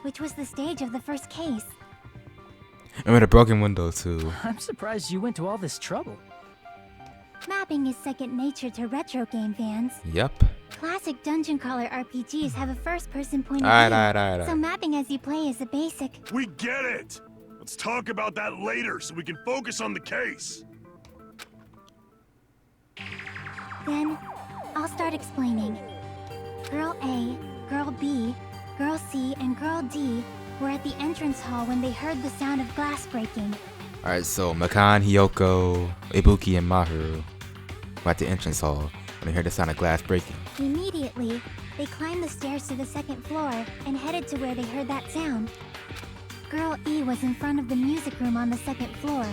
which was the stage of the first case.
And with a broken window too.
I'm surprised you went to all this trouble.
Mapping is second nature to retro game fans.
Yep.
Classic dungeon crawler RPGs have a first-person point of
Alright,
view.
alright.
So mapping as you play is a basic.
We get it! Let's talk about that later so we can focus on the case.
Then, I'll start explaining. Girl A, Girl B, Girl C, and Girl D were at the entrance hall when they heard the sound of glass breaking.
Alright, so Mikan, Hiyoko, Ibuki, and Mahiru were at the entrance hall when they heard the sound of glass breaking.
Immediately, they climbed the stairs to the second floor and headed to where they heard that sound. Girl E was in front of the music room on the second floor,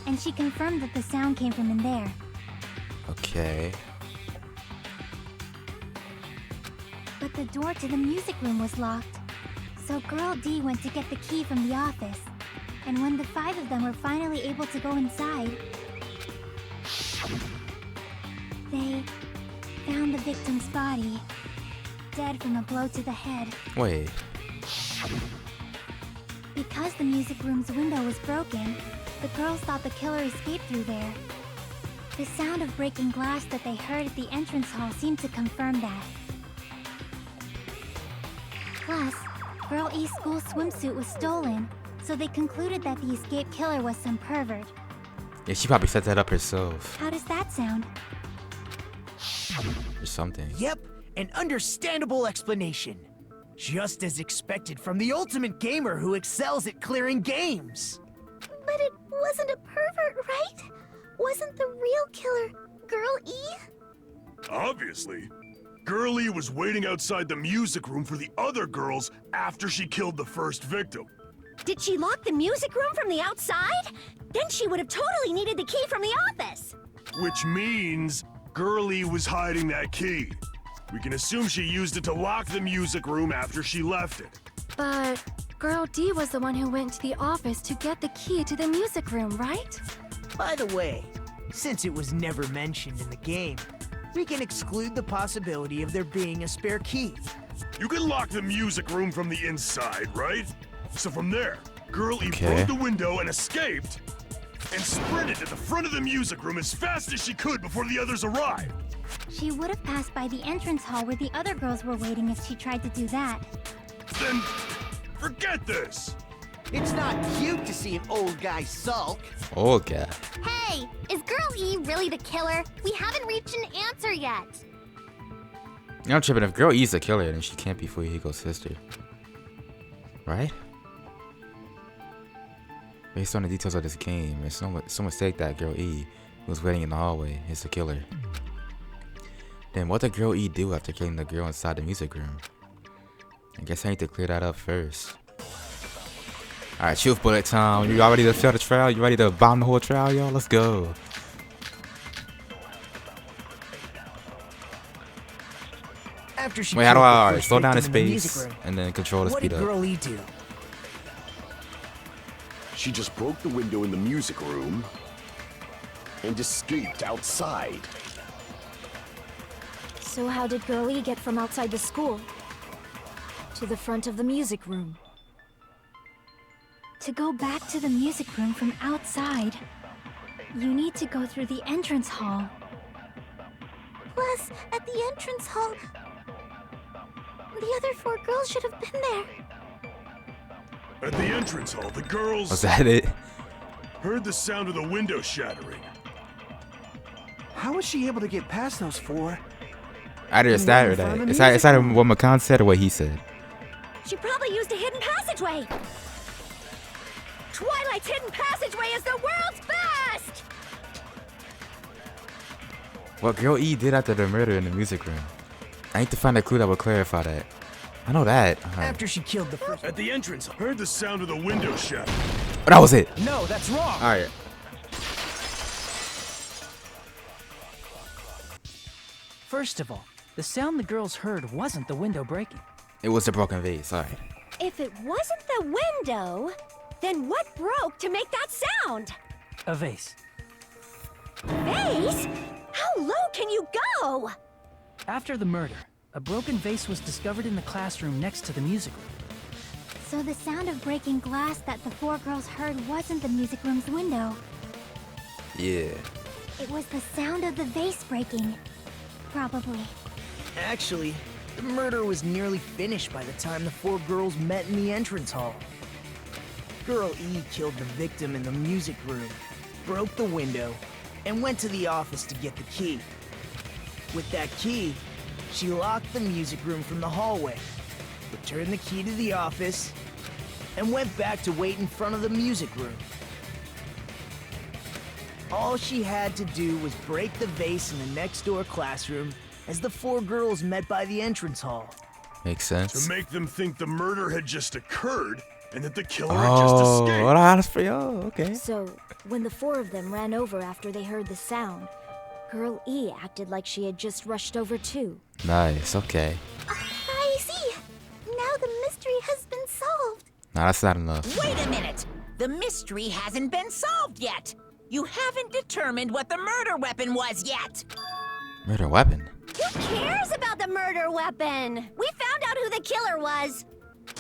and she confirmed that the sound came from in there.
Okay.
But the door to the music room was locked. So Girl D went to get the key from the office. And when the 5 of them were finally able to go inside, they found the victim's body, dead from a blow to the head.
Wait.
Because the music room's window was broken, the girls thought the killer escaped through there. The sound of breaking glass that they heard at the entrance hall seemed to confirm that. Plus, Girl E's school swimsuit was stolen, so they concluded that the escaped killer was some pervert.
Yeah, she probably set that up herself.
How does that sound?
Or something.
Yep, an understandable explanation. Just as expected from the ultimate gamer who excels at clearing games.
But it wasn't a pervert, right? Wasn't the real killer Girl E?
Obviously. Girlie was waiting outside the music room for the other girls after she killed the first victim.
Did she lock the music room from the outside? Then she would have totally needed the key from the office.
Which means Girlie was hiding that key. We can assume she used it to lock the music room after she left it.
But Girl D was the one who went to the office to get the key to the music room, right?
By the way, since it was never mentioned in the game, we can exclude the possibility of there being a spare key.
You can lock the music room from the inside, right? So from there, Girlie
Okay.
broke the window and escaped, and sprinted to the front of the music room as fast as she could before the others arrived.
She would have passed by the entrance hall where the other girls were waiting if she tried to do that.
Then, forget this!
It's not cute to see an old guy sulk.
Oh, God.
Hey, is Girl E really the killer? We haven't reached an answer yet.
You know, I'm tripping. If Girl E's the killer, then she can't be Fuyuhiko's sister. Right? Based on the details of this game, it's no mistake that Girl E, who was waiting in the hallway, is the killer. Then what did Girl E do after killing the girl inside the music room? I guess I need to clear that up first. Alright, truth bullet time. You all ready to fail the trial? You ready to bomb the whole trial, y'all? Let's go.
After she
Wait, how do
killed the
I
first
slow down the
victim in the music
space
room,
and then control the
what
speed
did
up?
Girl E do?
She just broke the window in the music room and escaped outside.
So how did Girl E get from outside the school to the front of the music room?
To go back to the music room from outside, you need to go through the entrance hall. Plus, at the entrance hall, the other 4 girls should have been there.
At the entrance hall, the girls
Was that it?
heard the sound of the window shattering.
How was she able to get past those 4?
Either it's that or that. It's either what Makan said or what he said.
She probably used a hidden passageway. Twilight's hidden passageway is the world's best!
What Girl E did after the murder in the music room. I need to find a clue that will clarify that. I know that.
After she killed the first...
At the entrance, heard the sound of the window shattering.
Oh, that was it.
No, that's wrong!
Alright.
First of all, the sound the girls heard wasn't the window breaking.
It was the broken vase. Alright.
If it wasn't the window, then what broke to make that sound?
A vase.
Vase? How low can you go?
After the murder, a broken vase was discovered in the classroom next to the music room.
So the sound of breaking glass that the 4 girls heard wasn't the music room's window.
Yeah.
It was the sound of the vase breaking. Probably.
Actually, the murder was nearly finished by the time the four girls met in the entrance hall. Girl E killed the victim in the music room, broke the window, and went to the office to get the key. With that key, she locked the music room from the hallway, returned the key to the office, and went back to wait in front of the music room. All she had to do was break the vase in the next door classroom as the four girls met by the entrance hall.
Makes sense.
To make them think the murder had just occurred and that the killer had just escaped.
What else for y'all? Okay.
So, when the four of them ran over after they heard the sound, Girl E acted like she had just rushed over too.
Nice, okay.
I see. Now the mystery has been solved.
Nah, that's not enough.
Wait a minute! The mystery hasn't been solved yet! You haven't determined what the murder weapon was yet!
Murder weapon?
Who cares about the murder weapon? We found out who the killer was.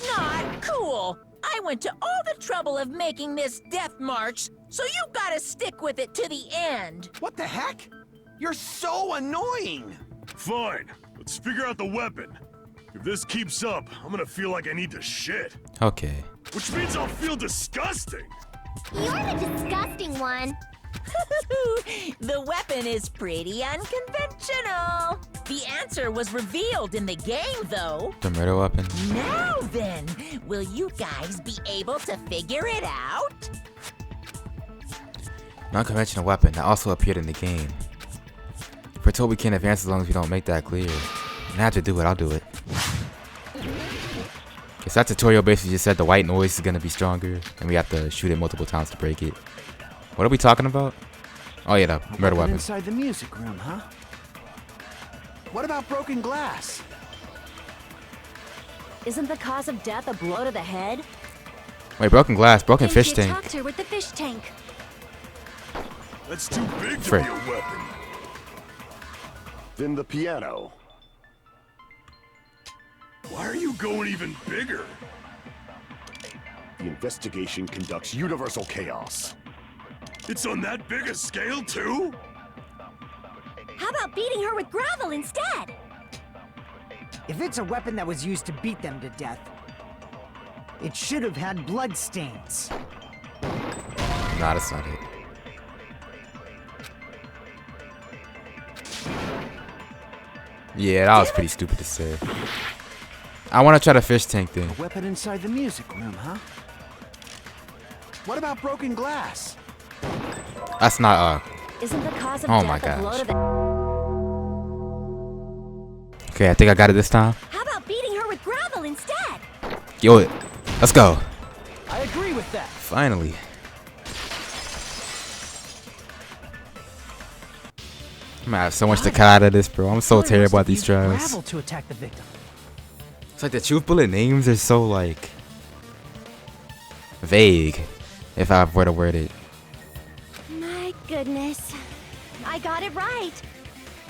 Not cool! I went to all the trouble of making this death march, so you gotta stick with it to the end!
What the heck? You're so annoying!
Fine, let's figure out the weapon. If this keeps up, I'm gonna feel like I need to shit.
Okay.
Which means I'll feel disgusting.
You're the disgusting one.
The weapon is pretty unconventional. The answer was revealed in the game, though.
The murder weapon?
Now then, will you guys be able to figure it out?
Non-conventional weapon that also appeared in the game. We're told we can't advance as long as we don't make that clear. And I have to do it, I'll do it. Guess that tutorial basically just said the white noise is gonna be stronger, and we have to shoot it multiple times to break it. What are we talking about? Oh yeah, the murder weapon.
Inside the music room, huh? What about broken glass?
Isn't the cause of death a blow to the head?
Wait, broken glass, broken fish
You
tank.
talked her with the fish tank.
That's too big to
Frick.
be a weapon.
Then the piano.
Why are you going even bigger?
The investigation conducts universal chaos.
It's on that big a scale, too?
How about beating her with gravel instead?
If it's a weapon that was used to beat them to death, it should have had blood stains.
Nah, that's not it. Yeah, that was pretty stupid to say. I want to try the fish tank thing.
A weapon inside the music room, huh? What about broken glass?
That's not
Isn't the cause of
Oh
death
my
a blow
gosh.
to the...
Okay, I think I got it this time.
How about beating her with gravel instead?
Yo, let's go.
I agree with that.
Finally. I'm gonna have so much to cut out of this, bro. I'm so
Killer must
terrible
have
at these
used
trials.
gravel to attack the victim.
It's like the truth bullet names are so like vague, if I were to word it.
My goodness. I got it right.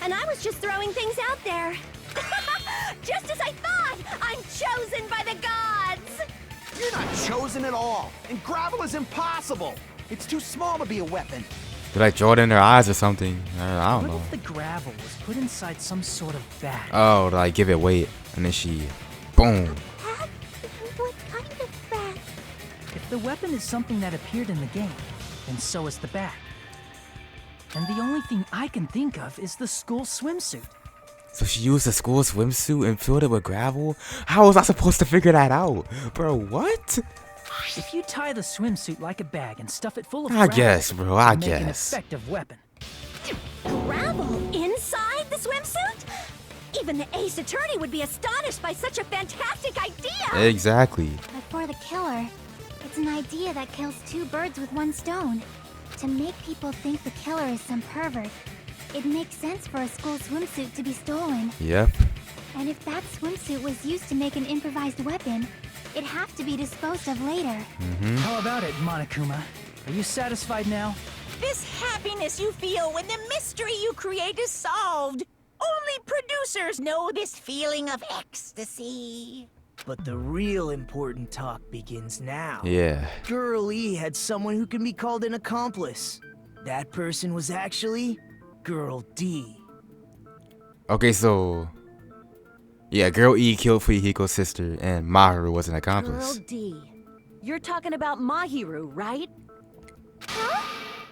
And I was just throwing things out there. Just as I thought! I'm chosen by the gods!
You're not chosen at all, and gravel is impossible. It's too small to be a weapon.
Did I draw it in their eyes or something? I don't
What
know.
if the gravel was put inside some sort of bag?
Oh, like give it weight, and then she, boom.
Bag? What kind of bag?
If the weapon is something that appeared in the game, then so is the bag. And the only thing I can think of is the school swimsuit.
So she used a school swimsuit and filled it with gravel? How was I supposed to figure that out? Bro, what?
If you tie the swimsuit like a bag and stuff it full of
I
gravel,
guess, bro, I
you make an
guess.
effective weapon.
Gravel inside the swimsuit? Even the ace attorney would be astonished by such a fantastic idea!
Exactly.
But for the killer, it's an idea that kills two birds with one stone. To make people think the killer is some pervert, it makes sense for a school swimsuit to be stolen.
Yep.
And if that swimsuit was used to make an improvised weapon, it'd have to be disposed of later.
How about it, Monokuma? Are you satisfied now?
This happiness you feel when the mystery you create is solved. Only producers know this feeling of ecstasy.
But the real important talk begins now.
Yeah.
Girl E had someone who can be called an accomplice. That person was actually Girl D.
Okay, so yeah, Girl E killed Fuyuhiko's sister, and Mahiru was an accomplice.
Girl D. You're talking about Mahiru, right?
Huh?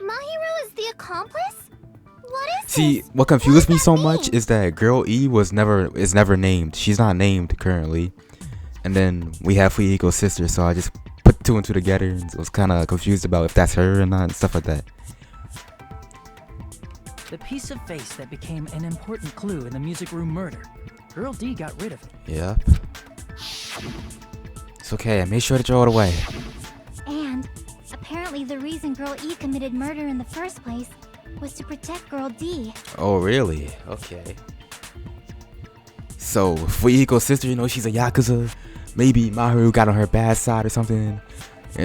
Mahiru is the accomplice? What is
See,
this?
what confused
What
me
does
so
that
much
mean?
is that Girl E is never named. She's not named currently. And then we have Fuyuhiko's sister, so I just put two and two together and was kind of confused about if that's her or not and stuff like that.
The piece of face that became an important clue in the music room murder. Girl D got rid of it.
Yep. It's okay, I made sure to throw it away.
And apparently the reason Girl E committed murder in the first place was to protect Girl D.
Oh, really? Okay. So, Fuyuhiko's sister, you know, she's a Yakuza. Maybe Mahiru got on her bad side or something.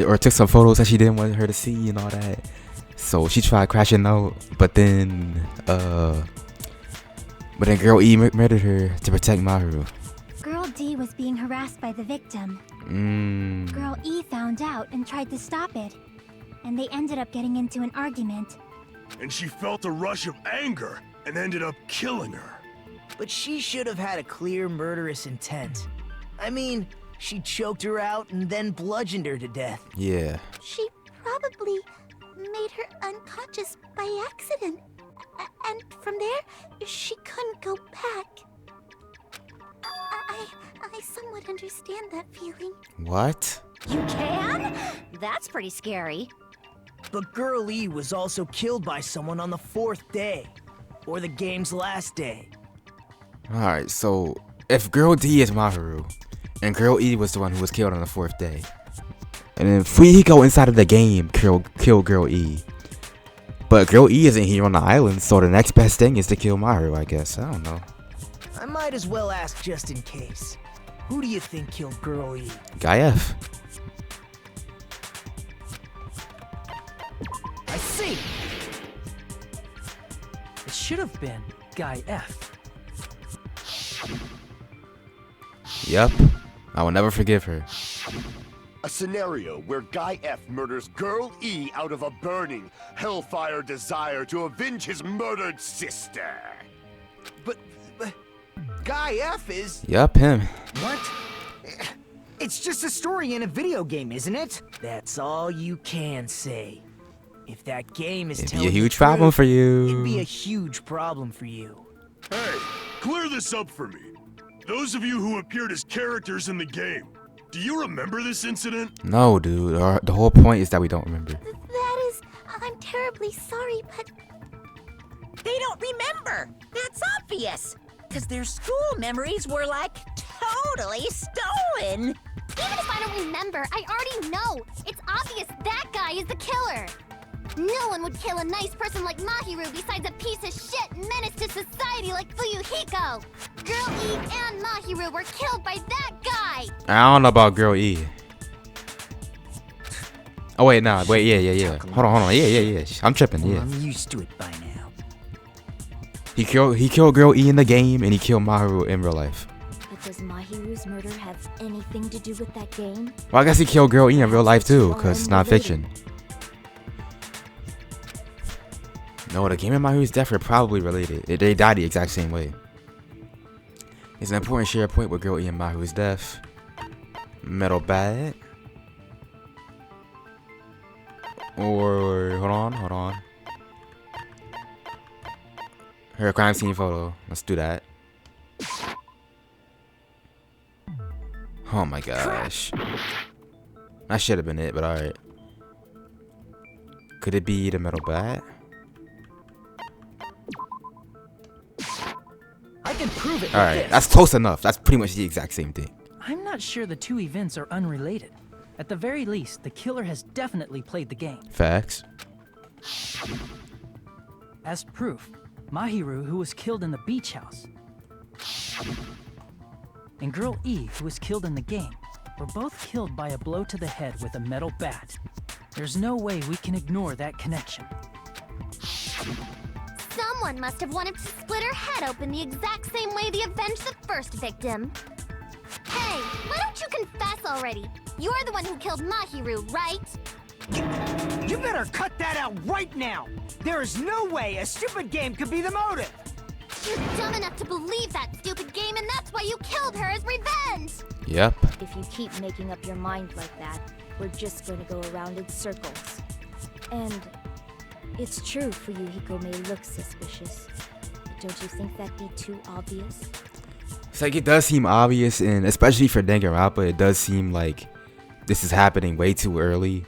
Or took some photos that she didn't want her to see and all that. So, she tried crashing out. But then Girl E murdered her to protect Mahiru.
Girl D was being harassed by the victim.
Mmm.
Girl E found out and tried to stop it. And they ended up getting into an argument.
And she felt a rush of anger and ended up killing her.
But she should have had a clear murderous intent. I mean, she choked her out and then bludgeoned her to death.
Yeah.
She probably made her unconscious by accident. And from there, she couldn't go back. I somewhat understand that feeling.
What?
You can? That's pretty scary.
But Girl E was also killed by someone on the 4th day. Or the game's last day.
Alright, so if Girl D is Mahiru, and Girl E was the one who was killed on the 4th day, and then Fuyuhiko inside of the game killed Girl E, but Girl E isn't here on the island, so the next best thing is to kill Mahiru, I guess. I don't know.
I might as well ask just in case. Who do you think killed Girl E?
Guy F.
I see!
It should have been Guy F.
Yep. I will never forgive her.
A scenario where Guy F murders Girl E out of a burning, hellfire desire to avenge his murdered sister.
But Guy F is...
Yep, him.
What? It's just a story in a video game, isn't it?
That's all you can say. If that game is
It'd
telling
be a
the
huge problem
truth,
for you.
It'd be a huge problem for you.
Hey, clear this up for me. Those of you who appeared as characters in the game, do you remember this incident?
No, dude. The whole point is that we don't remember.
That is, I'm terribly sorry, but
They don't remember. That's obvious. Because their school memories were like totally stolen.
even if I don't remember, I already know. It's obvious that guy is the killer. No one would kill a nice person like Mahiru besides a piece of shit menace to society like Fuyuhiko. Girl E and Mahiru were killed by that guy.
I don't know about Girl E. Oh wait, nah, wait, yeah. Hold on, yeah. I'm tripping,
Well,
yeah.
I'm used to it by now.
He killed Girl E in the game, and he killed Mahiru in real life.
But does Mahiru's murder have anything to do with that game?
Well, I guess he killed Girl E in real life too, cause it's not fiction. No, the game and Mahiru's death are probably related. They died the exact same way. It's an important shared point with Girl E and Mahiru's death. Metal bat. Or hold on. Her crime scene photo. Let's do that. Oh my gosh. That should have been it, but alright. Could it be the metal bat?
I can prove it with
Alright,
this.
that's close enough. That's pretty much the exact same thing.
I'm not sure the two events are unrelated. At the very least, the killer has definitely played the game.
Facts.
As proof, Mahiru, who was killed in the beach house, and Girl E, who was killed in the game, were both killed by a blow to the head with a metal bat. There's no way we can ignore that connection.
Someone must have wanted to split her head open the exact same way they avenged the first victim. Hey, why don't you confess already? You're the one who killed Mahiru, right?
You better cut that out right now! There is no way a stupid game could be the motive!
You're dumb enough to believe that stupid game, and that's why you killed her as revenge!
Yep.
If you keep making up your mind like that, we're just going to go around in circles. And it's true Fuyuhiko may look suspicious. But don't you think that'd be too obvious?
It's like it does seem obvious, and especially for Danganronpa, it does seem like this is happening way too early.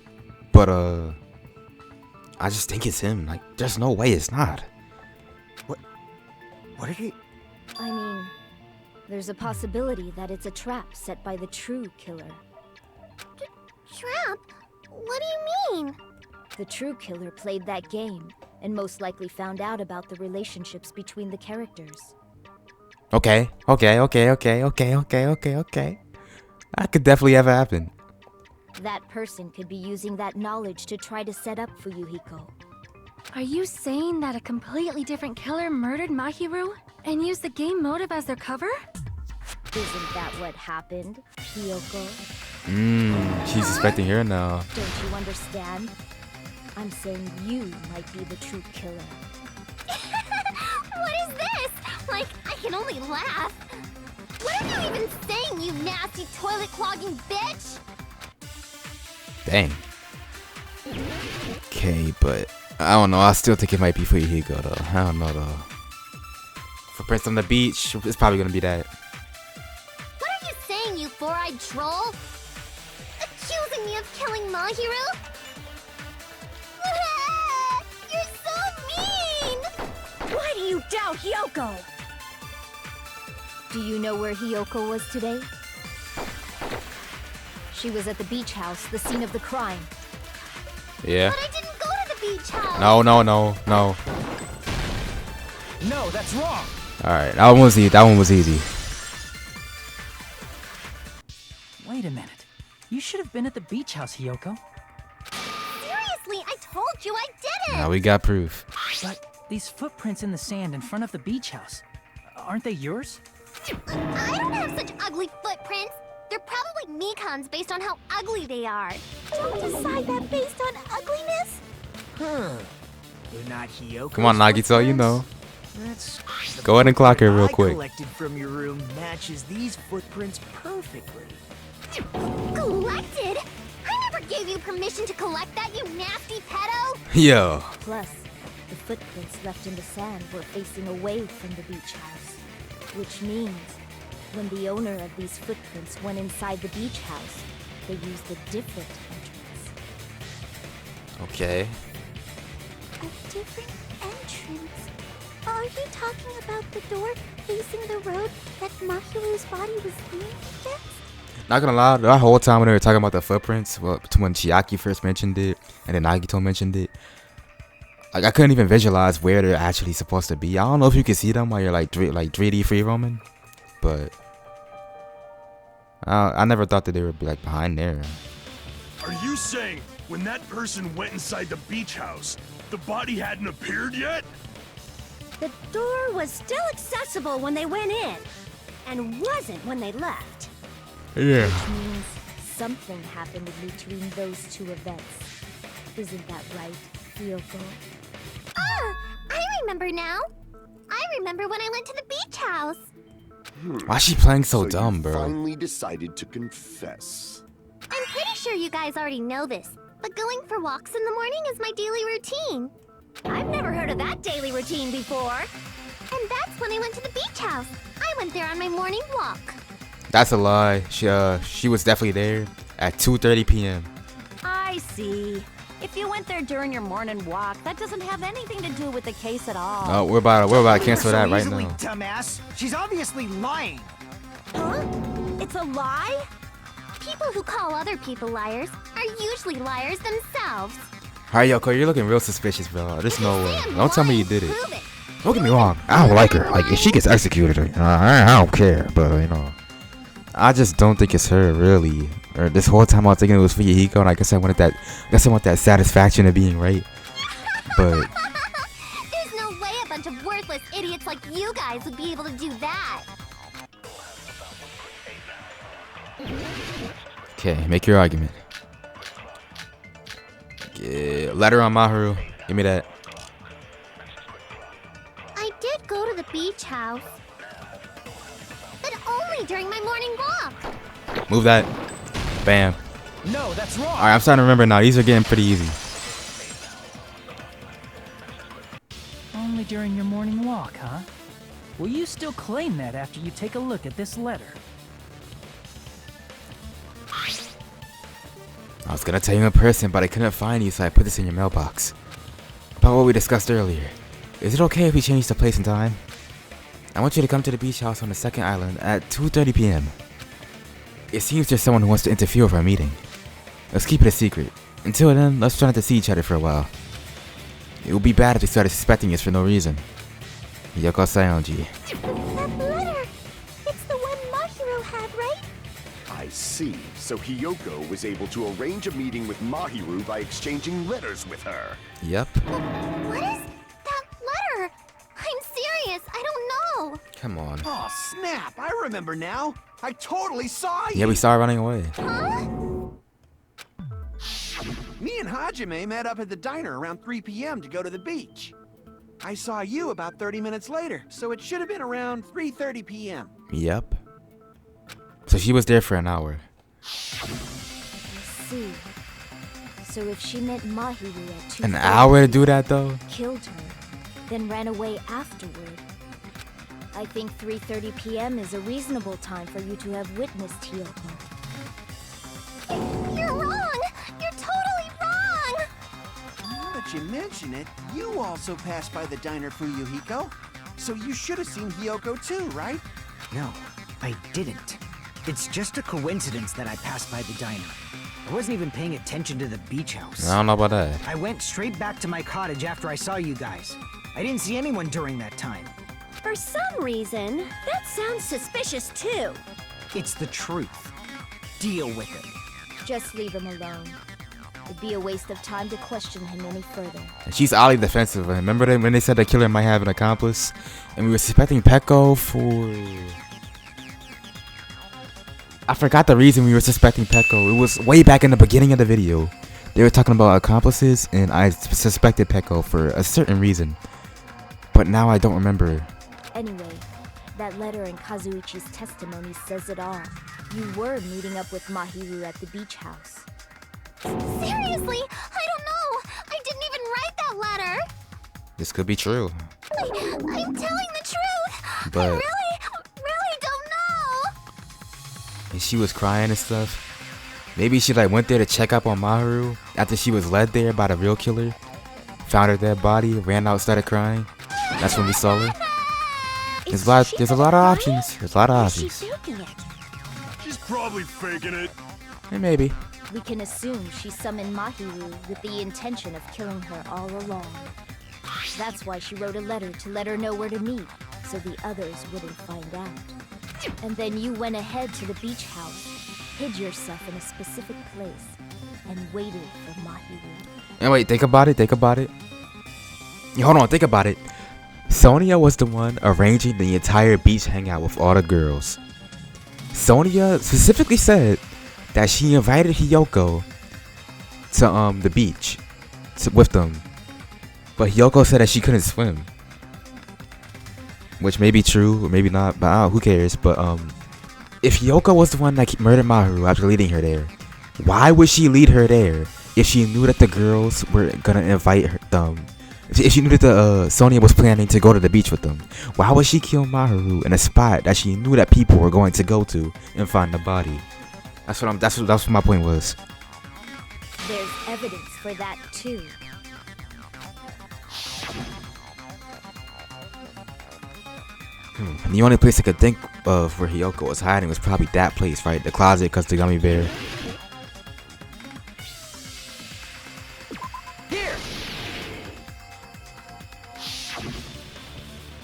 But I just think it's him. Like, there's no way it's not.
What are you...
I mean, there's a possibility that it's a trap set by the true killer.
Trap? What do you mean?
The true killer played that game, and most likely found out about the relationships between the characters.
Okay. That could definitely have happened.
That person could be using that knowledge to try to set up Fuyuhiko.
Are you saying that a completely different killer murdered Mahiru and used the game motive as their cover?
Isn't that what happened, Hiyoko?
She's suspecting her now.
Don't you understand? I'm saying you might be the true killer.
What is this? Like, I can only laugh. What are you even saying, you nasty toilet-clogging bitch?
Dang. Okay, but I don't know. I still think it might be Fuyuhiko though. I don't know though. Footprints on the beach. It's probably gonna be that.
What are you saying, you four-eyed troll? Accusing me of killing Mahiru? You're so mean!
Why do you doubt Hiyoko? Do you know where Hiyoko was today? She was at the beach house, the scene of the crime.
Yeah.
But I didn't go to the beach house!
No.
No, that's wrong!
Alright, that one was easy.
Wait a minute. You should have been at the beach house, Hiyoko.
Seriously, I told you I didn't!
Now we got proof.
But these footprints in the sand in front of the beach house, aren't they yours?
I don't have such ugly footprints! They're probably Mikan's based on how ugly they are. Don't decide that based on ugliness?
Huh. They're not Hiyoko.
Come on, Nagito, you know.
That's
Go ahead and clock her real quick.
Collected from your room matches these footprints perfectly.
Collected? I never gave you permission to collect that, you nasty pedo!
Yo.
Plus, the footprints left in the sand were facing away from the beach house. Which means, when the owner of these footprints went inside the beach house, they used a different entrance.
Okay.
A different entrance? Are you talking about the door facing the road that Mahiru's body was leaning against?
Not gonna lie, that whole time when they were talking about the footprints, well, when Chiaki first mentioned it, and then Nagito mentioned it, like I couldn't even visualize where they're actually supposed to be. I don't know if you can see them while you're like 3D free roaming, but I never thought that they were like behind there.
Are you saying when that person went inside the beach house, the body hadn't appeared yet?
The door was still accessible when they went in, and wasn't when they left.
Yeah.
Which means something happened in between those two events. Isn't that right, Hiyoko?
Ah! I remember now! I remember when I went to the beach house!
Why is she playing so dumb,
you
bro?
Finally decided to confess.
I'm pretty sure you guys already know this, but going for walks in the morning is my daily routine.
I've never heard of that daily routine before.
And that's when I went to the beach house. I went there on my morning walk.
That's a lie. She was definitely there at 2:30 p.m.
I see. If you went there during your morning walk, that doesn't have anything to do with the case at all.
Oh, we're about to cancel that right
easily,
now.
Dumbass. She's obviously lying.
Huh? It's a lie?
People who call other people liars are usually liars themselves.
Alright, Yoko, you're looking real suspicious, bro. There's no way. Don't tell me you did it.
Prove it.
Don't get me wrong. I don't like her. Like, if she gets executed, I don't care. But, you know, I just don't think it's her, really. Or this whole time I was thinking it was Fuyuhiko, and I guess I want that satisfaction of being right. But
There's no way a bunch of worthless idiots like you guys would be able to do that.
okay, make your argument. Yeah, letter on Maharu. Give me that.
I did go to the beach house. But only during my morning walk.
Move that. Bam.
No, that's wrong.
Alright, I'm starting to remember now. These are getting pretty easy.
Only during your morning walk, huh? Will you still claim that after you take a look at this letter?
I was gonna tell you in person, but I couldn't find you, so I put this in your mailbox. About what we discussed earlier. Is it okay if we change the place and time? I want you to come to the beach house on the second island at 2:30 p.m. It seems there's someone who wants to interfere with our meeting. Let's keep it a secret. Until then, let's try not to see each other for a while. It would be bad if they started suspecting us for no reason. Yoko Sayonji.
That letter! It's the one Mahiro had, right?
I see. So Hiyoko was able to arrange a meeting with Mahiru by exchanging letters with her.
Yep.
What is that letter? I'm serious, I don't know.
Come on.
Oh, snap! I remember now. I totally saw you.
Yeah, we saw her running away.
Huh?
Me and Hajime met up at the diner around 3 p.m. to go to the beach. I saw you about 30 minutes later, so it should have been around 3:30 p.m.
Yep. So she was there for an hour.
I see. So if she met Mahiru at 2:30,
An hour to do that though?
killed her, then ran away afterward, I think 3:30 p.m. is a reasonable time for you to have witnessed Hiyoko.
You're wrong! You're totally wrong!
Now that you mention it, you also passed by the diner, Fuyuhiko. So you should have seen Hiyoko too, right?
No, I didn't. It's just a coincidence that I passed by the diner. I wasn't even paying attention to the beach house.
I don't know about that.
I went straight back to my cottage after I saw you guys. I didn't see anyone during that time.
For some reason, that sounds suspicious too.
It's the truth. Deal with it.
Just leave him alone. It'd be a waste of time to question him any further.
And she's oddly defensive. Remember when they said the killer might have an accomplice? And we were suspecting Peko for... I forgot the reason we were suspecting Peko. It was way back in the beginning of the video. They were talking about accomplices, and I suspected Peko for a certain reason. But now I don't remember.
Anyway, that letter in Kazuichi's testimony says it all. You were meeting up with Mahiru at the beach house.
Seriously, I don't know! I didn't even write that letter!
This could be true.
I'm telling the truth!
But...
I really don't know!
And she was crying and stuff. Maybe she like went there to check up on Mahiru after she was led there by the real killer. Found her dead body, ran out, started crying. That's when we saw her. There's a lot of options. There's a lot of options.
She's faking it.
She's probably faking it.
And maybe.
We can assume she summoned Mahiru with the intention of killing her all along. That's why she wrote a letter to let her know where to meet, so the others wouldn't find out. And then you went ahead to the beach house, hid yourself in a specific place, and waited for Mahiru.
And wait, think about it. Yeah, hold on, think about it. Sonia was the one arranging the entire beach hangout with all the girls. Sonia specifically said that she invited Hiyoko to the beach with them. But Hiyoko said that she couldn't swim. Which may be true or maybe not, but who cares? But if Hiyoko was the one that murdered Mahiru after leading her there, why would she lead her there if she knew that the girls were gonna invite her, if she knew that Sonia was planning to go to the beach with them? Why would she kill Mahiru in a spot that she knew that people were going to go to and find the body? That's what my point was.
There's evidence for that too.
The only place I could think of where Hiyoko was hiding was probably that place, right? The closet, because the gummy bear.
Here!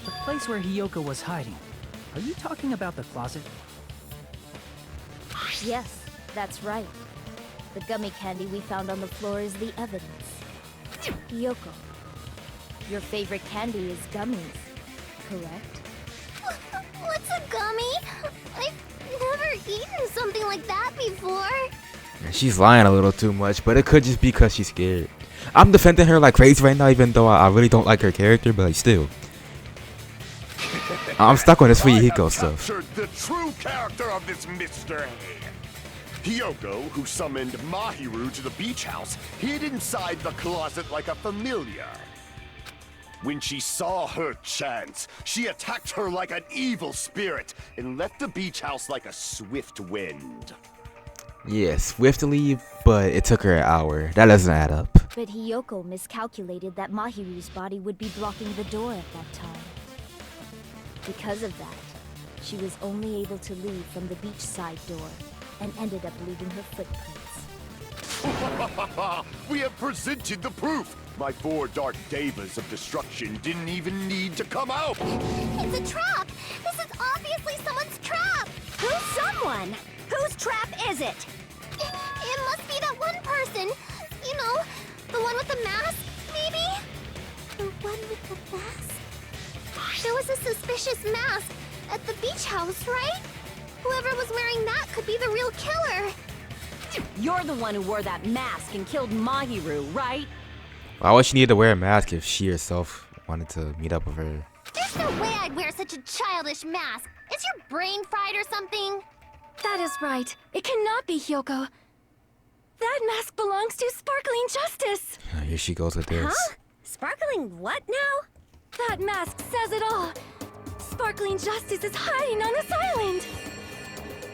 The place where Hiyoko was hiding. Are you talking about the closet?
Yes, that's right. The gummy candy we found on the floor is the evidence. Hiyoko, your favorite candy is gummies, correct?
What's a gummy? I've never eaten something like that before.
She's lying a little too much, but it could just be because she's scared. I'm defending her like crazy right now, even though I really don't like her character, but still. I'm stuck on this Fuyuhiko stuff.
Captured the true character of this mystery. Hiyoko, who summoned Mahiru to the beach house, hid inside the closet like a familiar. When she saw her chance, she attacked her like an evil spirit and left the beach house like a swift wind.
Yeah, swiftly, but it took her an hour. That doesn't add up.
But Hiyoko miscalculated that Mahiru's body would be blocking the door at that time. Because of that, she was only able to leave from the beachside door and ended up leaving her footprints.
We have presented the proof! My 4 dark devas of destruction didn't even need to come out!
It's a trap! This is obviously someone's trap! Who's someone? Whose trap is it? It must be that one person. You know, the one with the mask, maybe? The one with the mask? There was a suspicious mask at the beach house, right? Whoever was wearing that could be the real killer.
You're the one who wore that mask and killed Mahiru, right?
Why would she need to wear a mask if she herself wanted to meet up with her?
There's no way I'd wear such a childish mask. Is your brain fried or something?
That is right. It cannot be Hiyoko. That mask belongs to Sparkling Justice.
Here she goes with this.
Huh? Sparkling what now?
That mask says it all. Sparkling Justice is hiding on this island.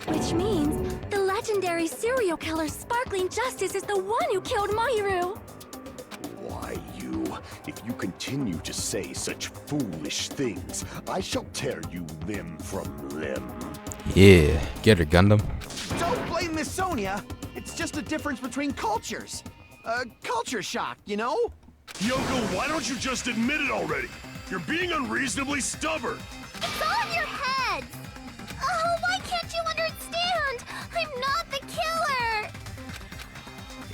Which means the legendary serial killer Sparkling Justice is the one who killed Mahiru.
Why, you? If you continue to say such foolish things, I shall tear you limb from limb.
Yeah, get her, Gundam.
Don't blame Miss Sonia. It's just a difference between cultures. Culture shock, you know?
Hiyoko, why don't you just admit it already? You're being unreasonably stubborn.
It's all in your head. Oh, why can't you understand? I'm not the killer.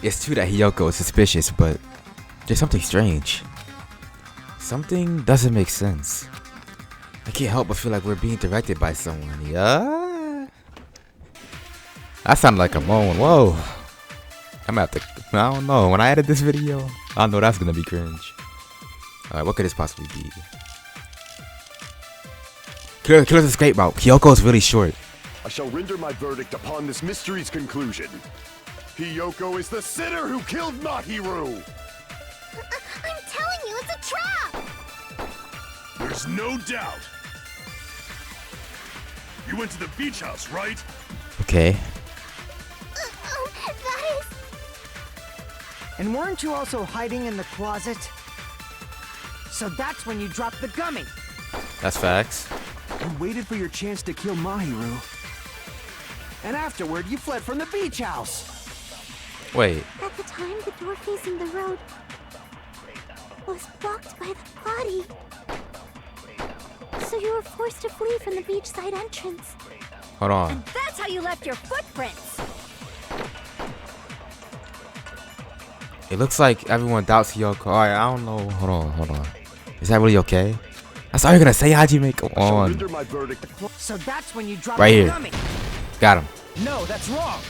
It's true that Hiyoko is suspicious, but there's something strange. Something doesn't make sense. I can't help but feel like we're being directed by someone. Yeah? That sounded like a moan. Whoa. I'm gonna have to, I don't know. When I edit this video, I know that's gonna be cringe. Alright, what could this possibly be? Killer's escape route. Hyoko's really short.
I shall render my verdict upon this mystery's conclusion. Hiyoko is the sinner who killed Mahiru!
I'm telling you, it's a trap.
There's no doubt. You went to the beach house, right?
Okay.
That is...
And weren't you also hiding in the closet? So that's when you dropped the gummy.
That's facts.
You waited for your chance to kill Mahiru. And afterward, you fled from the beach house.
Wait.
At the time, the door facing the road was blocked by the body. So you were forced to flee from the beachside entrance.
Hold on.
And that's how you left your footprints.
It looks like everyone doubts Hiyoko. Alright, I don't know. Hold on. Is that really okay? That's all you're gonna say, Hajime? Come on.
So that's when you dropped
Right
the
here.
gummy.
Got him.
No, that's wrong.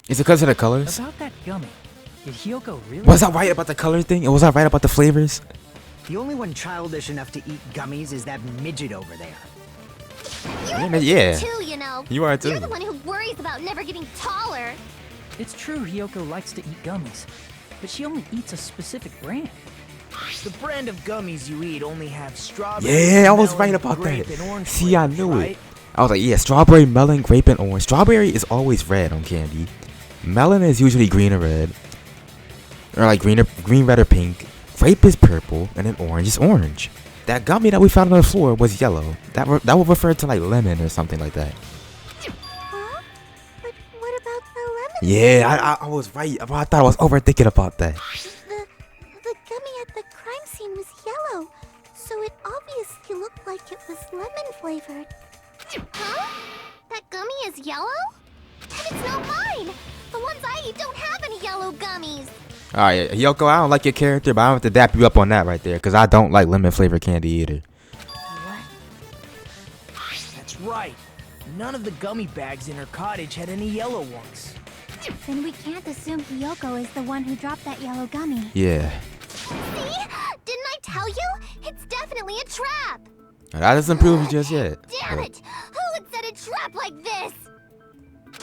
Is it because of the colors?
About that gummy, did Hiyoko really?
Was I right about the color thing? Was I right about the flavors?
The only one childish enough to eat gummies is that midget over there.
Yeah.
Too, you know.
You are too.
You're the one who worries about never getting taller.
It's true Hiyoko likes to eat gummies, but she only eats a specific brand.
The brand of gummies you eat only have strawberry.
Yeah, I was
melon,
right about
grape,
that.
and orange
See, I
flavors,
knew
right?
it. I was like, yeah, strawberry, melon, grape, and orange. Strawberry is always red on candy. Melon is usually green or red. Or like green, red, or pink. Grape is purple, and then orange is orange. That gummy that we found on the floor was yellow. That would refer to like lemon or something like that.
Huh? But what about the lemon?
Yeah, I was right. I thought I was overthinking about that.
The gummy at the crime scene was yellow, so it obviously looked like it was lemon flavored. Huh? That gummy is yellow? And it's not mine! The ones I eat don't have any yellow gummies!
Alright, Hiyoko, I don't like your character, but I have to dap you up on that right there, because I don't like lemon flavored candy either.
That's right. None of the gummy bags in her cottage had any yellow ones.
Then we can't assume Hiyoko is the one who dropped that yellow gummy.
Yeah.
See? Didn't I tell you? It's definitely a trap.
That doesn't prove it just yet.
Damn it! Who would set a trap like this?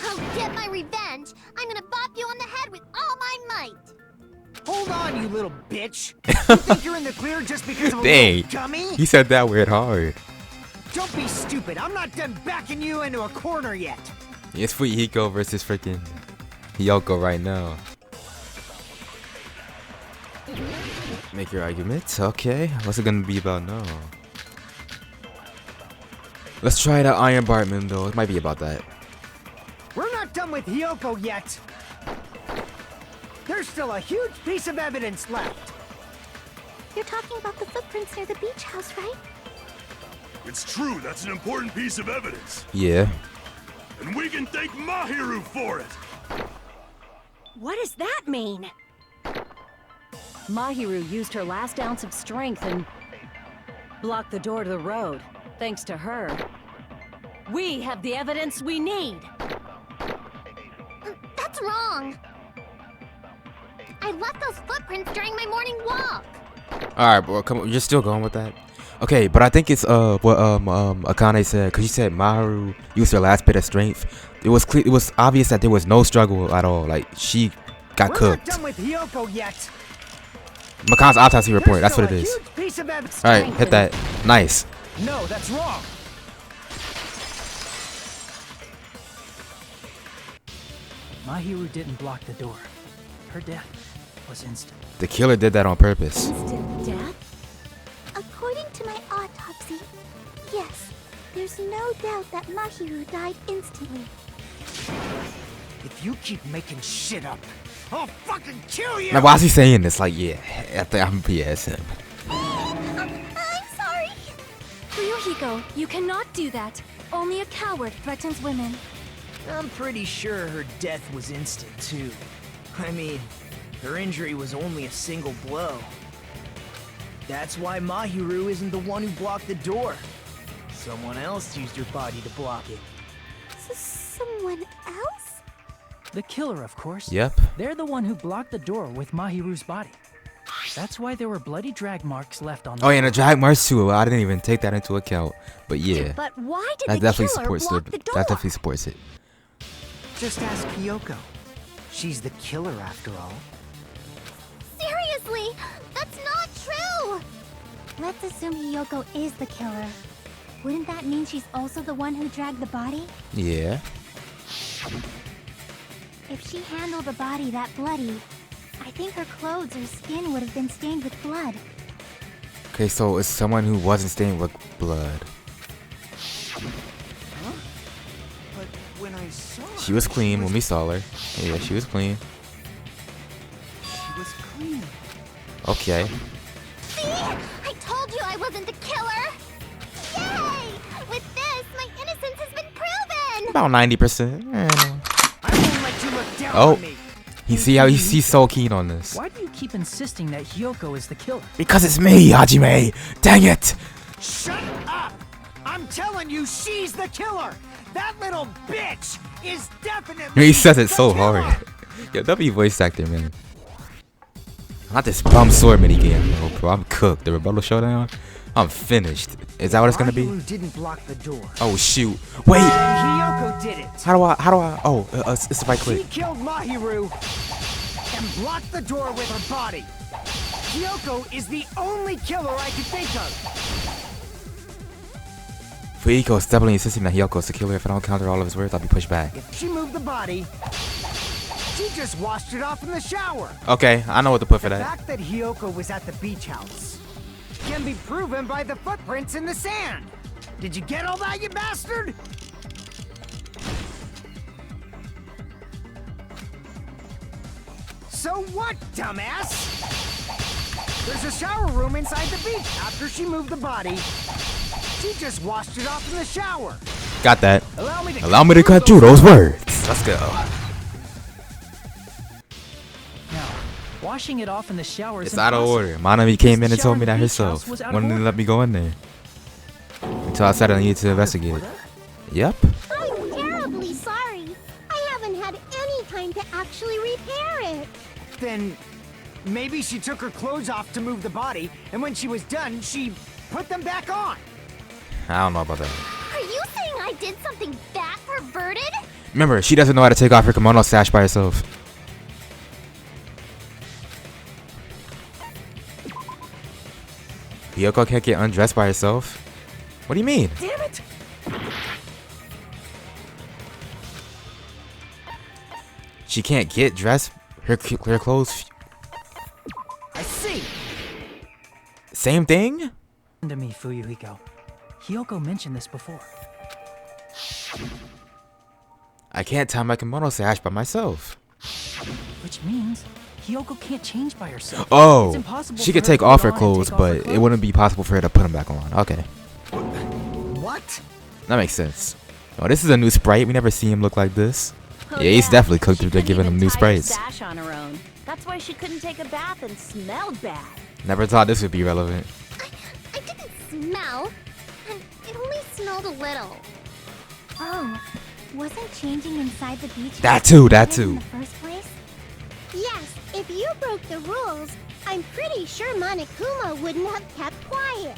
I'll get my revenge. I'm gonna bop you on the head with all my might.
Hold on, you little bitch. You think you're in the clear just because of a
Dang.
little dummy?
He said that weird hard.
Don't be stupid. I'm not done backing you into a corner yet.
It's Fuyuhiko versus freaking Hiyoko right now. Make your argument. Okay. What's it gonna be about now? Let's try that Iron Bartman though. It might be about that.
We're not done with Hiyoko yet. There's still a huge piece of evidence left.
You're talking about the footprints near the beach house, right?
It's true, that's an important piece of evidence.
Yeah.
And we can thank Mahiru for it.
What does that mean?
Mahiru used her last ounce of strength and blocked the door to the road. Thanks to her, we have the evidence we need.
That's wrong. I left those footprints during my morning walk.
Alright, bro, come on, you're still going with that? Okay, but I think it's what Akane said, because she said Mahiru used her last bit of strength. It was clear, it was obvious that there was no struggle at all. Like she got cooked.
We're not done with Hiyoko yet.
Makan's autopsy report, that's what it is. Alright, hit that. Nice.
No, that's wrong.
Mahiru didn't block the door. Her death was instant.
The killer did that on purpose.
Instant death?
According to my autopsy, yes, there's no doubt that Mahiru died instantly.
If you keep making shit up, I'll fucking kill you!
Now, why is he saying this? Like, yeah, I think I'm BS him.
I'm sorry.
Fuyuhiko, you cannot do that. Only a coward threatens women.
I'm pretty sure her death was instant, too. I mean, her injury was only a single blow. That's why Mahiru isn't the one who blocked the door. Someone else used her body to block it.
Someone else?
The killer, of course.
Yep.
They're the one who blocked the door with Mahiru's body. That's why there were bloody drag marks left on the
Oh yeah, and the drag marks too. I didn't even take that into account. But yeah.
But why did
that
the
definitely
killer
supports
block the door?
That definitely supports it.
Just ask Hiyoko. She's the killer after all.
Seriously, that's not true.
Let's assume Hiyoko is the killer. Wouldn't that mean she's also the one who dragged the body?
Yeah.
If she handled the body that bloody, I think her clothes or skin would have been stained with blood.
Okay, so it's someone who wasn't stained with blood.
Huh? But when I saw her,
She was clean when we saw her. Yeah, she was clean.
She was clean.
Okay.
See? I told you I wasn't the killer. Yay! With this, my innocence has been proven.
About 90%.
I won't let you look down
Oh.
on me.
You see how he's so keen on this.
Why do you keep insisting that Hiyoko is the killer?
Because it's me, Hajime! Dang it!
Shut up! I'm telling you, she's the killer! That little bitch is definitely
He says it
the
so
killer!
hard. Yo, W voice actor, man. Not this bum sword minigame, bro. I'm cooked. The Rebuttal Showdown? I'm finished. Is that what it's gonna be?
Mahiru didn't block the door.
Oh, shoot. Wait!
Hiyoko did it!
How do I, oh, it's if I
She
click.
killed Mahiru and blocked the door with her body. Hiyoko is the only killer I can think of.
Fuyuhiko is definitely insisting that Hiyoko is the killer. If I don't counter all of his words, I'll be pushed back.
If she moved the body, she just washed it off in the shower.
Okay, I know what to put for
The
that.
fact that Hiyoko was at the beach house can be proven by the footprints in the sand. Did you get all that, you bastard? So what, dumbass? There's a shower room inside the beach. After she moved the body, she just washed it off in the shower.
Got that.
Allow me to
cut through those words. Let's go.
Now, washing it off in the shower is
It's out of
impossible.
order. Manami came in and
The
told me
shower
that
in the beach
herself.
house was out of
Wanted to
order.
let me go in there. Until I said I needed to investigate it. Yep.
I'm terribly sorry. I haven't had any time to
Maybe she took her clothes off to move the body, and when she was done, she put them back on.
I don't know about that.
Are you saying I did something that perverted?
Remember, she doesn't know how to take off her kimono sash by herself. Hiyoko can't get undressed by herself? What do you mean?
Damn it!
She can't get dressed? Her clothes?
I see.
Same thing?
Listen to me, Fuyuhiko. Hiyoko mentioned this before.
I can't tie my kimono sash by myself.
Which means Hiyoko can't change by herself. It's
Oh,
impossible
she
for
could
her to
take
put
off her
on and
clothes,
take off her
but it
clothes.
wouldn't be possible for her to put them back on. Okay,
What?
that makes sense. Oh, this is a new sprite. We never see him look like this.
Oh,
Yeah, he's definitely cooked
She
if they're
couldn't
giving him
even
new
tie her
sprites.
sash on her own. That's why she couldn't take a bath and smelled bad.
Never thought this would be relevant.
I didn't smell, and it only smelled a little. Oh, wasn't changing inside the beach
That too, that
permitted in
too.
the first place?
Yes, if you broke the rules, I'm pretty sure Monokuma wouldn't have kept quiet.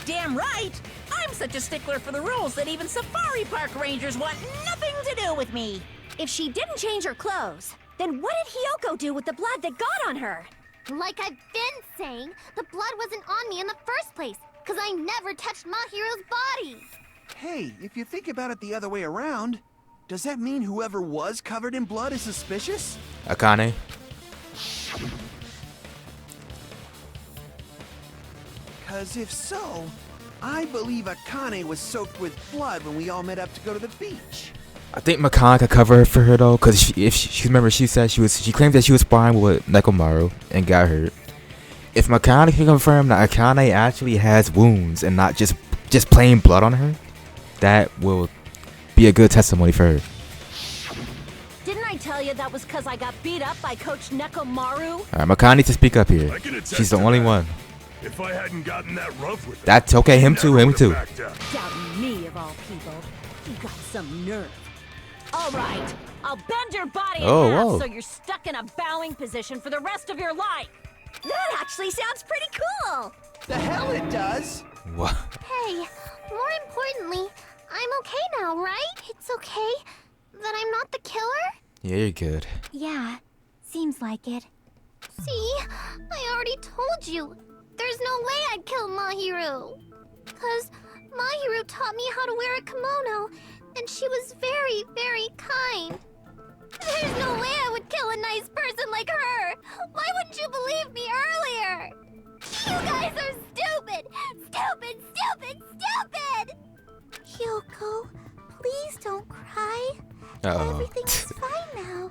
Damn right! I'm such a stickler for the rules that even safari park rangers want nothing to do with me.
If she didn't change her clothes, then what did Hiyoko do with the blood that got on her?
Like I've been saying, the blood wasn't on me in the first place, because I never touched Mahiru's body.
Hey, if you think about it the other way around, does that mean whoever was covered in blood is suspicious?
Akane?
Because if so, I believe Akane was soaked with blood when we all met up to go to the beach.
I think Makan could cover for her though, cause remember she said she claimed that she was sparring with Nekomaru and got hurt. If Makan can confirm that Akane actually has wounds and not just plain blood on her, that will be a good testimony for her.
Didn't I tell you that was because I got beat up by Coach Nekomaru?
Alright, Makan needs to speak up here.
I can attest
She's the
to
only
that.
one.
If I hadn't gotten that rough with her,
That's okay, him too,
never
him
would've
too.
backed down.
Doubting me of all people. You got some nerve. All right, I'll bend your body in
Oh,
half
whoa.
so you're stuck in a bowing position for the rest of your life.
That actually sounds pretty cool.
The hell it does!
What?
Hey, more importantly, I'm okay now, right? It's okay that I'm not the killer?
Yeah, you're good.
Yeah, seems like it. See, I already told you. There's no way I'd kill Mahiru. 'Cause Mahiru taught me how to wear a kimono, and she was very, very kind. There's no way I would kill a nice person like her. Why wouldn't you believe me earlier? You guys are stupid! Stupid, stupid, stupid! Hyoko, please don't cry.
Uh-oh.
Everything is fine now.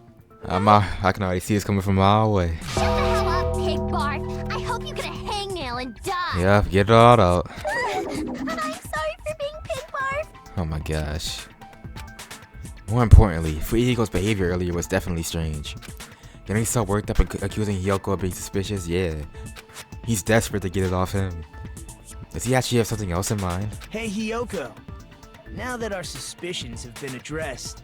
I can already see it's coming from a mile away.
Shut the hell up, pig barf. I hope you get a hangnail and die.
Yeah, get it all out.
And I'm sorry for being pig barf.
Oh my gosh. More importantly, Fuyuhiko's behavior earlier was definitely strange. Getting so worked up and accusing Hiyoko of being suspicious, yeah. He's desperate to get it off him. Does he actually have something else in mind?
Hey, Hiyoko. Now that our suspicions have been addressed,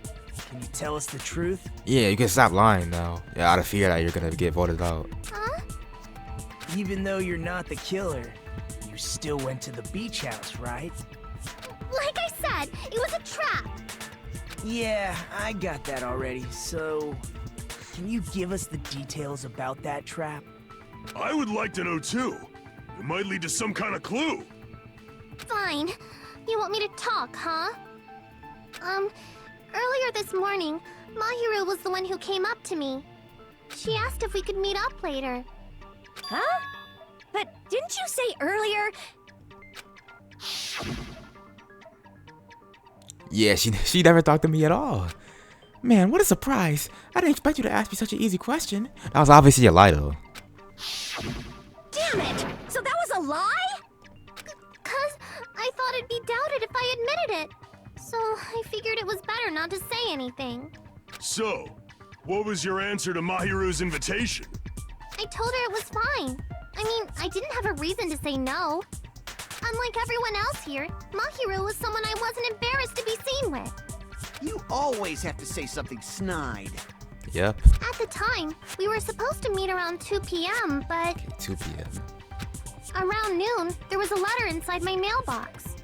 can you tell us the truth?
Yeah, you can stop lying now. Yeah, out of fear that you're gonna get voted out.
Huh?
Even though you're not the killer, you still went to the beach house, right?
Like I said, it was a trap.
Yeah, I got that already, so... Can you give us the details about that trap?
I would like to know too. It might lead to some kind of clue.
Fine. You want me to talk, huh? Earlier this morning, Mahiru was the one who came up to me. She asked if we could meet up later.
Huh? But didn't you say earlier?
Yeah, she never talked to me at all. Man, what a surprise. I didn't expect you to ask me such an easy question. That was obviously a lie though.
Damn it! So that was a lie?
'Cause I thought it'd be doubted if I admitted it. So I figured it was better not to say anything.
So, what was your answer to Mahiru's invitation?
I told her it was fine. I mean, I didn't have a reason to say no. Unlike everyone else here, Mahiru was someone I wasn't embarrassed to be seen with.
You always have to say something snide.
Yep.
At the time, we were supposed to meet around 2 p.m., but
Okay, 2 p.m.
around noon, there was a letter inside my mailbox.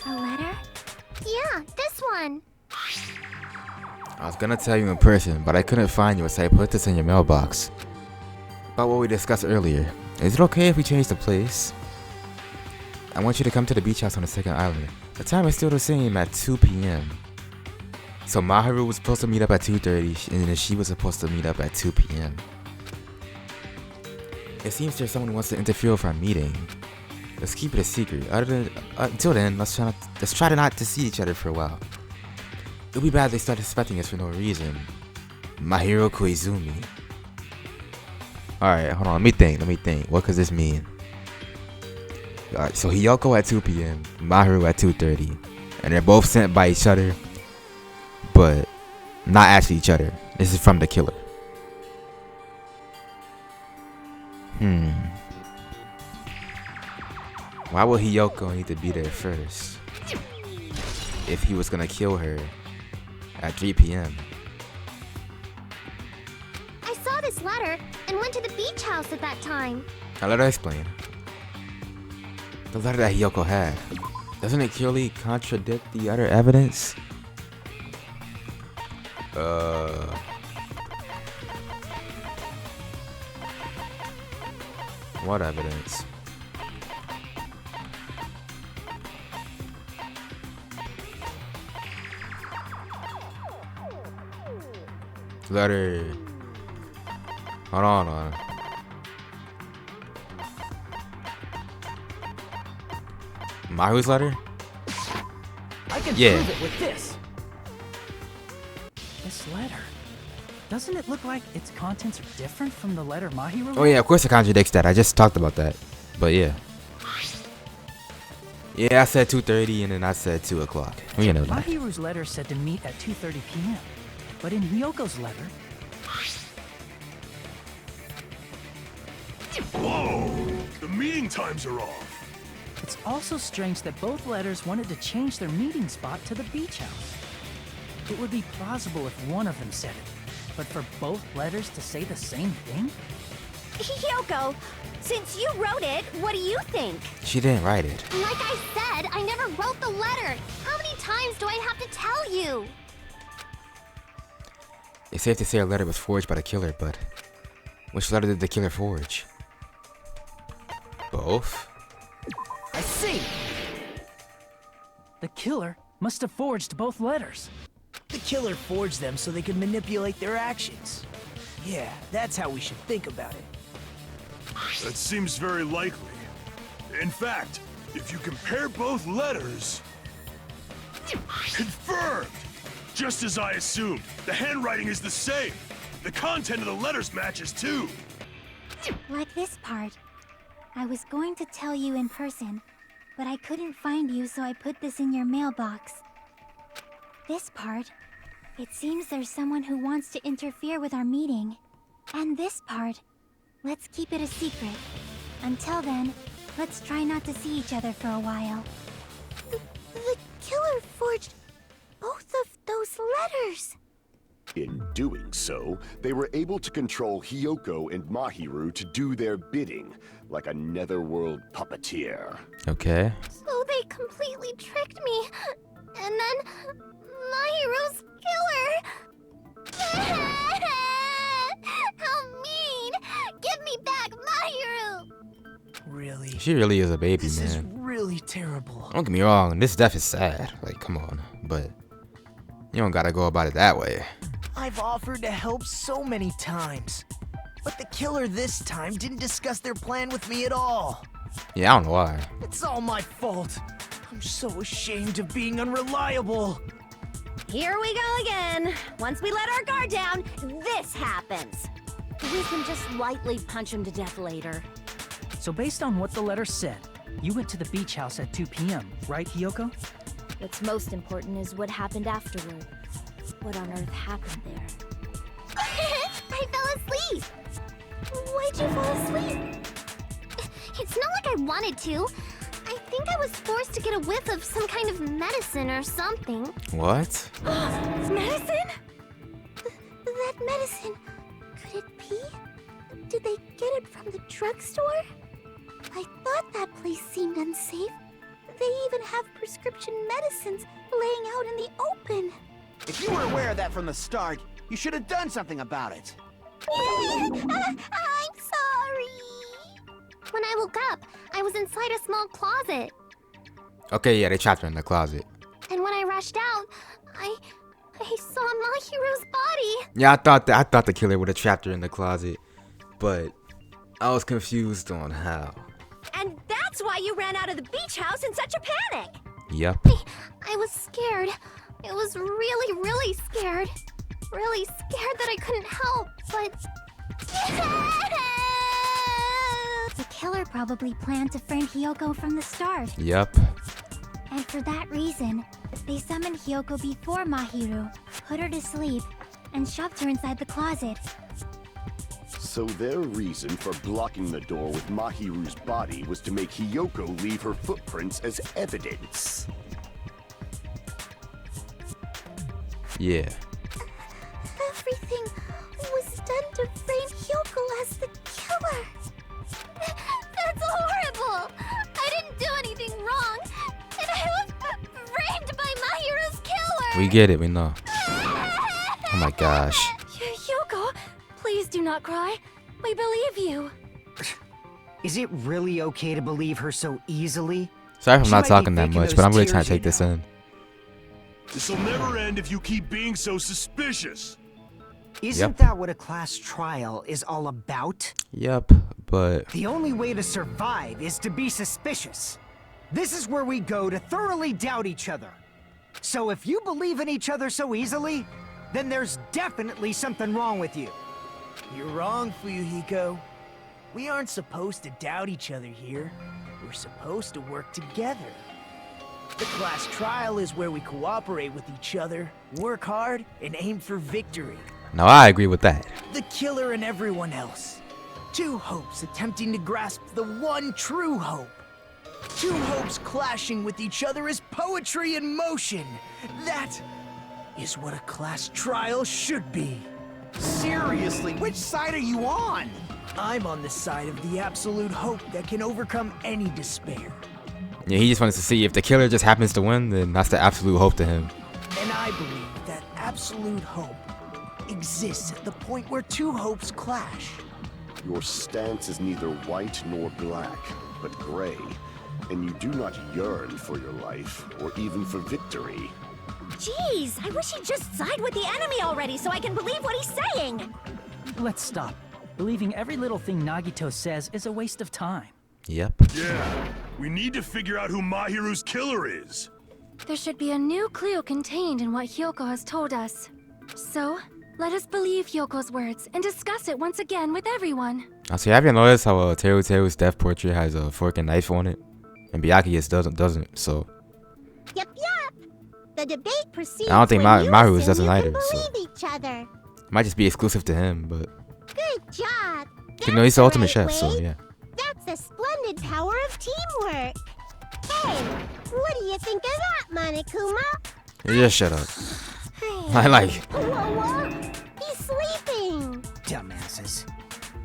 A letter? Yeah, this one.
I was gonna tell you in person, but I couldn't find you, so I put this in your mailbox. About what we discussed earlier. Is it okay if we change the place? I want you to come to the beach house on the second island. The time is still the same at 2 p.m. So Mahiru was supposed to meet up at 2:30, and then she was supposed to meet up at 2 p.m. It seems there's someone who wants to interfere with our meeting. Let's keep it a secret. Until then, let's try to not to see each other for a while. It'll be bad they start suspecting us for no reason. Mahiru Koizumi. Alright, hold on, let me think. What could this mean? Alright, so Hiyoko at 2 p.m., Mahiru at 2:30. And they're both sent by each other, but not actually each other. This is from the killer. Why would Hiyoko need to be there first? If he was gonna kill her at 3 p.m.
I saw this letter and went to the beach house at that time.
Now let her explain. The letter that Hiyoko had, doesn't it clearly contradict the other evidence? What evidence? Letter. Hold on. Mahiru's letter?
I can prove it with this. This letter. Doesn't it look like its contents are different from the letter Mahiru wrote?
Oh yeah, of course it contradicts that. I just talked about that. But yeah. Yeah, I said 2:30 and then I said 2 o'clock. You know that.
Mahiru's letter said to meet at 2:30 p.m. But in Hiyoko's letter...
Whoa! The meeting times are off.
It's also strange that both letters wanted to change their meeting spot to the beach house. It would be plausible if one of them said it, but for both letters to say the same thing?
Hiyoko, since you wrote it, what do you think?
She didn't write it.
Like I said, I never wrote the letter. How many times do I have to tell you?
It's safe to say her letter was forged by the killer, but which letter did the killer forge? Both?
I see! The killer must have forged both letters.
The killer forged them so they could manipulate their actions. Yeah, that's how we should think about it.
That seems very likely. In fact, if you compare both letters... Confirmed! Just as I assumed, the handwriting is the same. The content of the letters matches too.
Like this part. I was going to tell you in person, but I couldn't find you, so I put this in your mailbox. This part. It seems there's someone who wants to interfere with our meeting. And this part. Let's keep it a secret. Until then, let's try not to see each other for a while. The killer forged both of those letters.
In doing so, they were able to control Hiyoko and Mahiru to do their bidding, like a netherworld puppeteer.
Okay.
So they completely tricked me. And then Mahiru's killer. How mean! Give me back Mahiru!
Really?
She really is a baby,
This
man.
is really terrible.
Don't get me wrong, this death is sad. Like, come on. But you don't gotta go about it that way.
I've offered to help so many times. But the killer this time didn't discuss their plan with me at all.
Yeah, I don't know why.
It's all my fault. I'm so ashamed of being unreliable.
Here we go again. Once we let our guard down, this happens.
We can just lightly punch him to death later.
So based on what the letter said, you went to the beach house at 2 p.m., right, Hiyoko?
What's most important is what happened afterward. What on earth happened there? I fell asleep! Why'd you fall asleep? It's not like I wanted to. I think I was forced to get a whiff of some kind of medicine or something.
What?
Medicine? That That medicine, could it be? Did they get it from the drugstore? I thought that place seemed unsafe. They even have prescription medicines laying out in the open.
If you were aware of that from the start, you should have done something about it.
I'm sorry.
When I woke up, I was inside a small closet.
Okay, yeah, they trapped her in the closet.
And when I rushed out, I saw Mahiru's body.
Yeah, I thought the killer would have trapped her in the closet, but I was confused on how.
And that's why you ran out of the beach house in such a panic.
Yep.
I was scared. I was really, really scared. Really scared that I couldn't help, but...
The killer probably planned to friend Hiyoko from the start.
Yep.
And for that reason, they summoned Hiyoko before Mahiru, put her to sleep, and shoved her inside the closet.
So their reason for blocking the door with Mahiru's body was to make Hiyoko leave her footprints as evidence.
Yeah.
Everything was done to frame Hiyoko as the killer.
That's horrible! I didn't do anything wrong, and I was framed by Mahiru's killer!
We get it, we know. Oh my gosh.
Hiyoko, please do not cry. We believe you.
Is it really okay to believe her so easily?
Sorry if I'm
She
not
might be
talking that
faking
much,
those
but I'm really
tears,
trying to take
you
this
know.
in.
This'll never end if you keep being so suspicious.
Isn't
Yep.
that what a class trial is all about?
Yep, but
The only way to survive is to be suspicious. This is where we go to thoroughly doubt each other. So if you believe in each other so easily, then there's definitely something wrong with you.
You're wrong, Fuyuhiko. We aren't supposed to doubt each other here. We're supposed to work together. The class trial is where we cooperate with each other, work hard, and aim for victory.
no, I agree with that.
The killer and everyone else. Two hopes attempting to grasp the one true hope. Two hopes clashing with each other is poetry in motion. That is what a class trial should be.
Seriously, which side are you on?
I'm on the side of the absolute hope that can overcome any despair.
Yeah, he just wants to see if the killer just happens to win, then that's the absolute hope to him.
And I believe that absolute hope exists at the point where two hopes clash.
Your stance is neither white nor black, but gray, and you do not yearn for your life, or even for victory.
Jeez, I wish he'd just side with the enemy already so I can believe what he's saying.
Let's stop. Believing every little thing Nagito says is a waste of time.
Yep.
Yeah, we need to figure out who Mahiru's killer is.
There should be a new clue contained in what Hiyoko has told us. So, let us believe Hyoko's words and discuss it once again with everyone.
So have you noticed how Teru's death portrait has a fork and knife on it? And Byakuya's doesn't, so...
Yep. The debate proceeds.
I don't think
when you
Mahiru's
assume
doesn't
you
either,
can
so...
believe each other.
It might just be exclusive to him, but...
Good job.
You know, he's the ultimate
right
chef, so
way.
yeah.
That's the splendid power of teamwork. Hey, what do you think of that, Monokuma?
Yeah, just shut up. I like...
Whoa, he's sleeping.
Dumbasses.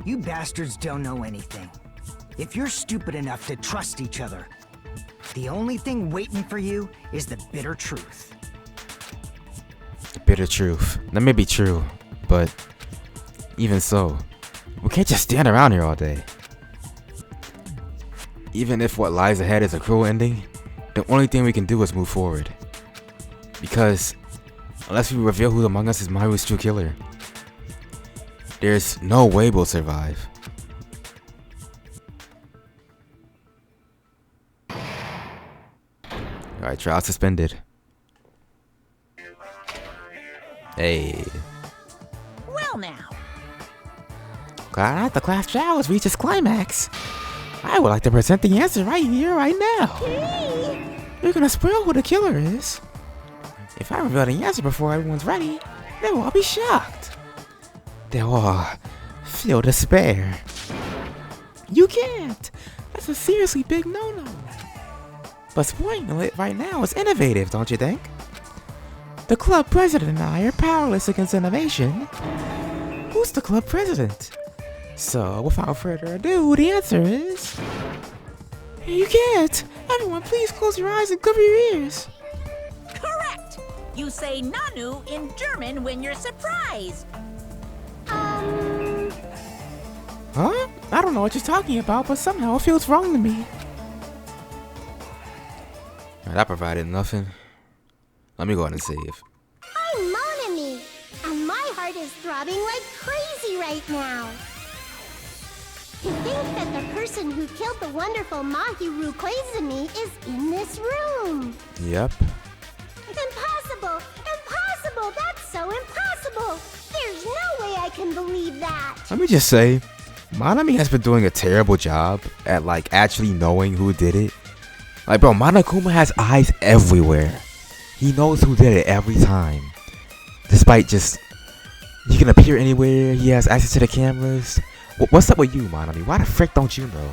You bastards don't know anything. If you're stupid enough to trust each other, the only thing waiting for you is the bitter truth.
The bitter truth. That may be true, but... even so, we can't just stand around here all day. Even if what lies ahead is a cruel ending, the only thing we can do is move forward. Because, unless we reveal who among us is Mahiru's true killer, there's no way we'll survive. Alright, trial suspended. Hey.
Well now,
Glad the class trial has reached its climax. I would like to present the answer right here, right now. You're gonna spoil who the killer is. If I reveal the answer before everyone's ready, they will all be shocked. They'll all feel despair. You can't. That's a seriously big no-no. But spoiling it right now is innovative, don't you think? The club president and I are powerless against innovation. Who's the club president? So, without further ado, the answer is... You can't! Everyone, please close your eyes and cover your ears!
Correct! You say Nanu in German when you're surprised.
Huh? I don't know what you're talking about, but somehow it feels wrong to me. That provided nothing. Let me go ahead and save.
I'm Monami, and my heart is throbbing like crazy right now. To think that the person who killed the wonderful Mahiru Koizumi is in this room.
Yep.
Impossible! Impossible! That's so impossible! There's no way I can believe that!
Let me just say, Monami has been doing a terrible job at like actually knowing who did it. Like, bro, Monokuma has eyes everywhere. He knows who did it every time. Despite just, he can appear anywhere, he has access to the cameras. What's up with you, Monami? Why the frick don't you know?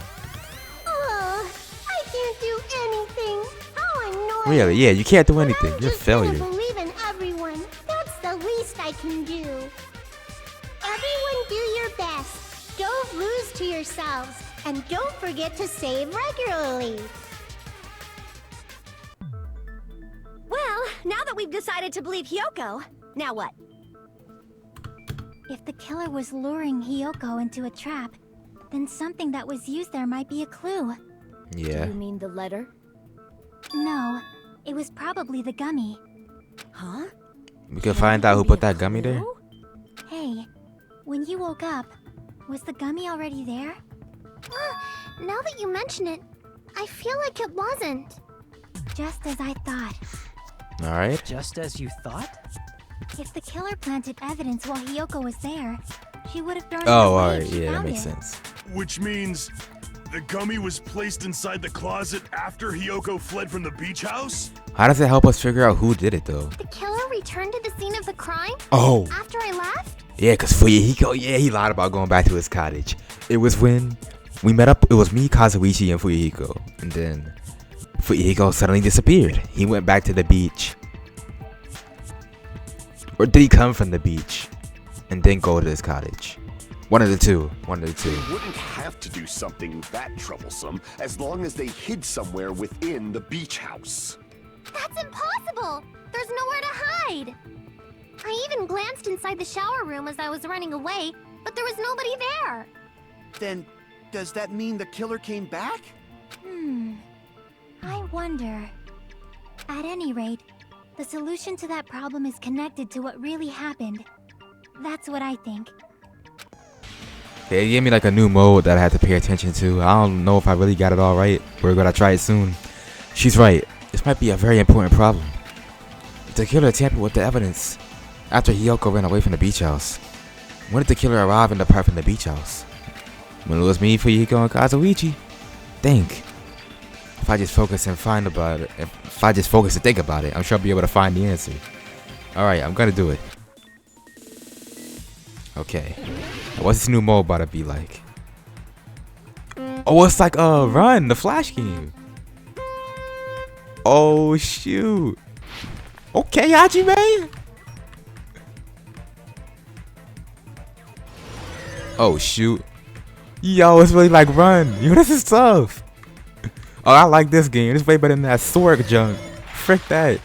I can't do anything. How annoying.
Really? Yeah, you can't do anything.
I'm
You're a
just gonna
failure.
believe in everyone. That's the least I can do. Everyone do your best. Don't lose to yourselves. And don't forget to save regularly. Well, now that we've decided to believe Hiyoko, now what?
If the killer was luring Hiyoko into a trap, then something that was used there might be a clue.
Yeah.
Do you mean the letter?
No, it was probably the gummy.
Huh?
We can find out who put that gummy there.
Hey, when you woke up, was the gummy already there?
Now that you mention it, I feel like it wasn't.
Just as I thought.
Alright.
Just as you thought?
If the killer planted evidence while Hiyoko was there, she would have thrown it
Oh,
away
alright.
if she
Yeah, that
found
makes
it.
sense.
Which means the gummy was placed inside the closet after Hiyoko fled from the beach house?
How does it help us figure out who did it, though?
The killer returned to the scene of the crime?
Oh.
After I left?
Yeah, because Fuyuhiko, yeah, he lied about going back to his cottage. It was when we met up, it was me, Kazuichi, and Fuyuhiko. And then Fuyuhiko suddenly disappeared. He went back to the beach. Or did he come from the beach and then go to his cottage? One of the two. One of the two.
They wouldn't have to do something that troublesome as long as they hid somewhere within the beach house.
That's impossible! There's nowhere to hide! I even glanced inside the shower room as I was running away, but there was nobody there.
Then, does that mean the killer came back?
I wonder. At any rate, the solution to that problem is connected to what really happened. That's what I think.
They gave me like a new mode that I had to pay attention to. I don't know if I really got it all right. We're gonna try it soon. She's right. This might be a very important problem. The killer tampered with the evidence after Hiyoko ran away from the beach house. When did the killer arrive in the park from the beach house? When it was me, Fuyuhiko, and Kazuichi. Think. If I just focus and find about it, if I just focus and think about it, I'm sure I'll be able to find the answer. Alright, I'm gonna do it. Okay. What's this new mode about to be like? Oh, it's like Run, the Flash game. Oh shoot. Okay, Hajime. Oh shoot. Yo, it's really like Run. Yo, this is tough. Oh, I like this game. It's way better than that sword junk. Frick that.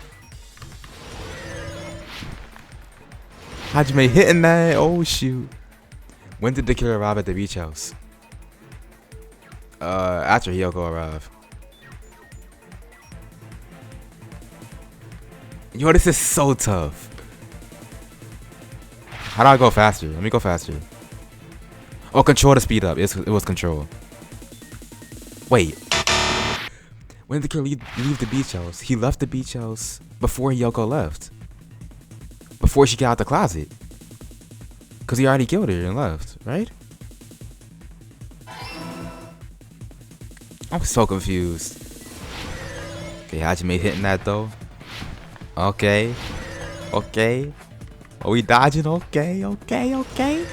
Hajime hitting that. Oh shoot. When did the killer arrive at the beach house? After Hiyoko arrived. Yo, this is so tough. How do I go faster? Let me go faster. Oh, control to speed up. It was control. Wait. When did the killer leave the beach house? He left the beach house before Hiyoko left. Before she got out the closet. Because he already killed her and left, right? I'm so confused. Okay, Hajime hitting that though. Okay. Okay. Are we dodging? Okay, okay, okay.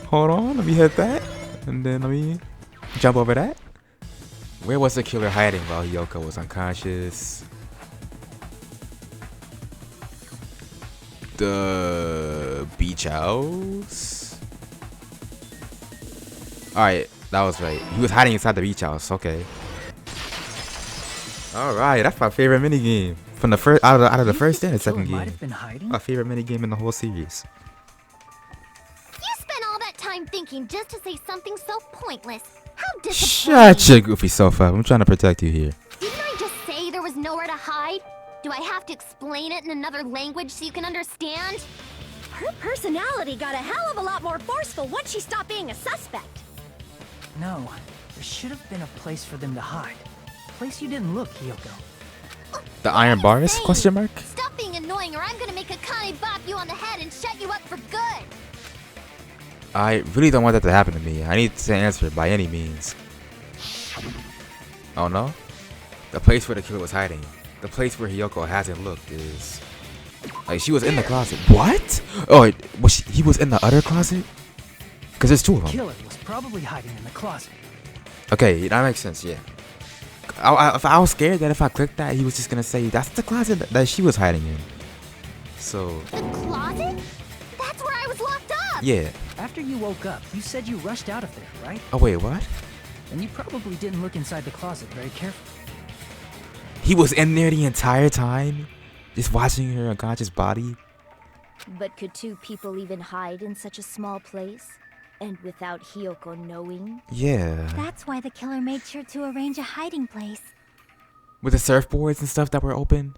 Hold on, let me hit that. And then let me jump over that. Where was the killer hiding while Hiyoko was unconscious? The beach house? Alright, that was right. He was hiding inside the beach house. Okay. Alright, that's my favorite minigame. From the first out of the first and the second game. My favorite minigame in the whole series.
You spent all that time thinking just to say something so pointless. How disappointing.
Shut your goofy self up. I'm trying to protect you here.
Didn't I just say there was nowhere to hide? Do I have to explain it in another language so you can understand?
Her personality got a hell of a lot more forceful once she stopped being a suspect.
No, there should have been a place for them to hide. A place you didn't look, Hiyoko.
The iron bars? Question mark?
Stop being annoying or I'm gonna make Akane bop you on the head and shut you up for good.
I really don't want that to happen to me. I need to answer by any means. Oh no? The place where the killer was hiding. The place where Hiyoko hasn't looked is... Like, she was in the closet. What? Oh, he was in the other closet? Because there's two of them.
The killer was probably hiding in the closet.
Okay, that makes sense, yeah. I was scared that if I clicked that, he was just going to say, that's the closet that she was hiding in. So...
The closet? That's where I was locked up!
Yeah.
After you woke up, you said you rushed out of there, right?
Oh, wait, what?
And you probably didn't look inside the closet very carefully.
He was in there the entire time? Just watching her unconscious body?
But could two people even hide in such a small place? And without Hiyoko knowing?
Yeah.
That's why the killer made sure to arrange a hiding place.
With the surfboards and stuff that were open?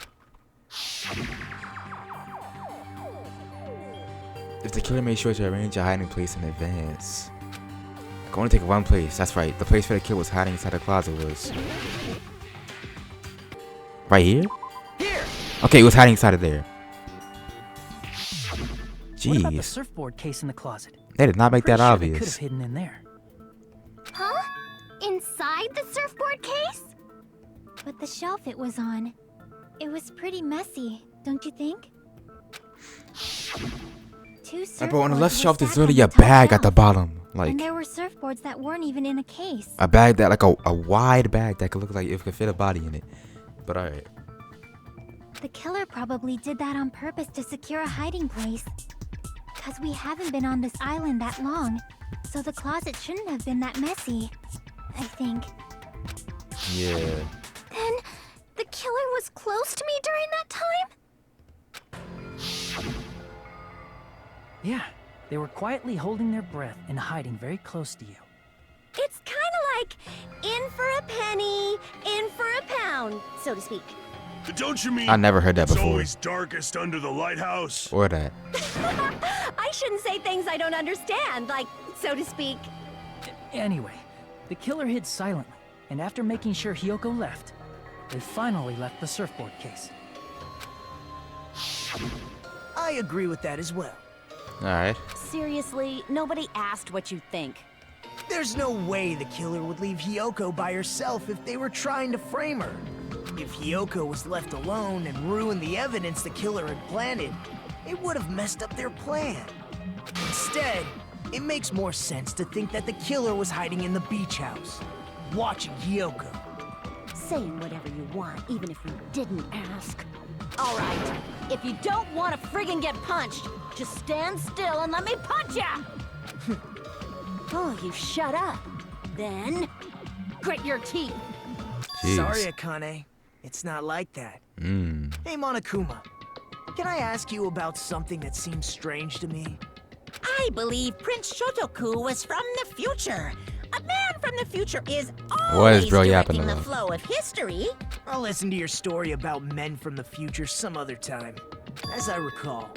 If the killer made sure to arrange a hiding place in advance. I can only take one place. That's right. The place where the kid was hiding inside the closet was... Right here?
Here!
Okay, it was hiding inside of there. Jeez.
What about the surfboard case in the closet?
They did not make that obvious.
They could have hidden in there.
Huh? Inside the surfboard case? But the shelf it was on, it was pretty messy, don't you think?
But on the left shelf, there's literally a bag at the bottom. Like,
and there were surfboards that weren't even in a case.
a bag that, like a wide bag that could look like it could fit a body in it. But alright.
The killer probably did that on purpose to secure a hiding place. Because we haven't been on this island that long, so the closet shouldn't have been that messy, I think.
Yeah.
Then, the killer was close to me during that time?
Yeah, they were quietly holding their breath and hiding very close to you.
It's kind of like in for a penny, in for a pound, so to speak.
Don't you mean
I never heard that
it's
before.
always darkest under the lighthouse?
Or that.
I shouldn't say things I don't understand, like, so to speak.
Anyway, the killer hid silently, and after making sure Hiyoko left, they finally left the surfboard case.
I agree with that as well.
Alright.
Seriously, nobody asked what you think.
There's no way the killer would leave Hiyoko by herself if they were trying to frame her. If Hiyoko was left alone and ruined the evidence the killer had planted, it would have messed up their plan. Instead, it makes more sense to think that the killer was hiding in the beach house, watching Hiyoko.
Saying whatever you want, even if we didn't ask. All right, if you don't want to friggin' get punched, just stand still and let me punch ya! Oh, you shut up. Then, grit your teeth.
Jeez.
Sorry, Akane. It's not like that. Hey, Monokuma. Can I ask you about something that seems strange to me?
I believe Prince Shotoku was from the future. A man from the future is
What is
always
bro yapping
directing the
about?
flow of history.
I'll listen to your story about men from the future some other time. As I recall,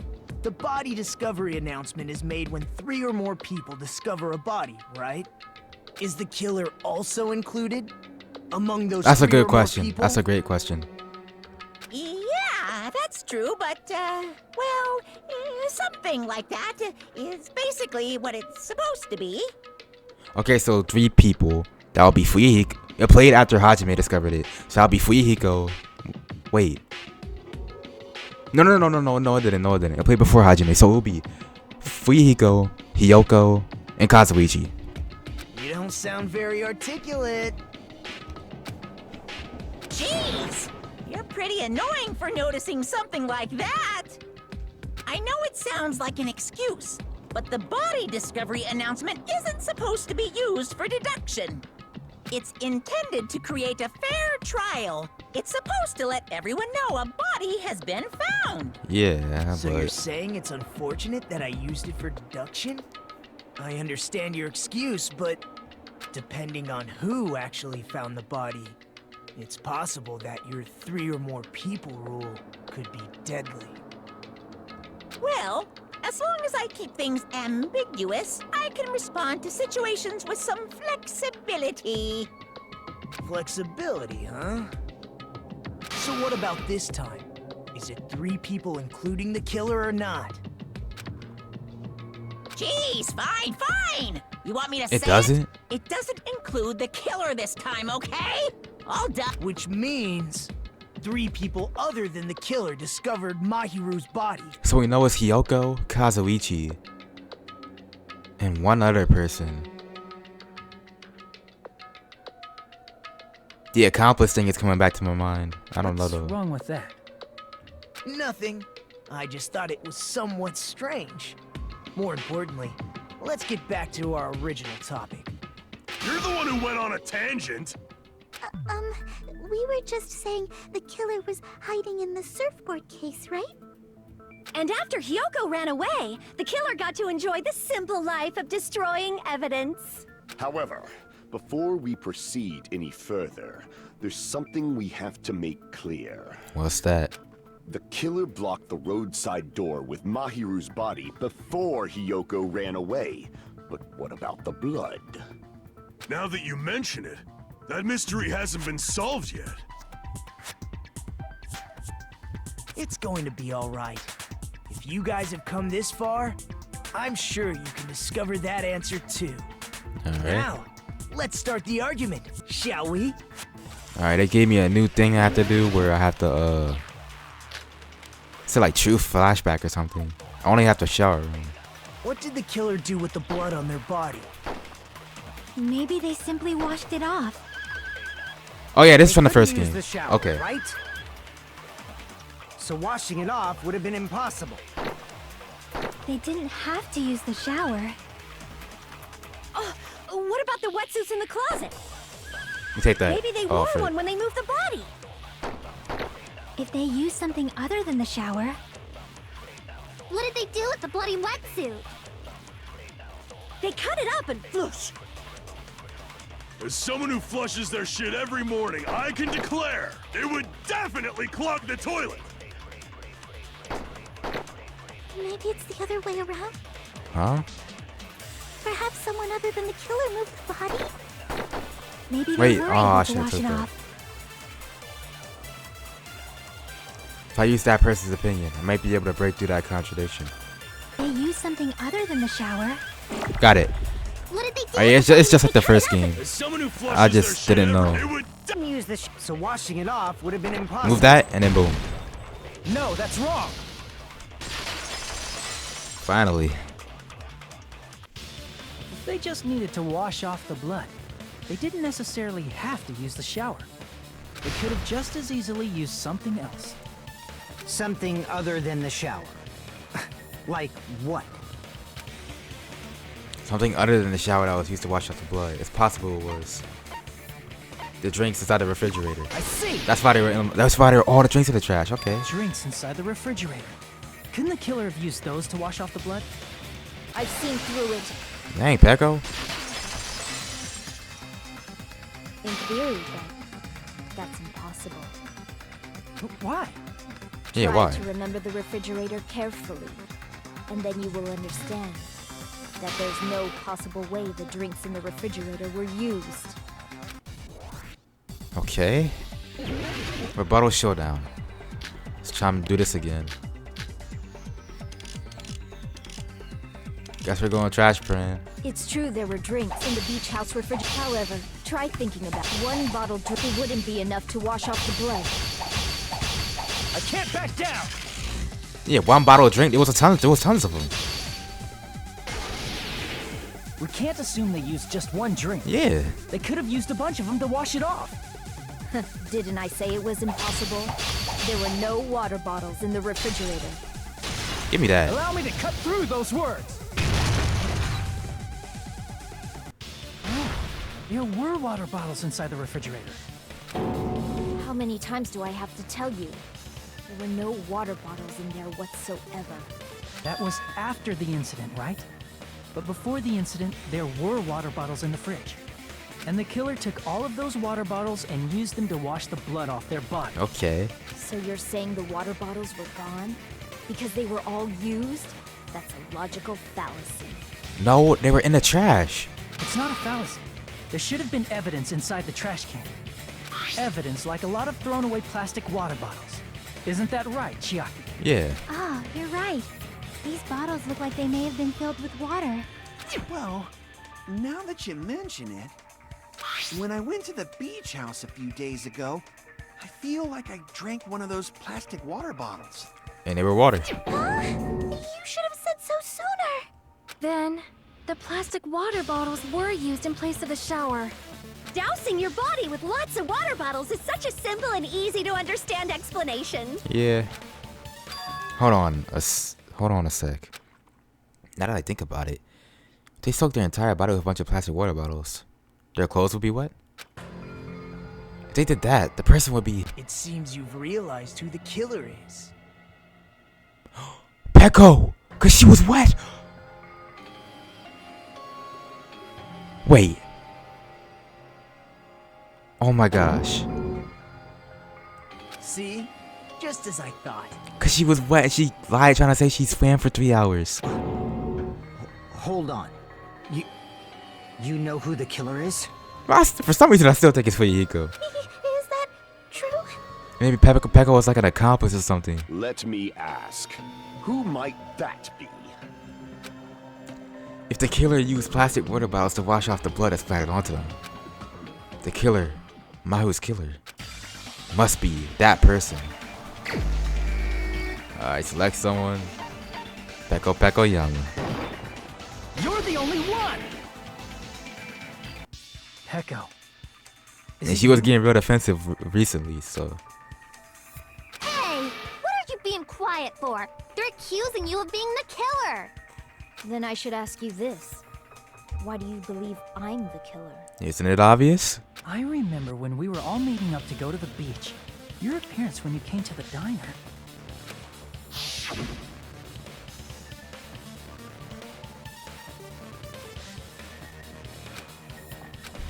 the body discovery announcement is made when 3 or more people discover a body, right? Is the killer also included among those?
That's a
3 or
good
more
question.
people?
That's a great question.
Yeah, that's true, but, well, something like that is basically what it's supposed to be.
Okay, so 3 people. That would be Fuyuhiko. It played after Hajime discovered it. So that'll be Fuyuhiko. Wait. No, it didn't. It played before Hajime. So it'll be Fuyuhiko, Hiyoko, and Kazuichi.
You don't sound very articulate.
Jeez, you're pretty annoying for noticing something like that. I know it sounds like an excuse, But the body discovery announcement isn't supposed to be used for deduction. It's intended to create a fair trial. It's supposed to let everyone know a body has been found.
Yeah,
So you're
but
saying it's unfortunate that I used it for deduction? I understand your excuse, but depending on who actually found the body, it's possible that your 3 or more people rule could be deadly.
Well, as long as I keep things ambiguous, I can respond to situations with some flexibility.
Flexibility, huh? So what about this time? Is it 3 people including the killer or not?
Jeez, fine. You want me to say
it doesn't.
It doesn't include the killer this time, okay? All done.
Which means 3 people other than the killer discovered Mahiru's body.
So we know it's Hiyoko, Kazuichi, and one other person. The accomplice thing is coming back to my mind. I don't know though.
What's wrong with that?
Nothing. I just thought it was somewhat strange. More importantly, let's get back to our original topic.
You're the one who went on a tangent.
We were just saying the killer was hiding in the surfboard case, right?
And after Hiyoko ran away, the killer got to enjoy the simple life of destroying evidence.
However, before we proceed any further, there's something we have to make clear.
What's that?
The killer blocked the roadside door with Mahiru's body before Hiyoko ran away. But what about the blood?
Now that you mention it, that mystery hasn't been solved yet.
It's going to be all right. If you guys have come this far, I'm sure you can discover that answer too.
Alright.
Now, let's start the argument, shall we?
Alright, they gave me a new thing I have to do where I have to, it's like true flashback or something. I only have to shower.
What did the killer do with the blood on their body?
Maybe they simply washed it off.
Oh yeah, this is
They
from the
couldn't
first
use
game.
the shower,
Okay.
right? So washing it off would have been impossible.
They didn't have to use the shower.
Oh, what about the wetsuits in the closet?
You take that.
Maybe they
off
wore
first.
one when they moved the body.
If they used something other than the shower...
What did they do with the bloody wetsuit?
They cut it up and flush.
As someone who flushes their shit every morning, I can declare it would definitely clog the toilet.
Maybe it's the other way around?
Huh?
Perhaps someone other than the killer moved the body? Maybe
Wait,
they were
oh, I
able to
should've
wash
took
it
that.
off.
If I use that person's opinion, I might be able to break through that contradiction.
They used something other than the shower.
Got it.
What did they do?
Oh, yeah, it's just like the first game.
As someone who flushes
I
their
just
shit
didn't know.
it would
Didn't use the so washing it off would have been impossible.
Move that, and then boom.
No, that's wrong.
Finally.
If they just needed to wash off the blood, they didn't necessarily have to use the shower. They could have just as easily used something else.
Something other than the shower. Like what?
Something other than the shower that was used to wash off the blood. It's possible it was the drinks inside the refrigerator.
I see!
That's why they were. That's why they were all the drinks in the trash. Okay.
Drinks inside the refrigerator. Couldn't the killer have used those to wash off the blood?
I've seen through it.
Dang, Pecco.
In theory, but that's impossible.
Why?
Yeah,
Try
why?
to remember the refrigerator carefully, and then you will understand that there's no possible way the drinks in the refrigerator were used.
Okay. Rebuttal showdown. Let's try and do this again. Guess we're going trash brand.
It's true there were drinks in the beach house refrigerator. However, try thinking about it. One bottled drink wouldn't be enough to wash off the blood.
I can't back down.
Yeah, one bottle of drink. There was tons of them.
We can't assume they used just one drink.
Yeah.
They could have used a bunch of them to wash it off.
Didn't I say it was impossible? There were no water bottles in the refrigerator.
Give me that.
Allow me to cut through those words. There were water bottles inside the refrigerator.
How many times do I have to tell you? There were no water bottles in there whatsoever.
That was after the incident, right? But before the incident, there were water bottles in the fridge. And the killer took all of those water bottles and used them to wash the blood off their body.
Okay.
So you're saying the water bottles were gone? Because they were all used? That's a logical fallacy.
No, they were in the trash.
It's not a fallacy. There should have been evidence inside the trash can. Evidence like a lot of thrown away plastic water bottles. Isn't that right, Chiaki?
Yeah.
Ah, you're right. These bottles look like they may have been filled with water.
Well, now that you mention it, when I went to the beach house a few days ago, I feel like I drank one of those plastic water bottles.
And they were water.
You should have said so sooner.
Then, the plastic water bottles were used in place of a shower.
Dousing your body with lots of water bottles is such a simple and easy to understand explanation.
Yeah. Hold on a sec. Now that I think about it, they soaked their entire body with a bunch of plastic water bottles. Their clothes would be wet? If they did that, the person would be...
It seems you've realized who the killer is.
Peko! Cause she was wet! Wait. Oh my gosh.
See? Just as I thought.
Cause she was wet and she lied trying to say she swam for 3 hours.
Hold on. You know who the killer is?
For some reason I still think it's Fuyuhiko.
Is that true?
Maybe Peko was like an accomplice or something.
Let me ask, who might that be?
If the killer used plastic water bottles to wash off the blood that splattered onto them, the killer, Mahu's killer, must be that person. Alright, select someone. Peko Young.
You're the only one! Peko.
And she was getting real defensive recently, so...
Hey, what are you being quiet for? They're accusing you of being the killer.
Then I should ask you this. Why do you believe I'm the killer?
Isn't it obvious?
I remember when we were all meeting up to go to the beach. Your appearance when you came to the diner.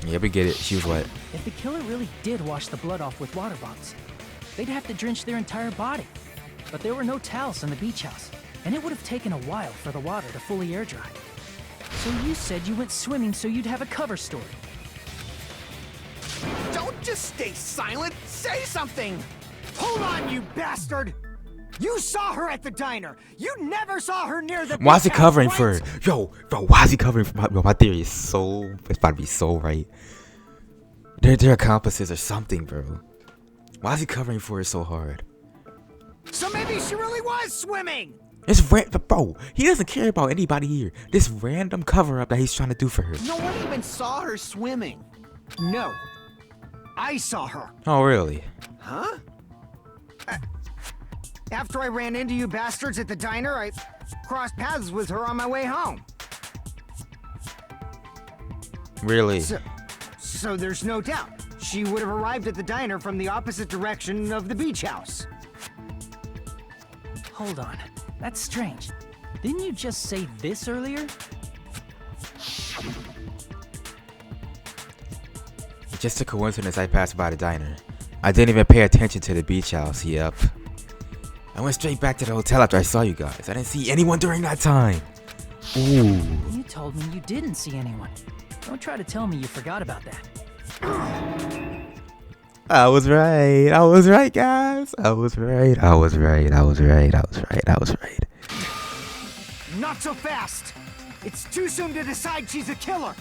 Yeah, we get it. She was wet.
If the killer really did wash the blood off with water bottles, they'd have to drench their entire body. But there were no towels in the beach house, and it would have taken a while for the water to fully air dry. So you said you went swimming so you'd have a cover story.
Don't just stay silent. Say something.
Hold on, you bastard! You saw her at the diner. You never saw her near the.
Why is he
beach
covering
house,
for?
right?
Yo, why is he covering for? My theory is so. It's about to be so right. They're accomplices or something, bro. Why is he covering for her so hard?
So maybe she really was swimming.
It's bro. He doesn't care about anybody here. This random cover up that he's trying to do for her.
No one even saw her swimming.
No, I saw her.
Oh, really?
Huh?
After I ran into you bastards at the diner, I crossed paths with her on my way home.
Really?
So there's no doubt. She would have arrived at the diner from the opposite direction of the beach house.
Hold on. That's strange. Didn't you just say this earlier?
It's just a coincidence I passed by the diner. I didn't even pay attention to the beach house. Yep. I went straight back to the hotel after I saw you guys. I didn't see anyone during that time. Ooh.
You told me you didn't see anyone. Don't try to tell me you forgot about that.
I was right. I was right, guys. I was right. I was right. I was right. I was right. I was right.
Not so fast. It's too soon to decide she's a killer.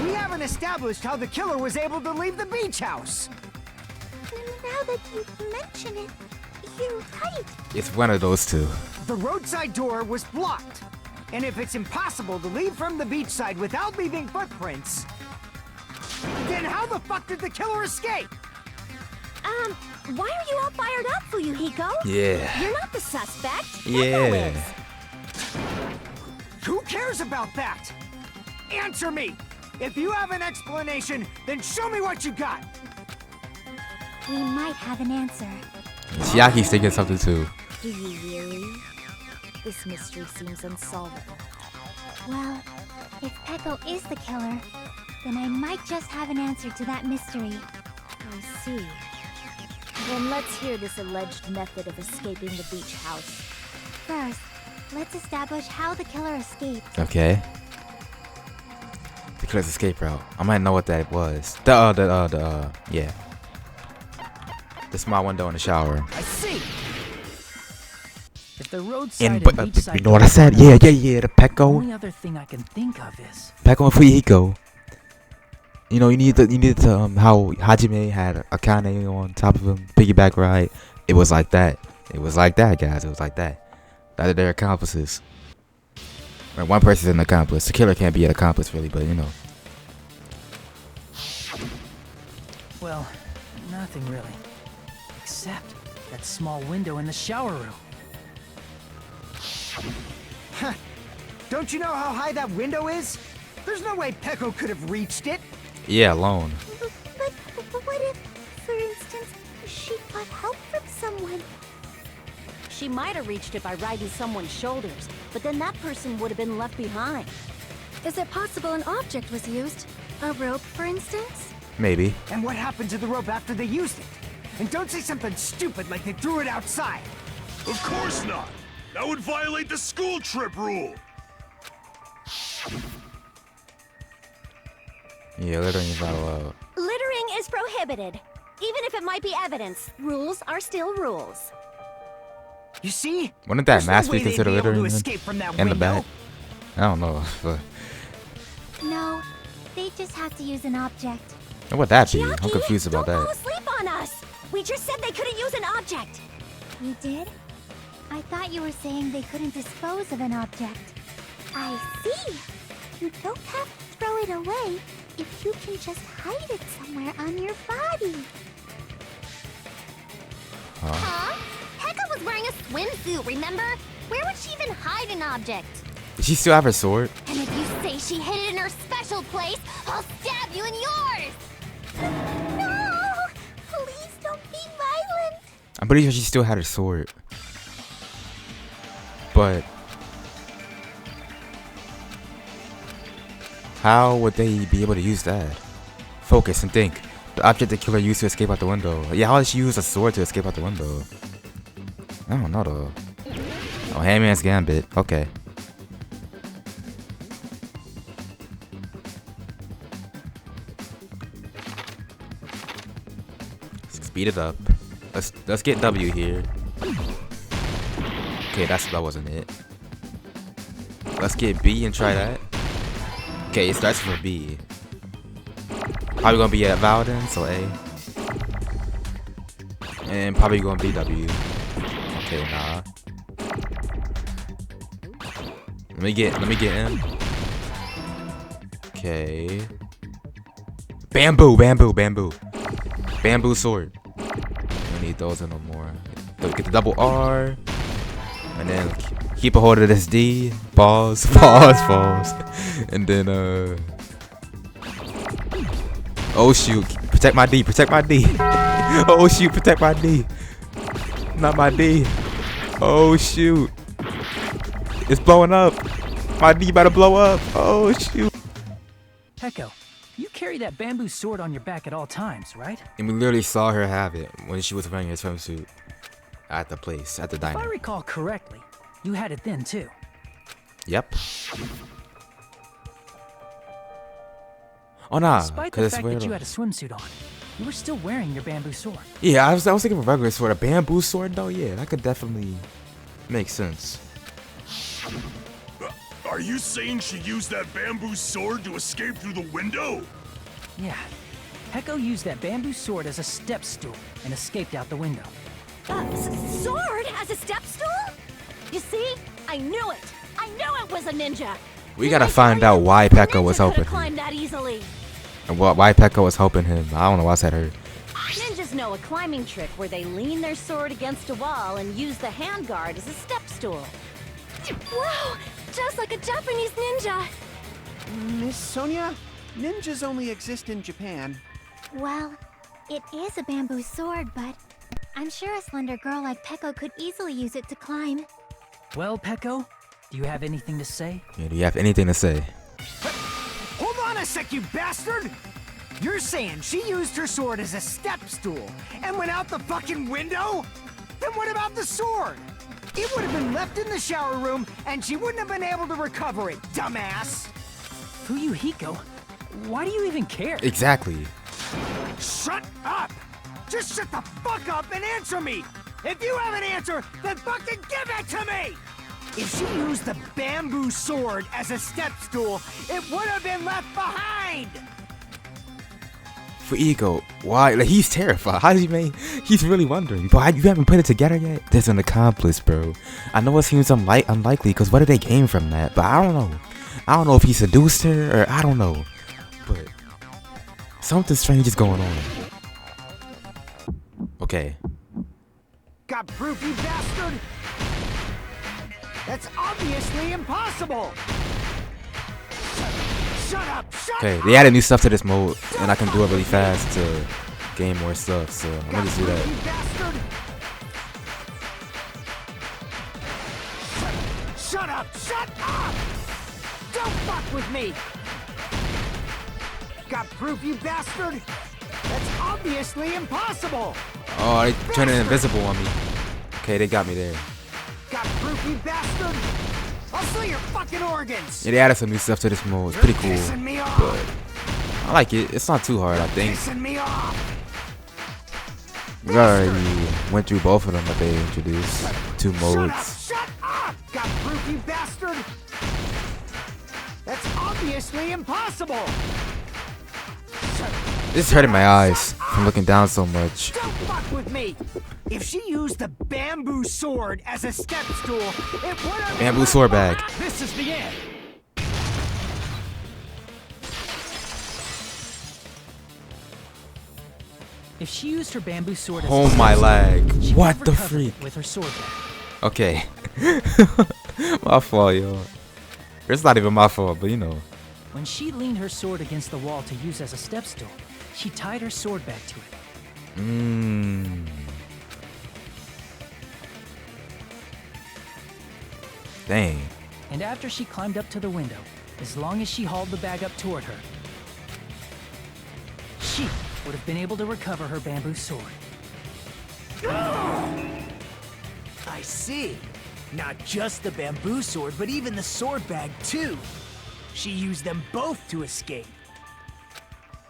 We haven't established how the killer was able to leave the beach house.
Now that you mention it, you're right.
It's one of those two.
The roadside door was blocked. And if it's impossible to leave from the beachside without leaving footprints, then how the fuck did the killer escape?
Why are you all fired up, Fuyuhiko?
Yeah.
You're not the suspect.
Yeah.
Peko is.
Who cares about that? Answer me! If you have an explanation, then show me what you got!
We might have an answer.
Chiaki's thinking something too.
Do you really? This mystery seems unsolvable.
Well, if Peko is the killer, then I might just have an answer to that mystery.
I see. Then let's hear this alleged method of escaping the beach house.
First, let's establish how the killer escaped.
Okay. The killer's escape route. I might know what that was. Yeah. The small window in the shower.
I see. If the roadside
And
and
but
beachside
you know what I said? Yeah. The
the
Peko.
only other thing I can think of is
Peko and Fuyiko. You know, you need to how Hajime had Akane on top of him, piggyback ride. It was like that. It was like that, guys. It was like that. That they're accomplices. Right, one person's an accomplice. The killer can't be an accomplice, really, but you know.
well, nothing really. Except that small window in the shower room.
Huh. Don't you know how high that window is? There's no way Peko could have reached it.
Yeah, alone.
But what if, for instance, she got help from someone?
She might have reached it by riding someone's shoulders, but then that person would have been left behind.
Is it possible an object was used? A rope, for instance?
Maybe.
And what happened to the rope after they used it? And don't say something stupid like they threw it outside.
Of course not! That would violate the school trip rule!
Yeah, littering is not allowed.
Littering is prohibited. Even if it might be evidence, rules are still rules.
You see?
Wouldn't that
There's no
mask
way
be
they'd
considered
be able to
littering
escape from that
in the
window.
back? I don't know. But
No, they just have to use an object.
what would that be? I'm
Chiaki,
confused about
don't fall
that.
asleep on us. We just said they couldn't use an object.
You did? I thought you were saying they couldn't dispose of an object. I see. You don't have to throw it away if you can just hide it somewhere on your body.
Huh? Pekka was wearing a swimsuit, remember? Where would she even hide an object?
Does she still have her sword?
And if you say she hid it in her special place, I'll stab you in yours!
No! Please don't be violent.
I'm pretty sure she still had her sword. But how would they be able to use that? Focus and think. The object the killer used to escape out the window. Yeah, how did she use a sword to escape out the window? I don't know though. Oh, Handman's Gambit. Okay. Speed it up. Let's get W here. Okay, that wasn't it. Let's get B and try that. Okay, it starts for B. Probably gonna be at Valden, so A. And probably gonna be W. Okay, nah. Let me get in. Okay. Bamboo sword. Don't need those no more. Get the double R. And then keep a hold of this D. Pause. And then oh shoot, protect my D. Oh shoot, protect my D. Not my D. Oh shoot. It's blowing up. My D about to blow up. Oh shoot.
Peko, you carry that bamboo sword on your back at all times, right?
And we literally saw her have it when she was wearing her swimsuit at the place, at the
If I
diner.
recall correctly, you had it then too.
Yep. Oh nah,
Despite the
cause
fact that you had a swimsuit on, you were still wearing your bamboo sword.
yeah, I was thinking of a regular sword, a bamboo sword though. Yeah, that could definitely make sense.
Are you saying she used that bamboo sword to escape through the window?
Yeah. Peko used that bamboo sword as a step stool and escaped out the window.
Sword as a step stool? You see? I knew it! I knew it was a ninja!
We gotta find out why Peko was helping him.
Climb that easily.
And why Peko was helping him. I don't know why I said her.
Ninjas know a climbing trick where they lean their sword against a wall and use the handguard as a step stool.
Wow! Just like a Japanese ninja!
Miss Sonia,
Ninjas only exist in Japan.
Well, it is a bamboo sword, but I'm sure a slender girl like Peko could easily use it to climb.
Well, Peko, do you have anything to say?
Yeah, do you have anything to say?
Hold on a sec, you bastard! You're saying she used her sword as a step stool and went out the fucking window? Then what about the sword? It would have been left in the shower room and she wouldn't have been able to recover it, dumbass!
Fuyuhiko, why do you even care?
Exactly.
Shut up! Just shut the fuck up and answer me! If you have an answer, then fucking give it to me! If she used the bamboo sword as a step stool, it would have been left behind!
Fuyuhiko, why? Like, he's terrified. How does he make? He's really wondering. But you haven't put it together yet? There's an accomplice, bro. I know it seems unlikely, because where did they came from that? But I don't know. I don't know if he seduced her, or I don't know. But something strange is going on. Okay.
Got proof, you bastard? That's obviously impossible! Shut up! Shut
Okay,
up!
they added new stuff to this mode, and I can do it really fast to gain more stuff, so I'm gonna just do that.
You bastard! Shut up! Shut up! Don't fuck with me! Got proof, you bastard? That's obviously impossible!
Oh, they turned it invisible on me. Okay, they got me there.
Got proof, you bastard? I'll sell your fucking organs!
Yeah, they added some new stuff to this mode. It's pretty cool,
Pissing me off.
but I like it. It's not too hard, I think.
Pissing me off!
We already went through both of them that they introduced. 2 modes.
Shut up! Got proof, you bastard? That's obviously impossible!
This is hurting my eyes from looking down so much.
Don't fuck with me! If she used the bamboo sword as a step stool, it would have...
Bamboo sword bag.
This is the end! If she used her bamboo sword as
Oh
a
my
step
leg.
stool, she
What
could
the
recover
freak?
it with her sword back.
Okay. My fault, yo. It's not even my fault, but you know.
When she leaned her sword against the wall to use as a step stool, she tied her sword back to it.
Dang.
And after she climbed up to the window, as long as she hauled the bag up toward her, she would have been able to recover her bamboo sword.
I see. Not just the bamboo sword, but even the sword bag, too. She used them both to escape.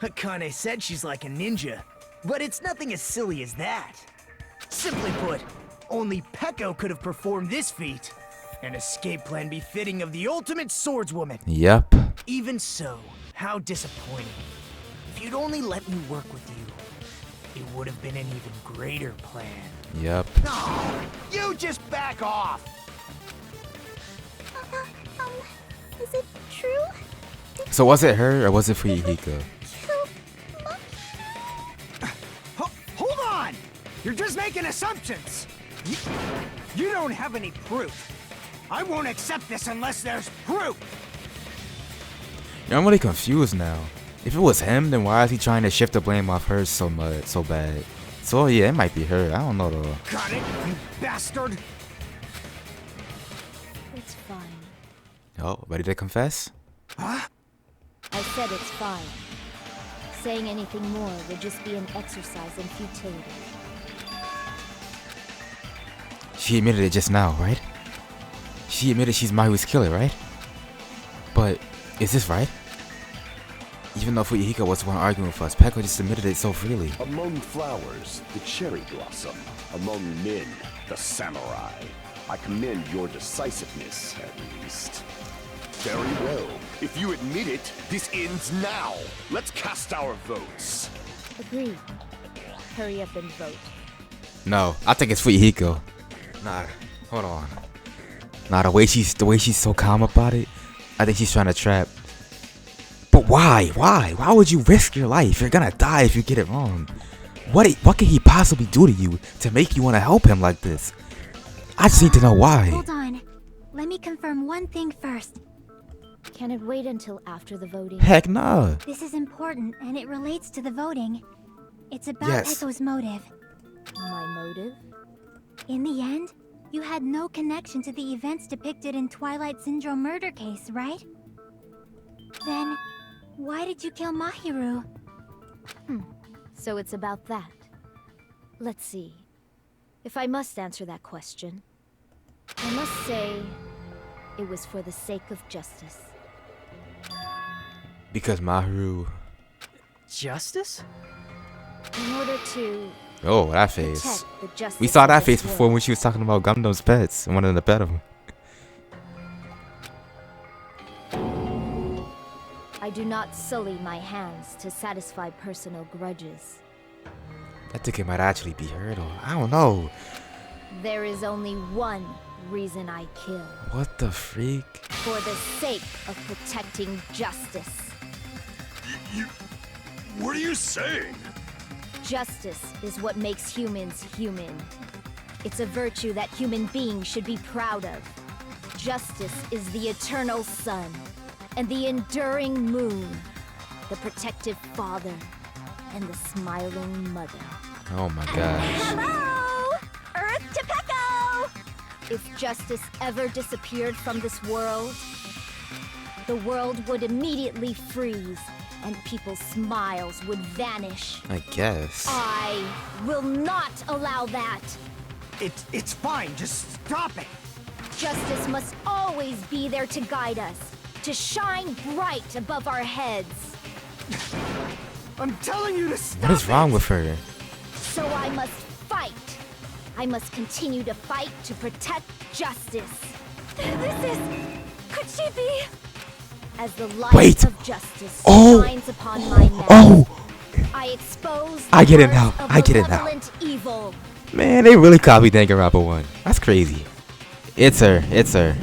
Akane said she's like a ninja, but it's nothing as silly as that. Simply put, only Peko could have performed this feat. An escape plan befitting of the ultimate swordswoman.
Yep.
Even so, how disappointing. If you'd only let me work with you, it would have been an even greater plan.
Yep.
No, you just back off!
Is it true?
So was it her or was it Fuyuhiko?
Hold on! You're just making assumptions! You don't have any proof. I won't accept this unless there's proof!
Yeah, I'm really confused now. If it was him, then why is he trying to shift the blame off her so bad? So yeah, it might be her. I don't know though.
Got it, you bastard!
It's fine.
Oh, ready to confess?
Huh?
I said it's fine. Saying anything more would just be an exercise in futility.
She admitted it just now, right? She admitted she's Mayu's killer, right? But is this right? Even though Fuyuhiko was the one arguing with us, Peko just admitted it so freely.
Among flowers, the cherry blossom. Among men, the samurai. I commend your decisiveness, at least. Very well. If you admit it, this ends now. Let's cast our votes.
Agreed. Hurry up and vote.
No, I think it's Fuyuhiko. Nah, hold on. Nah, the way she's so calm about it, I think she's trying to trap. But why? Why? Why would you risk your life? You're gonna die if you get it wrong. What could he possibly do to you to make you want to help him like this? I just need to know why.
Hold on. Let me confirm one thing first.
Can it wait until after the voting?
Heck no.
This is important, and it relates to the voting. It's about
Yes.
Echo's motive.
My motive?
In the end, you had no connection to the events depicted in Twilight Syndrome murder case, right? Then, why did you kill Mahiru?
So it's about that. Let's see. If I must answer that question, I must say it was for the sake of justice.
Because Mahiru.
Justice?
In order to
Oh, that face.
protect the justice
We saw
of
that
this
face before
world.
when she was talking about Gundam's pets and wanted to pet him.
I do not sully my hands to satisfy personal grudges.
That ticket might actually be her though. I don't know.
There is only one reason I kill.
What the freak?
For the sake of protecting justice.
What are you saying?
Justice is what makes humans human. It's a virtue that human beings should be proud of. Justice is the eternal sun and the enduring moon, the protective father and the smiling mother.
Oh my gosh.
Hello! Earth to Pecco! If justice ever disappeared from this world, the world would immediately freeze and people's smiles would vanish.
I guess.
I will not allow that.
It's fine. Just stop it.
Justice must always be there to guide us, to shine bright above our heads.
I'm telling you to stop.
What is wrong with her?
So I must fight. I must continue to fight to protect justice. This is... Could she be... As the light
Wait.
of justice
Oh.
shines upon my mask,
Oh!
I expose
I get it
the
now.
hearts of
I get it now.
malevolent evil.
Man, they really copied Danganronpa 1. That's crazy. It's her. It's her.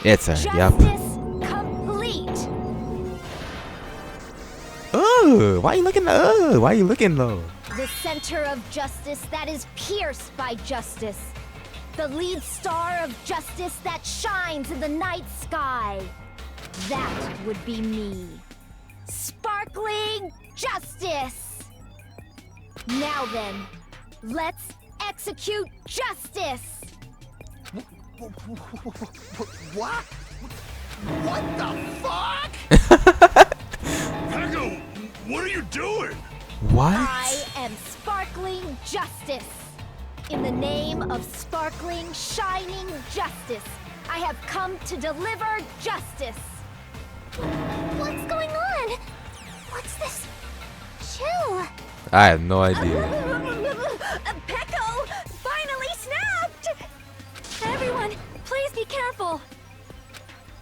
It's her. Yup.
Justice complete.
Oh, why you looking? Why you looking though?
The center of justice that is pierced by justice. The lead star of justice that shines in the night sky. That would be me. Sparkling justice! Now then, let's execute justice!
What? What the fuck?
Echo, what are you doing?
What?
I am sparkling justice. In the name of sparkling, shining justice, I have come to deliver justice.
What's going on? What's this? Chill.
I have no idea.
Pecco finally snapped!
Everyone, please be careful.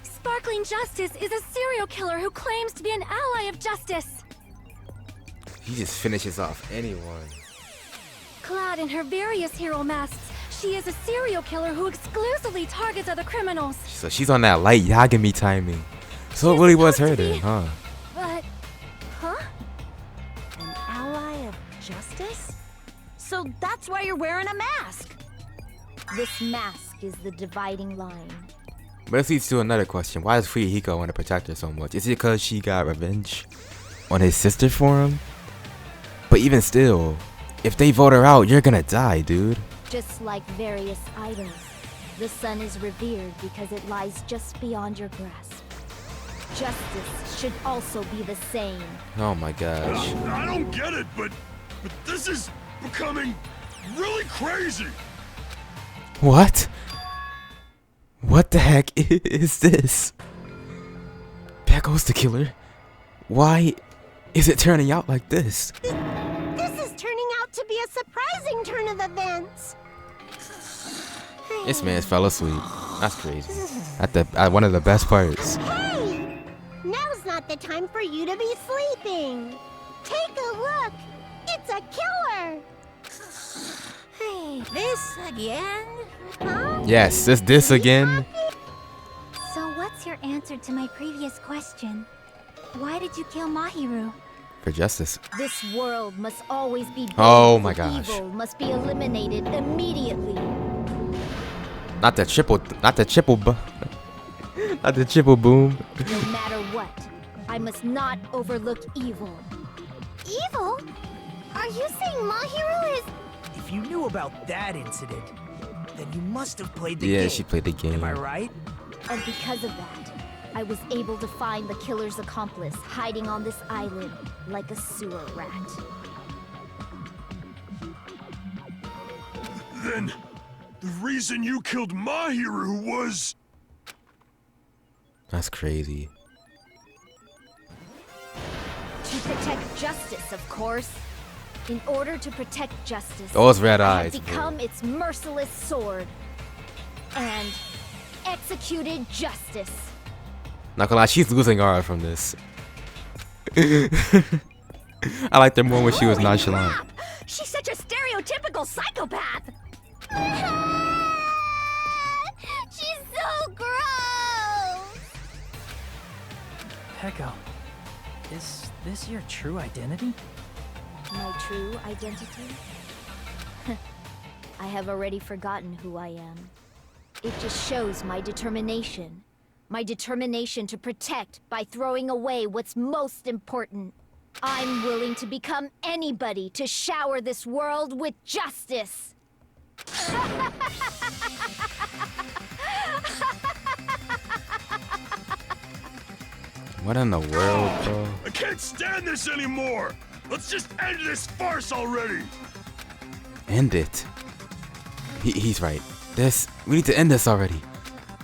Sparkling Justice is a serial killer who claims to be an ally of justice.
He just finishes off anyone.
Clad in her various hero masks, she is a serial killer who exclusively targets other criminals.
So she's on that light Yagami timing. So it really was her then, huh?
But,
An ally of justice? So that's why you're wearing a mask.
This mask is the dividing line.
But this leads to another question. Why does Fuyuhiko want to protect her so much? Is it because she got revenge on his sister for him? But even still, if they vote her out, you're gonna die, dude.
Just like various idols, the sun is revered because it lies just beyond your grasp. Justice should also be the same.
Oh my gosh.
I don't get it, but this is becoming really crazy.
What? What the heck is this? Pecco's the killer? Why is it turning out like this?
This is turning out to be a surprising turn of events.
This man fell asleep. That's crazy. At one of the best parts.
Hey! Now's not the time for you to be sleeping. Take a look. It's a killer.
Hey, this again?
Huh?
Yes, this again.
So what's your answer to my previous question? Why did you kill Mahiru?
For justice.
This world must always be bathed
Oh
in
my gosh.
evil must be eliminated immediately.
Not the triple At the triple boom.
No matter what, I must not overlook evil.
Evil? Are you saying Mahiru is...
If you knew about that incident, then you must have played the
Yeah,
game.
she played the game.
Am I right?
And because of that, I was able to find the killer's accomplice hiding on this island like a sewer rat.
Then, the reason you killed Mahiru was...
That's crazy.
To protect justice, of course. In order to protect justice,
Those red
I
eyes,
have
bro.
become its merciless sword. And executed justice.
Not gonna lie, she's losing aura from this. I liked her more when she was
Holy
nonchalant.
crap! She's such a stereotypical psychopath!
She's so gross!
Peko, is this your true identity?
My true identity? I have already forgotten who I am. It just shows my determination. My determination to protect by throwing away what's most important. I'm willing to become anybody to shower this world with justice.
What in the world, bro?
I can't stand this anymore! Let's just end this farce already!
End it. He's right. We need to end this already.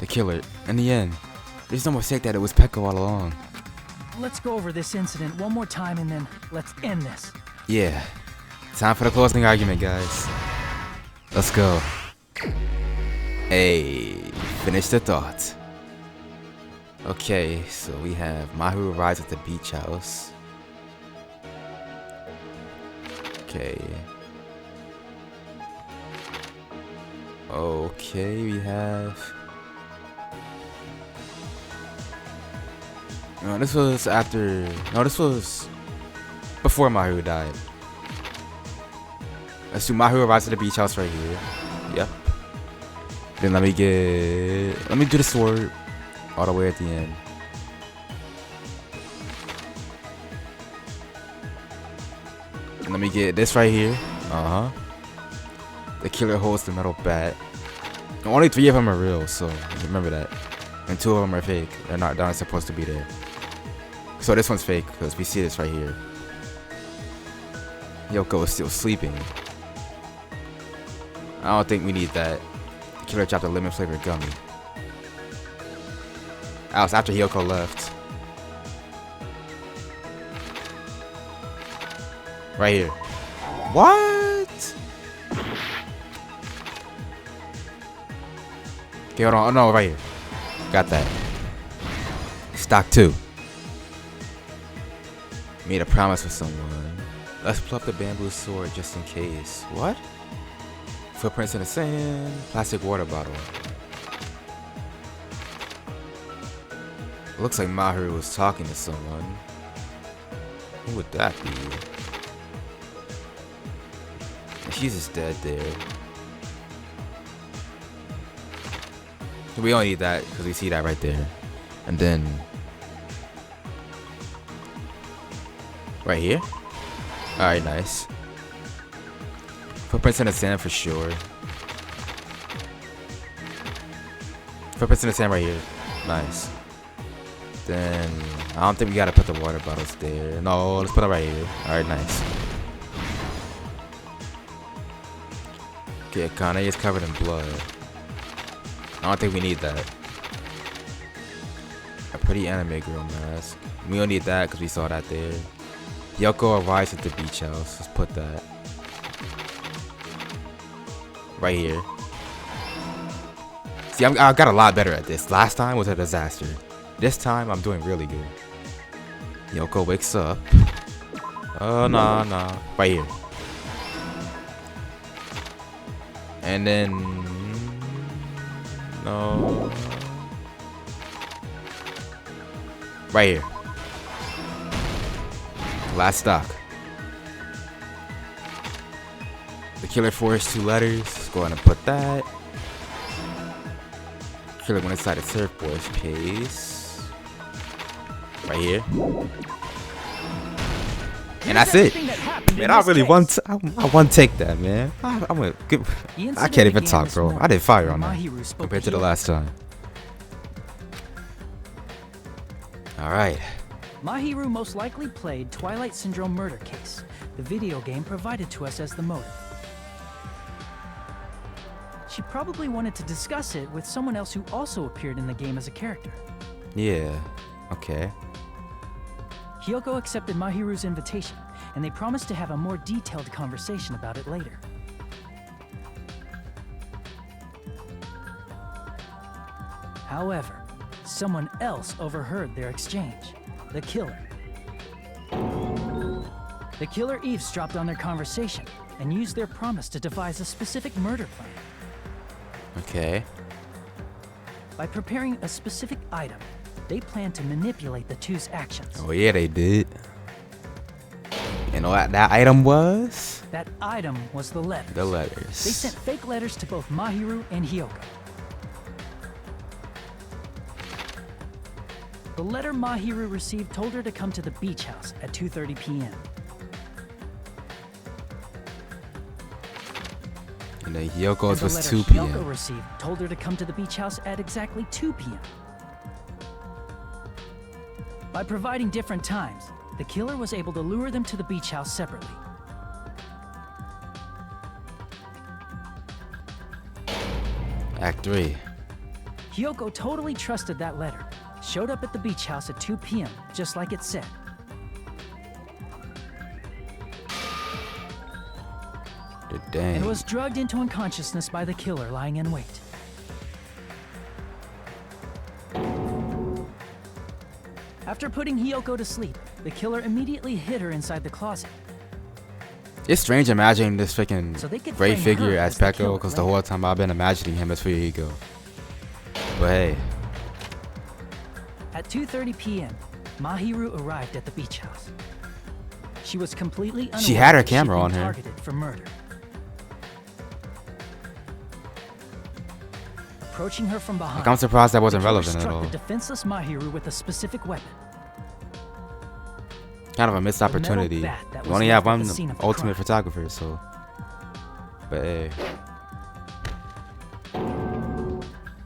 The killer, in the end. There's no mistake that it was Peko all along.
Let's go over this incident one more time and then let's end this.
Yeah. Time for the closing argument, guys. Let's go. Hey, finish the thought. Okay, so we have Mahiru arrives at the beach house. Okay. Okay, we have... No, this was after... No, this was before Mahiru died. Let's do Mahiru arrives at the beach house right here. Yep. Then let me do the sword all the way at the end. And let me get this right here. Uh-huh. The killer holds the metal bat. Only 3 of them are real, so remember that. And 2 of them are fake. They're not supposed to be there. So this one's fake, because we see this right here. Yoko is still sleeping. I don't think we need that. The killer dropped a lemon flavored gummy. That was after Yoko left. Right here. What? Okay, hold on. Oh, no, right here. Got that. Stock 2. Made a promise with someone. Let's pull up the bamboo sword just in case. What? Footprints in the sand. Plastic water bottle. It looks like Mahiru was talking to someone. Who would that be? She's just dead there. We don't need that because we see that right there. And then right here. Alright, nice. Footprints in the sand for sure. Footprints in the sand right here. Nice. Then I don't think we gotta put the water bottles there. No, let's put it right here. Alright, nice. Okay, Kane is covered in blood. I don't think we need that. A pretty anime girl mask. We don't need that because we saw that there. Yoko arrives at the beach house. Let's put that right here. See, I got a lot better at this. Last time was a disaster. This time I'm doing really good. Yoko wakes up. Oh, nah. Right here. And then... No. Right here. Last stock. The killer forged 2 letters. Let's go ahead and put that. Acrylic went inside the surfboard case. Right here. And that's it. Man, I really want I want to take that, man. I'm gonna I can't even talk, bro. I did fire on that compared to the last time. All right.
Mahiru most likely played Twilight Syndrome Murder Case, the video game provided to us as the motive. She probably wanted to discuss it with someone else who also appeared in the game as a character.
Yeah. Okay.
Hiyoko accepted Mahiru's invitation, and they promised to have a more detailed conversation about it later. However, someone else overheard their exchange. The killer. The killer eavesdropped on their conversation and used their promise to devise a specific murder plan.
Okay.
By preparing a specific item, they planned to manipulate the two's actions.
Oh yeah, they did. You know what that item was?
That item was the letters.
The letters.
They sent fake letters to both Mahiru and Hiyoko. The letter Mahiru received told her to come to the beach house at 2:30 p.m.
And then Hiyoko's was 2
p.m.
p.m.
Hiyoko received told her to come to the beach house at exactly 2 p.m. By providing different times, the killer was able to lure them to the beach house separately.
Act 3.
Hiyoko totally trusted that letter, showed up at the beach house at 2 p.m., just like it said.
Dang.
And was drugged into unconsciousness by the killer lying in wait. After putting Hiyoko to sleep, the killer immediately hid her inside the closet.
It's strange imagining this freaking
So they could
gray
frame
figure
her
as
as the
Peko,
killer
because the
later.
whole time I've been imagining him as Fuyuhiko. But hey.
At 2:30 p.m., Mahiru arrived at the beach house. She was completely unaware
She had her
that she'd
camera
been
on her.
targeted for murder. Approaching her from behind,
Like, I'm surprised that wasn't
the killer
relevant at
struck
all.
the defenseless Mahiru with a specific weapon.
Kind of a missed
metal
opportunity.
bat that
We
was
only
left
have
at
one
the scene of the
ultimate
crime.
photographer, so. But hey.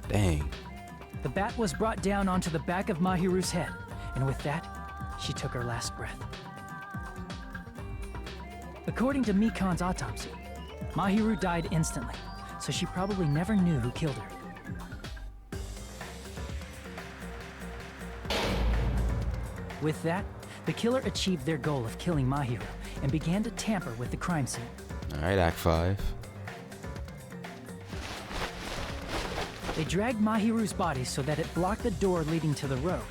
Dang.
The bat was brought down onto the back of Mahiru's head, and with that, she took her last breath. According to Mikan's autopsy, Mahiru died instantly, so she probably never knew who killed her. With that, the killer achieved their goal of killing Mahiru and began to tamper with the crime scene.
Alright, Act 5.
They dragged Mahiru's body so that it blocked the door leading to the road.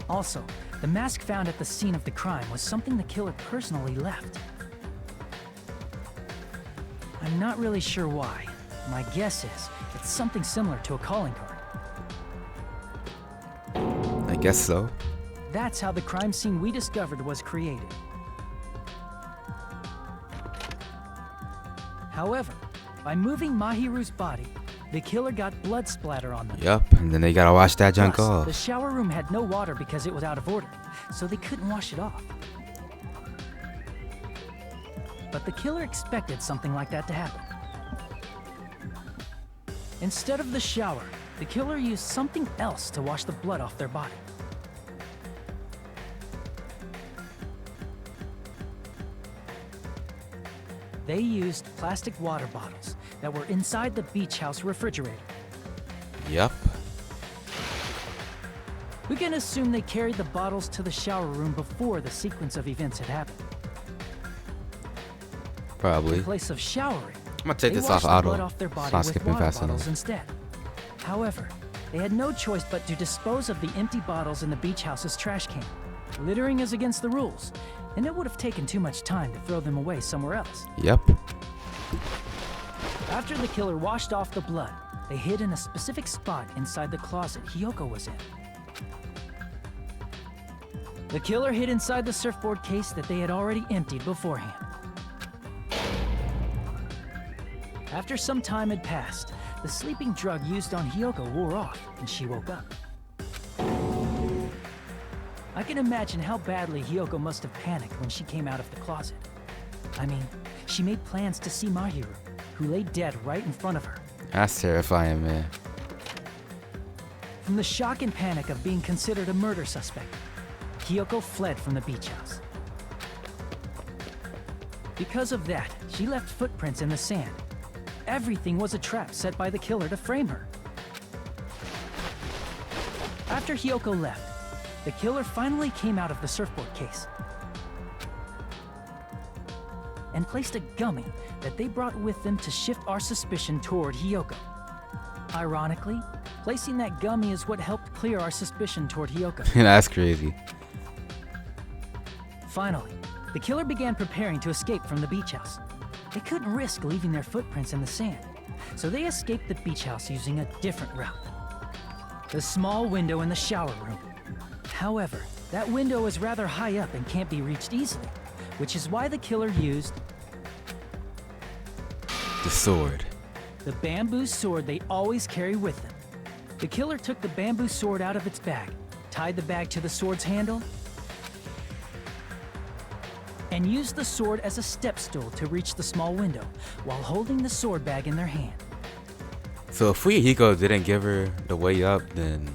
Also, the mask found at the scene of the crime was something the killer personally left. I'm not really sure why. My guess is it's something similar to a calling card.
I guess so.
That's how the crime scene we discovered was created. However, by moving Mahiru's body, the killer got blood splatter on them.
Yup, and then they gotta wash that junk
Plus,
off.
the shower room had no water because it was out of order, so they couldn't wash it off. But the killer expected something like that to happen. Instead of the shower, the killer used something else to wash the blood off their body. They used plastic water bottles that were inside the beach house refrigerator.
Yup.
We can assume they carried the bottles to the shower room before the sequence of events had happened.
Probably.
In place of showering,
I'm gonna take
they
this off
washed the
auto.
blood off their body
It's not
with
skipping
water
fast
bottles
enough.
instead. However, they had no choice but to dispose of the empty bottles in the beach house's trash can. Littering is against the rules, and it would have taken too much time to throw them away somewhere else.
Yep.
After the killer washed off the blood, they hid in a specific spot inside the closet Hiyoko was in. The killer hid inside the surfboard case that they had already emptied beforehand. After some time had passed, the sleeping drug used on Hiyoko wore off, and she woke up. I can imagine how badly Hiyoko must have panicked when she came out of the closet. I mean, she made plans to see Mahiru, who lay dead right in front of her.
That's terrifying, man.
From the shock and panic of being considered a murder suspect, Hiyoko fled from the beach house. Because of that, she left footprints in the sand. Everything was a trap set by the killer to frame her. After Hiyoko left, the killer finally came out of the surfboard case and placed a gummy that they brought with them to shift our suspicion toward Hiyoko. Ironically, placing that gummy is what helped clear our suspicion toward Hiyoko.
That's crazy.
Finally, the killer began preparing to escape from the beach house. They couldn't risk leaving their footprints in the sand, so they escaped the beach house using a different route. The small window in the shower room. However, that window is rather high up and can't be reached easily, which is why the killer used
the sword.
The bamboo sword they always carry with them. The killer took the bamboo sword out of its bag, tied the bag to the sword's handle, and used the sword as a step stool to reach the small window while holding the sword bag in their hand.
So if Fuyuhiko didn't give her the way up, then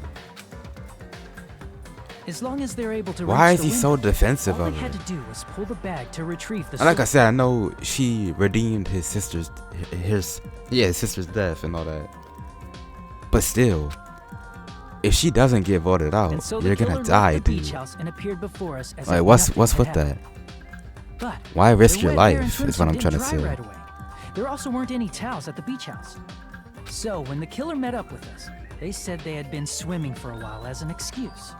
as long as they're able to
why
reach
is
the
he so
window,
defensive
all
of
they had
her?
to do was pull the bag to retrieve the
And
sword.
like I said, I know she redeemed his sister's his sister's death and all that. But still, if she doesn't get voted out,
And so
you're
the
gonna
killer
die,
left the
dude.
beach house and appeared before us as
Like
if
what's
nothing
with
had
that?
happened. But
Why risk
their
your
wet hair and
life is what I'm
swimsuit
trying to
didn't
say.
dry right away. There also weren't any towels at the beach house. So when the killer met up with us, they said they had been swimming for a while as an excuse.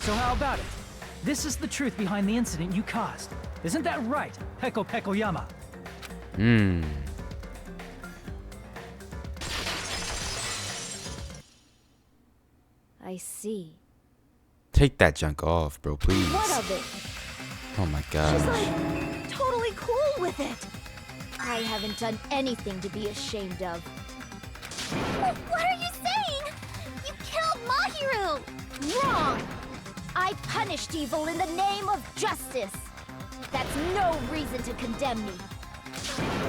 So how about it? This is the truth behind the incident you caused. Isn't that right, Peko Pekoyama?
I see.
Take that junk off, bro, please.
What of it?
Oh my
She's
gosh.
like totally cool with it. I haven't done anything to be ashamed of.
What are you saying? You killed Mahiru!
Wrong! I punished evil in the name of justice. That's no reason to condemn me.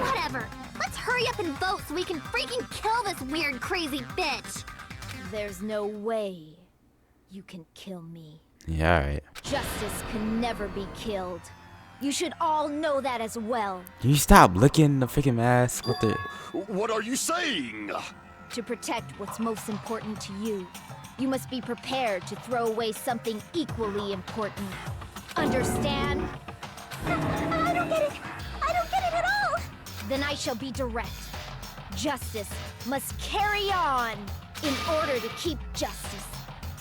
Whatever. Let's hurry up and vote so we can freaking kill this weird, crazy bitch.
There's no way you can kill me.
Yeah, alright.
Justice can never be killed. You should all know that as well.
Can you stop licking the freaking mask with the
What are you saying?
To protect what's most important to you, you must be prepared to throw away something equally important. Understand?
I don't get it. I don't get it at all.
Then I shall be direct. Justice must carry on in order to keep justice.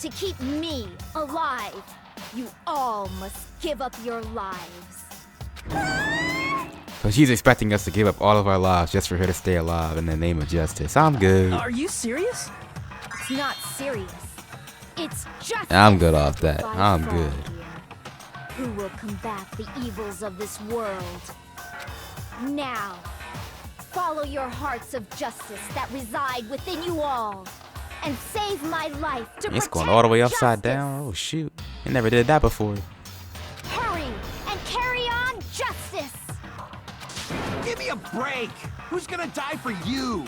To keep me alive, you all must give up your lives.
So she's expecting us to give up all of our lives just for her to stay alive in the name of justice. I'm good.
Are you serious?
It's not serious. It's justice.
I'm good off that.
by
I'm
far
good.
here. Who will combat the evils of this world? Now, follow your hearts of justice that reside within you all, and save my life to
It's
protect
going all the way upside
justice.
down. Oh shoot. I never did that before.
Hurry and carry on justice.
Give me a break! Who's gonna die for you?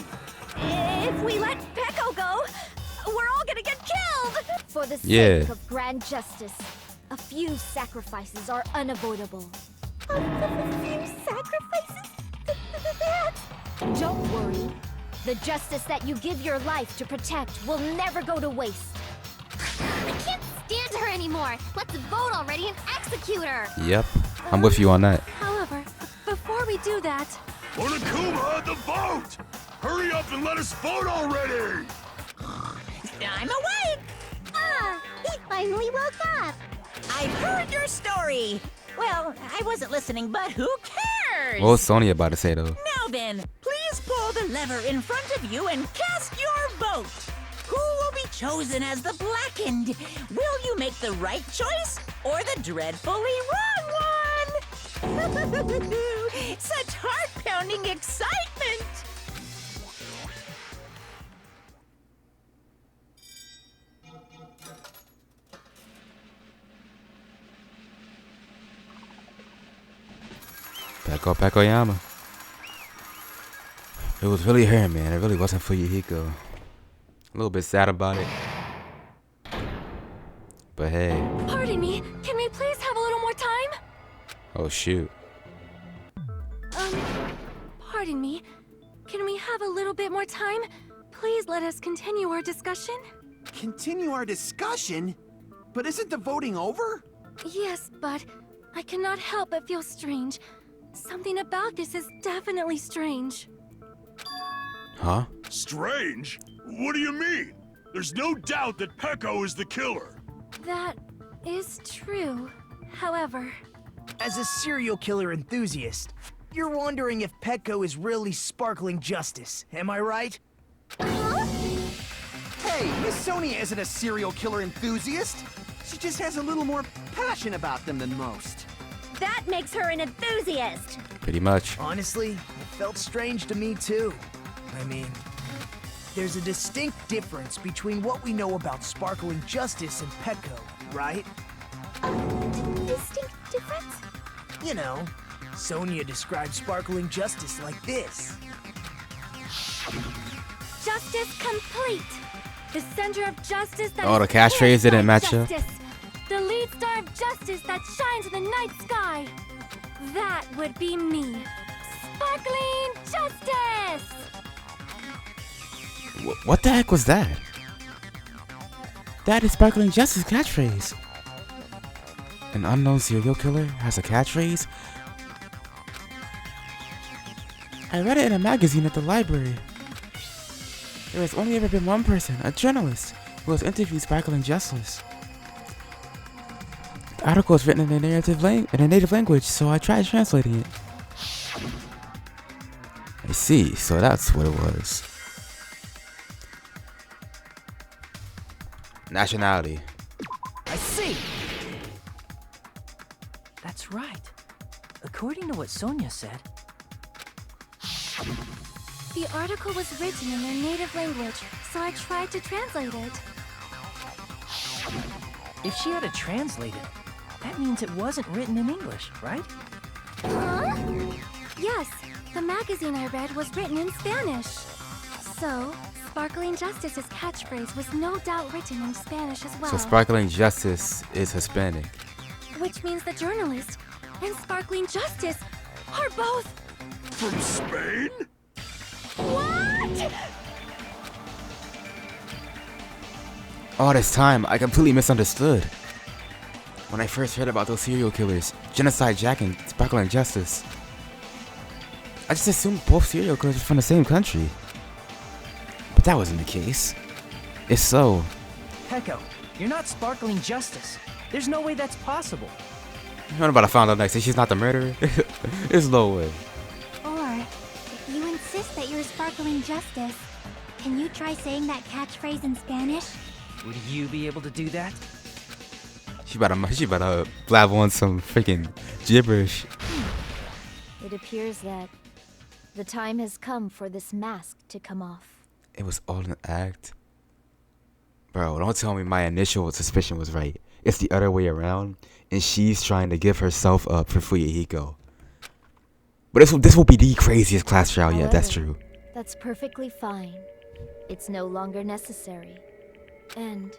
If we let Peko go, we're all gonna get killed. For the sake
Yeah.
of grand justice, a few sacrifices are unavoidable.
A few sacrifices?
Don't worry. The justice that you give your life to protect will never go to waste.
I can't stand her anymore. Let's vote already and execute her.
Yep. I'm with you on that.
However, before we do that,
Monokuma, the vote! Hurry up and let us vote already!
I'm awake!
Ah, he finally woke up.
I've heard your story. Well, I wasn't listening, but who cares?
What was Sonya about to say though?
Now then, please pull the lever in front of you and cast your vote. Who will be chosen as the blackened? Will you make the right choice or the dreadfully wrong one? Such heartfelt heart-pounding excitement!
Pekoyama. It was really her, man. It really wasn't Fuyuhiko. A little bit sad about it. But hey.
Pardon me, can we please have a little more time?
Oh shoot.
Pardon me. Can we have a little bit more time? Please let us continue our discussion.
Continue our discussion? But isn't the voting over?
Yes, but I cannot help but feel strange. Something about this is definitely strange.
Huh?
Strange? What do you mean? There's no doubt that Peko is the killer.
That is true. However,
As a serial killer enthusiast, you're wondering if Petco is really sparkling justice, am I right?
Hey, Miss Sonia isn't a serial killer enthusiast. She just has a little more passion about them than most.
That makes her an enthusiast.
Pretty much.
Honestly, it felt strange to me too. I mean, there's a distinct difference between what we know about sparkling justice and Petco, right?
Distinct difference?
You know, Sonia described sparkling justice like this.
justice complete. The center of justice that
Oh,
is
the catchphrase didn't match up.
justice. The lead star of justice that shines in the night sky. That would be me. Sparkling justice!
What the heck was that? That is Sparkling Justice catchphrase. An unknown serial killer has a catchphrase? I read it in a magazine at the library. There has only ever been one person, a journalist, who has interviewed Sparkling Justice. The article is written in a native language, so I tried translating it. I see, so that's what it was. Nationality.
I see. That's right. According to what Sonia said,
The article was written in their native language, so I tried to translate it.
if she had to translate it, that means it wasn't written in English, right?
Huh? Yes, the magazine I read was written in Spanish. So, Sparkling Justice's catchphrase was no doubt written in Spanish as well.
So Sparkling Justice is Hispanic.
Which means the journalist and Sparkling Justice are both...
From Spain?
What?
All this time, I completely misunderstood. When I first heard about those serial killers, Genocide Jack and Sparkling Justice, I just assumed both serial killers were from the same country. But that wasn't the case. If so,
Peko, you're not Sparkling Justice. There's no way that's possible.
what about I found out next that she's not the murderer? There's no way.
Or, if you insist that you're Sparkling Justice, can you try saying that catchphrase in Spanish?
Would you be able to do that?
She better blab on some freaking gibberish.
It appears that the time has come for this mask to come off.
It was all an act. Bro, don't tell me my initial suspicion was right. It's the other way around, and she's trying to give herself up for Fuyuhiko. But this will be the craziest class trial yet, that's true.
That's perfectly fine. It's no longer necessary. And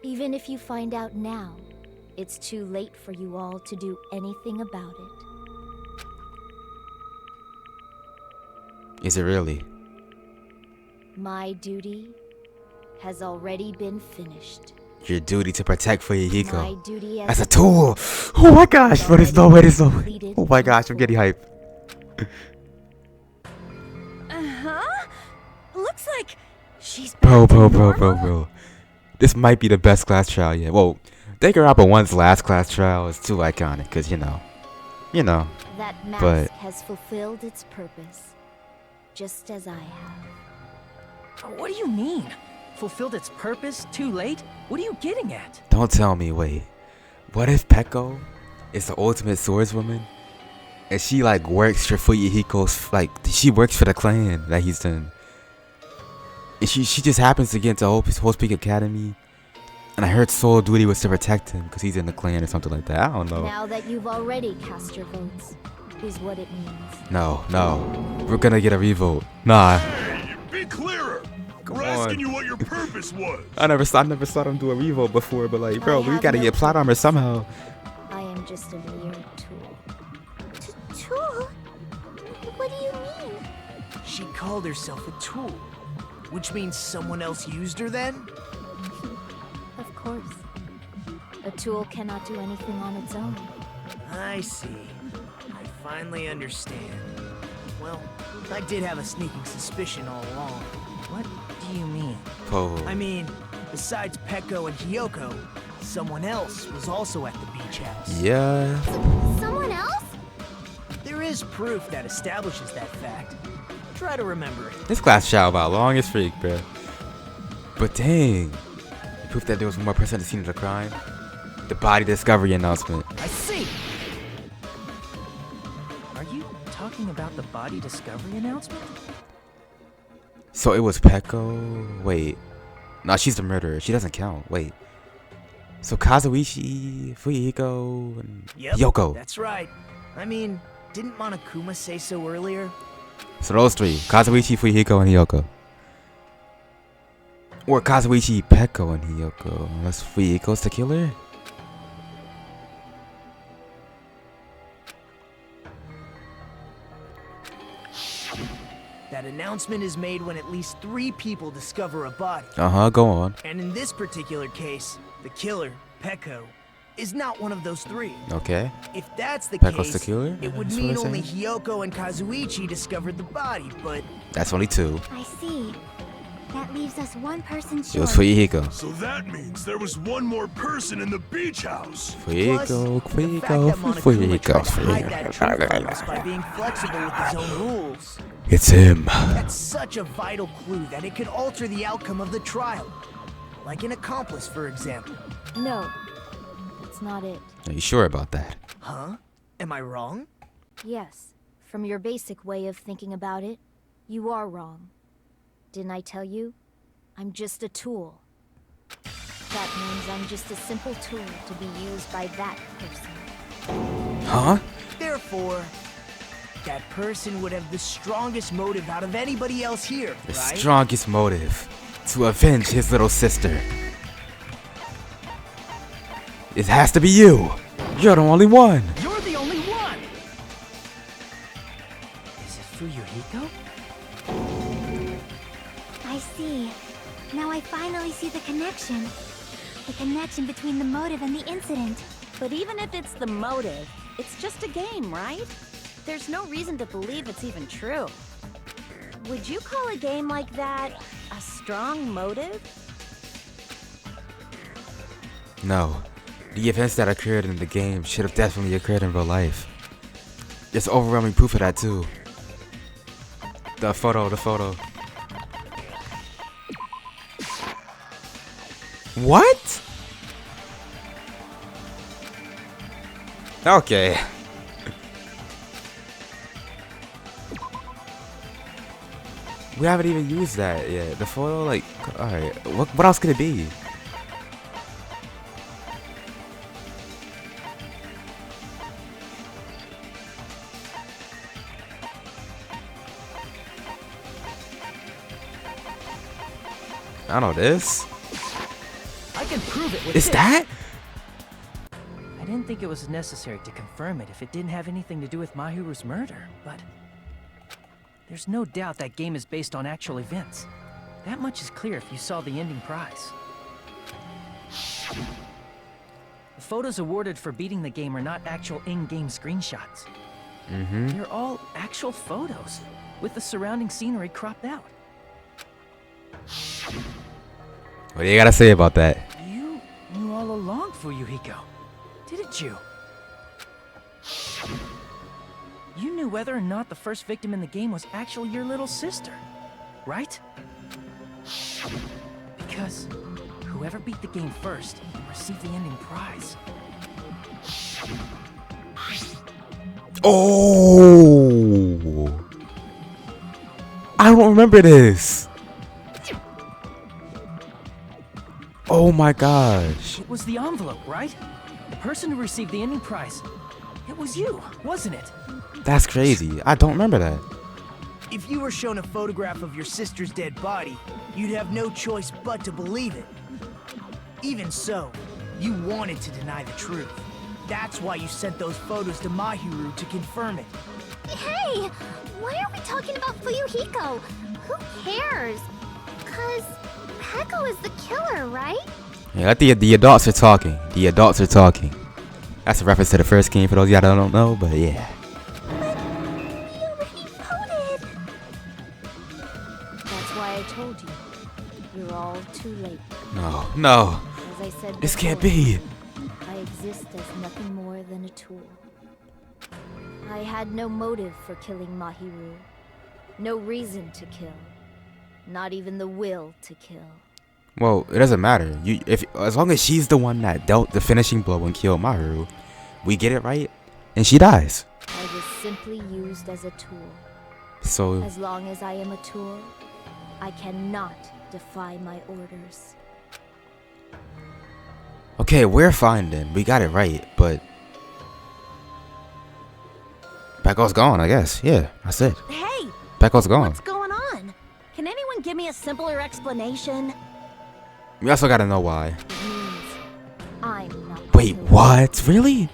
even if you find out now, it's too late for you all to do anything about it.
Is it really?
My duty has already been finished.
Your duty to protect Fuyuhiko.
My duty
as a tool. Oh my gosh, bro, there's no way, there's no way. Oh my gosh, I'm getting hyped.
Uh-huh. Looks like she's
Bro. This might be the best class trial yet. Well, Danganronpa 1's last class trial is too iconic, because, you know.
That mask
But
has fulfilled its purpose, just as I have.
What do you mean? Fulfilled its purpose? Too late? What are you getting at?
don't tell me, wait. What if Peko is the ultimate swordswoman? And she like works for Fuyuhiko's, like she works for the clan that he's in. And she just happens to get into Whole Peak Academy. And I heard Soul Duty was to protect him because he's in the clan or something like that. I don't know.
Now that you've already cast your votes, is what it means.
No. We're gonna get a revote. Nah.
Hey, be clearer. We're asking you what your purpose was.
I never saw them do a revote before, but like, bro,
I
we
have
gotta
no
get plot armor somehow.
I am just a mere tool. Tool? What do you mean?
She called herself a tool, which means someone else used her then?
Of course. A tool cannot do anything on its own.
I see. I finally understand. Well, I did have a sneaking suspicion all along.
What do you mean?
Oh.
I mean, besides Peko and Hiyoko, someone else was also at the beach house.
Yeah.
Someone else?
There is proof that establishes that fact. Try to remember it.
This class shot about long as freak, bro. But dang. The proof that there was one more person at the scene of the crime. The body discovery announcement.
I see.
Are you talking about the body discovery announcement?
So it was Peko. Wait. No, she's the murderer. She doesn't count. Wait. So Kazuichi, Fuyuhiko, and Yoko.
That's right. I mean, didn't Monokuma say so earlier?
So those three. Kazuichi, Fuyuhiko, and Hiyoko. Or Kazuichi, Peko, and Hiyoko. Unless Fuyuhiko's the killer?
That announcement is made when at least 3 people discover a body.
Go on.
And in this particular case, the killer, Peko, is not one of those 3.
Okay.
If that's the
Peko's
case,
the killer?
it would
That's what
mean
they're
only
saying?
Hiyoko and Kazuichi discovered the body, but...
That's only 2.
I see. That leaves us one person short.
It was Fuyuhiko.
So that means there was one more person in the beach house.
Fuyuhiko,
the fact that Monokuma tried to hide that truth from us
Fuyuhiko.
by being flexible with his own rules.
It's him.
That's such a vital clue that it could alter the outcome of the trial. Like an accomplice, for example.
No, it's not it.
Are you sure about that?
Huh? Am I wrong?
Yes, from your basic way of thinking about it, you are wrong. Didn't I tell you? I'm just a tool. That means I'm just a simple tool to be used by that person.
Huh?
Therefore, that person would have the strongest motive out of anybody else here,
The
right?
strongest motive to avenge his little sister. It has to be you. You're the only one.
You're the only one! Is it Fuyuhiko?
I see. Now I finally see the connection. The connection between the motive and the incident.
But even if it's the motive, it's just a game, right? There's no reason to believe it's even true. Would you call a game like that a strong motive?
No. The events that occurred in the game should have definitely occurred in real life. There's overwhelming proof of that too. The photo. What? Okay. We haven't even used that yet. The photo, like, alright. What else could it be? I don't know this.
I can prove it with
Is
this.
that?
I didn't think it was necessary to confirm it if it didn't have anything to do with Mahiru's murder, but there's no doubt that game is based on actual events. That much is clear if you saw the ending prize. The photos awarded for beating the game are not actual in-game screenshots. They're all actual photos, with the surrounding scenery cropped out.
What do you gotta say about that?
You knew all along, Fuyuhiko, didn't you? You knew whether or not the first victim in the game was actually your little sister, right? Because whoever beat the game first received the ending prize.
Oh! I don't remember this. Oh my gosh.
It was the envelope, right? The person who received the ending prize. It was you, wasn't it?
That's crazy. I don't remember that.
If you were shown a photograph of your sister's dead body, you'd have no choice but to believe it. Even so, you wanted to deny the truth. That's why you sent those photos to Mahiru to confirm it.
Hey! Why are we talking about Fuyuhiko? Who cares? 'Cause Peko is the killer, right?
Yeah, the adults are talking. The adults are talking. That's a reference to the first game for those of y'all that don't know, but yeah.
That's why I told you. You're all too late.
No.
As I said
This can't
before,
be.
I exist as nothing more than a tool. I had no motive for killing Mahiru. No reason to kill. Not even the will to kill.
Well, it doesn't matter. As long as she's the one that dealt the finishing blow and killed Mahiru, we get it right, and she dies.
I was simply used as a tool.
So
As long as I am a tool, I cannot defy my orders.
okay, we're fine then. We got it right, but Peko's gone, I guess. Yeah, that's it.
Hey!
Peko's gone.
What's going on? Can anyone give me a simpler explanation?
We also gotta know why.
It means I'm not the
Wait,
killer.
what? Really?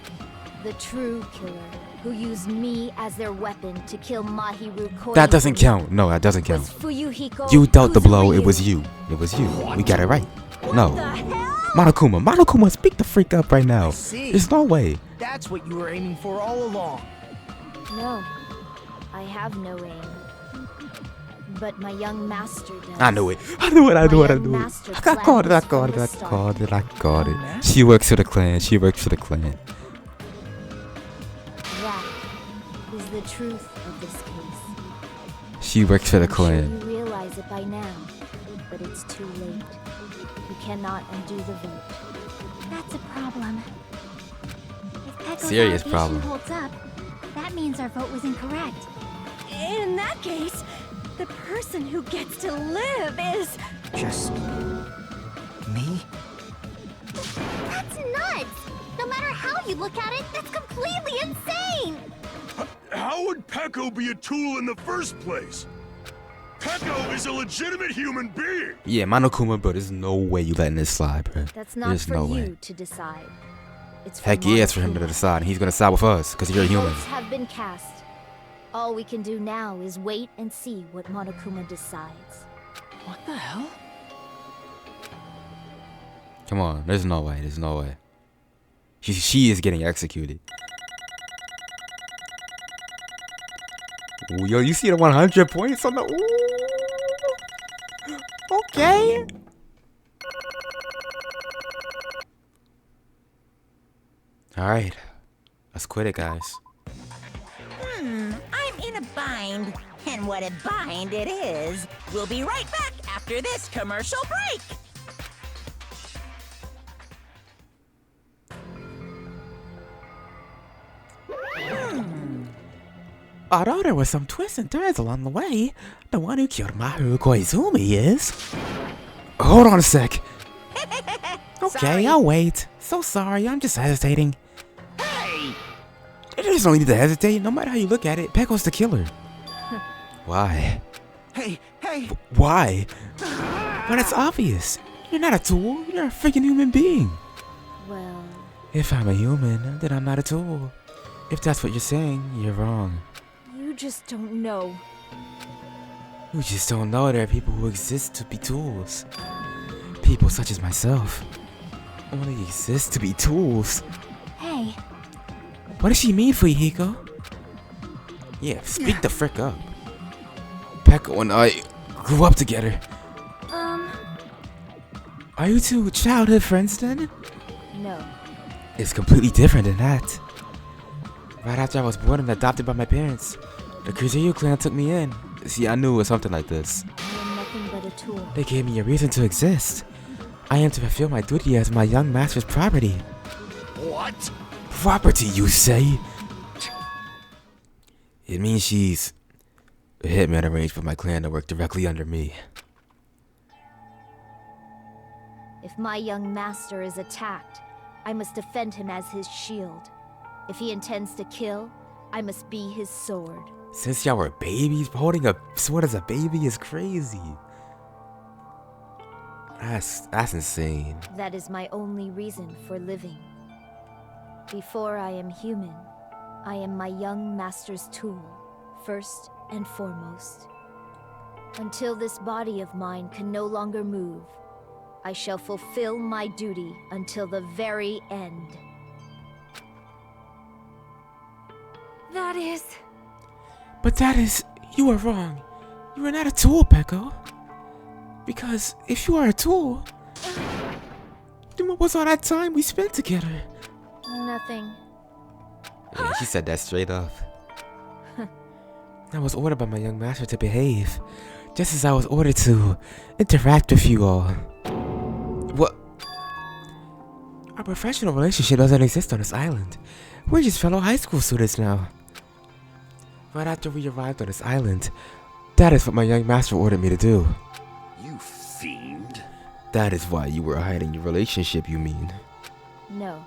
The true killer who used me as their weapon to kill Mahiru Koizumi.
That doesn't count. No, that doesn't count.
Was Fuyuhiko
You dealt the blow. It
Kuzuryu.
was you. It was you. We got it right. No.
What the hell?
Monokuma, speak the freak up right now.
See.
There's no way.
That's what you were aiming for all along.
No, I have no aim. But my young master does.
I knew it. I knew it. I called it. She works for the clan.
That is the truth of this case.
She works for the
I'm
clan.
sure you realize it by now, but it's too late. You cannot undo the vote.
That's a problem. If Peko's
Serious
allegation
problem.
holds up, that means our vote was incorrect.
In that case, the person who gets to live is...
Just me?
That's nuts! No matter how you look at it, that's completely insane!
How would Peko be a tool in the first place? Peko is a legitimate human being!
Yeah, Monokuma, bro, there's no way you letting this slide, bro.
That's not
There's
for
no
you
way.
to decide. It's for
Heck yeah, it's for him to
Monokuma.
decide, and he's gonna side with us, because you're a human.
Votes have been cast. All we can do now is wait and see what Monokuma decides.
What the hell?
Come on, there's no way. She is getting executed. Ooh, yo, you see the 100 points on the... Ooh. Okay. Alright. Let's quit it, guys.
I'm in a bind. And what a bind it is. We'll be right back after this commercial break.
Although there were some twists and turns along the way, the one who killed Mahiru Koizumi is... Hold on a sec. Okay,
Sorry.
I'll wait. So sorry, I'm just hesitating.
Hey!
There's no need to hesitate. No matter how you look at it, Peko's the killer. Why?
Hey!
Why? But it's obvious. You're not a tool. You're a freaking human being.
Well,
If I'm a human, then I'm not a tool. If that's what you're saying, you're wrong.
you just don't know.
You just don't know there are people who exist to be tools. People such as myself only exist to be tools.
Hey,
What does she mean, Fuyuhiko? Yeah, speak the frick up. Peko and I grew up together. Are you two childhood friends then?
No.
It's completely different than that. Right after I was born and adopted by my parents, the KUZURYU clan took me in. See, I knew it was something like this.
I am nothing but a tool.
They gave me a reason to exist. I am to fulfill my duty as my young master's property.
What?
Property, you say? It means she's a hitman arranged for my clan to work directly under me.
If my young master is attacked, I must defend him as his shield. If he intends to kill, I must be his sword.
Since y'all were babies, holding a sword as a baby is crazy. That's insane.
That is my only reason for living. Before I am human, I am my young master's tool, first and foremost. Until this body of mine can no longer move, I shall fulfill my duty until the very end.
That is...
But that is... You are wrong. You are not a tool, Peko. Because if you are a tool, then what was all that time we spent together?
Nothing.
Yeah, she said that straight up. I was ordered by my young master to behave, just as I was ordered to interact with you all. What? Our professional relationship doesn't exist on this island. We're just fellow high school students now. Right after we arrived on this island, that is what my young master ordered me to do.
You fiend.
That is why you were hiding your relationship, you mean?
No.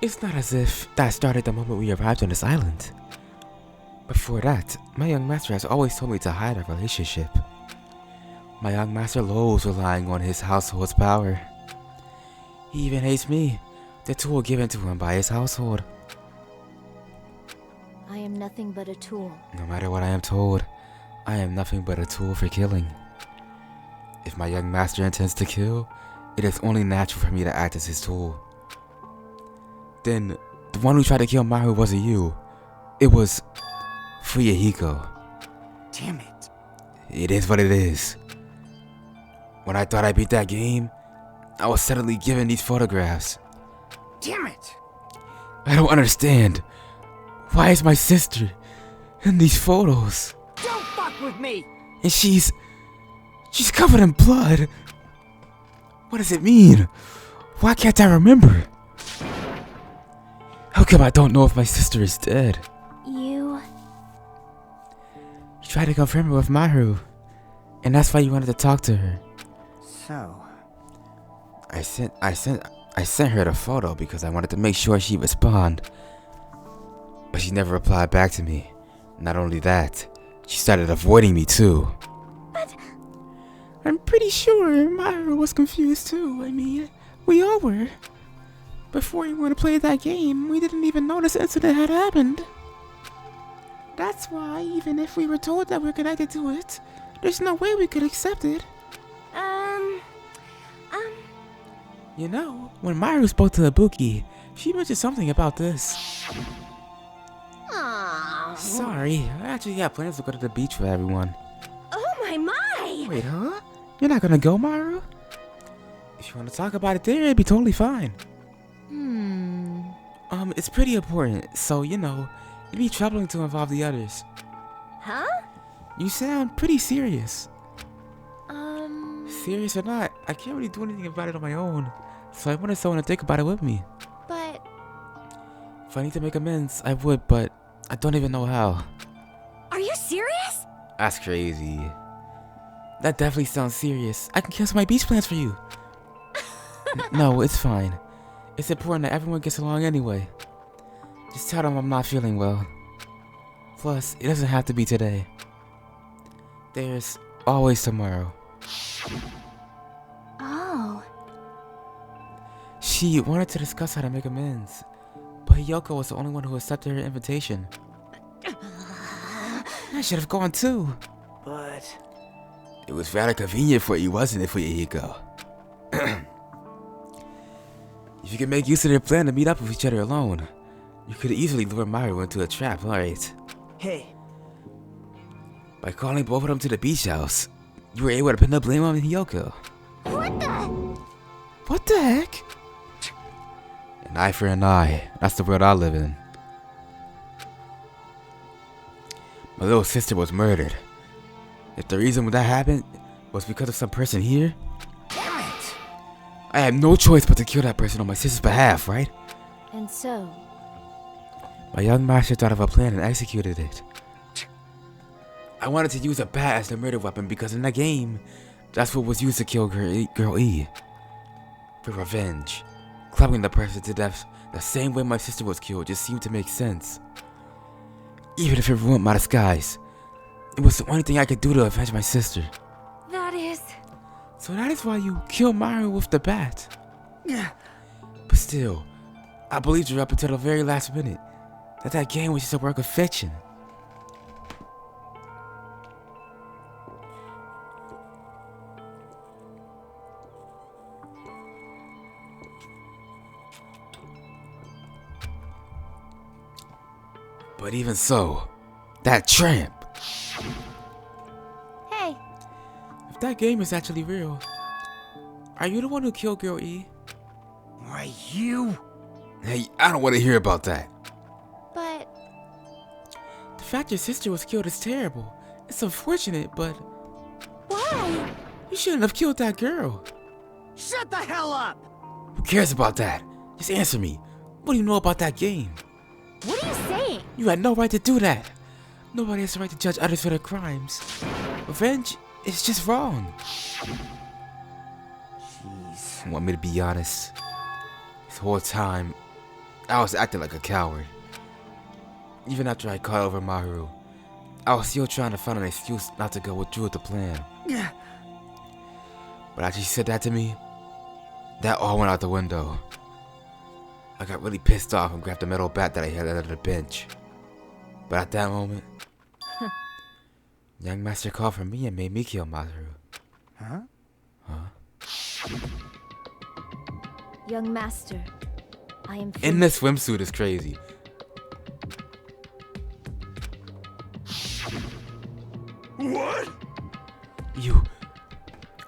It's not as if that started the moment we arrived on this island. Before that, my young master has always told me to hide our relationship. My young master loathes relying on his household's power. He even hates me, the tool given to him by his household.
I am nothing but a tool.
No matter what I am told, I am nothing but a tool for killing. If my young master intends to kill, it is only natural for me to act as his tool. Then, the one who tried to kill Maru wasn't you. It was Fuyahiko.
Damn it.
It is what it is. When I thought I beat that game, I was suddenly given these photographs.
Damn it.
I don't understand. Why is my sister in these photos?
Don't fuck with me.
And she's covered in blood. What does it mean? Why can't I remember? How come I don't know if my sister is dead?
You
tried to confirm it with Maru, and that's why you wanted to talk to her.
So,
I sent her the photo because I wanted to make sure she'd respond. But she never replied back to me. Not only that, she started avoiding me too.
But
I'm pretty sure Maru was confused too. I mean, we all were. Before we went to play that game, we didn't even know this incident had happened. That's why, even if we were told that we're connected to it, there's no way we could accept it. You know, when Maru spoke to Ibuki, she mentioned something about this.
Aww.
Sorry, I actually got plans to go to the beach with everyone.
Oh my!
Wait, huh? You're not gonna go, Maru? If you want to talk about it there, it'd be totally fine. It's pretty important, so, you know, it'd be troubling to involve the others.
Huh?
You sound pretty serious. Serious or not, I can't really do anything about it on my own, so I wanted someone to think about it with me.
But...
If I need to make amends, I would, but I don't even know how.
Are you serious?
That's crazy. That definitely sounds serious. I can cancel my beach plans for you. No, it's fine. It's important that everyone gets along anyway. Just tell them I'm not feeling well. Plus, it doesn't have to be today. There's always tomorrow.
Oh.
She wanted to discuss how to make amends, but Hiyoko was the only one who accepted her invitation. I should have gone too.
But...
It was rather convenient for you, wasn't it, Fuyahiko? If you could make use of their plan to meet up with each other alone, you could easily lure Maru into a trap, alright?
Hey.
By calling both of them to the beach house, you were able to pin the blame on Hiyoko. What the heck? An eye for an eye. That's the world I live in. My little sister was murdered. If the reason that happened was because of some person here,
Damn it.
I had no choice but to kill that person on my sister's behalf, right?
And so...
My young master thought of a plan and executed it. I wanted to use a bat as the murder weapon because in the game, that's what was used to kill Girl E. For revenge. Clubbing the person to death the same way my sister was killed just seemed to make sense. Even if it ruined my disguise, it was the only thing I could do to avenge my sister.
That is...
So that is why you killed Maru with the bat.
Yeah.
But still, I believed you up until the very last minute that game was just a work of fiction. But even so, that tramp.
Hey,
If that game is actually real, are you the one who killed Girl E?
Why, you?
Hey, I don't want to hear about that.
but
The fact your sister was killed is terrible. It's unfortunate, but
why?
you shouldn't have killed that girl.
Shut the hell up!
Who cares about that? Just answer me. What do you know about that game?
What are you saying?
You had no right to do that. Nobody has the right to judge others for their crimes. Revenge is just wrong.
Jeez.
You want me to be honest? This whole time, I was acting like a coward. Even after I caught over Maru, I was still trying to find an excuse not to go through with the plan.
Yeah.
But after she said that to me, that all went out the window. I got really pissed off and grabbed the metal bat that I had under the bench. But at that moment, young master called for me and made me kill Maru.
Huh?
Young master, I am
In this swimsuit is crazy.
What?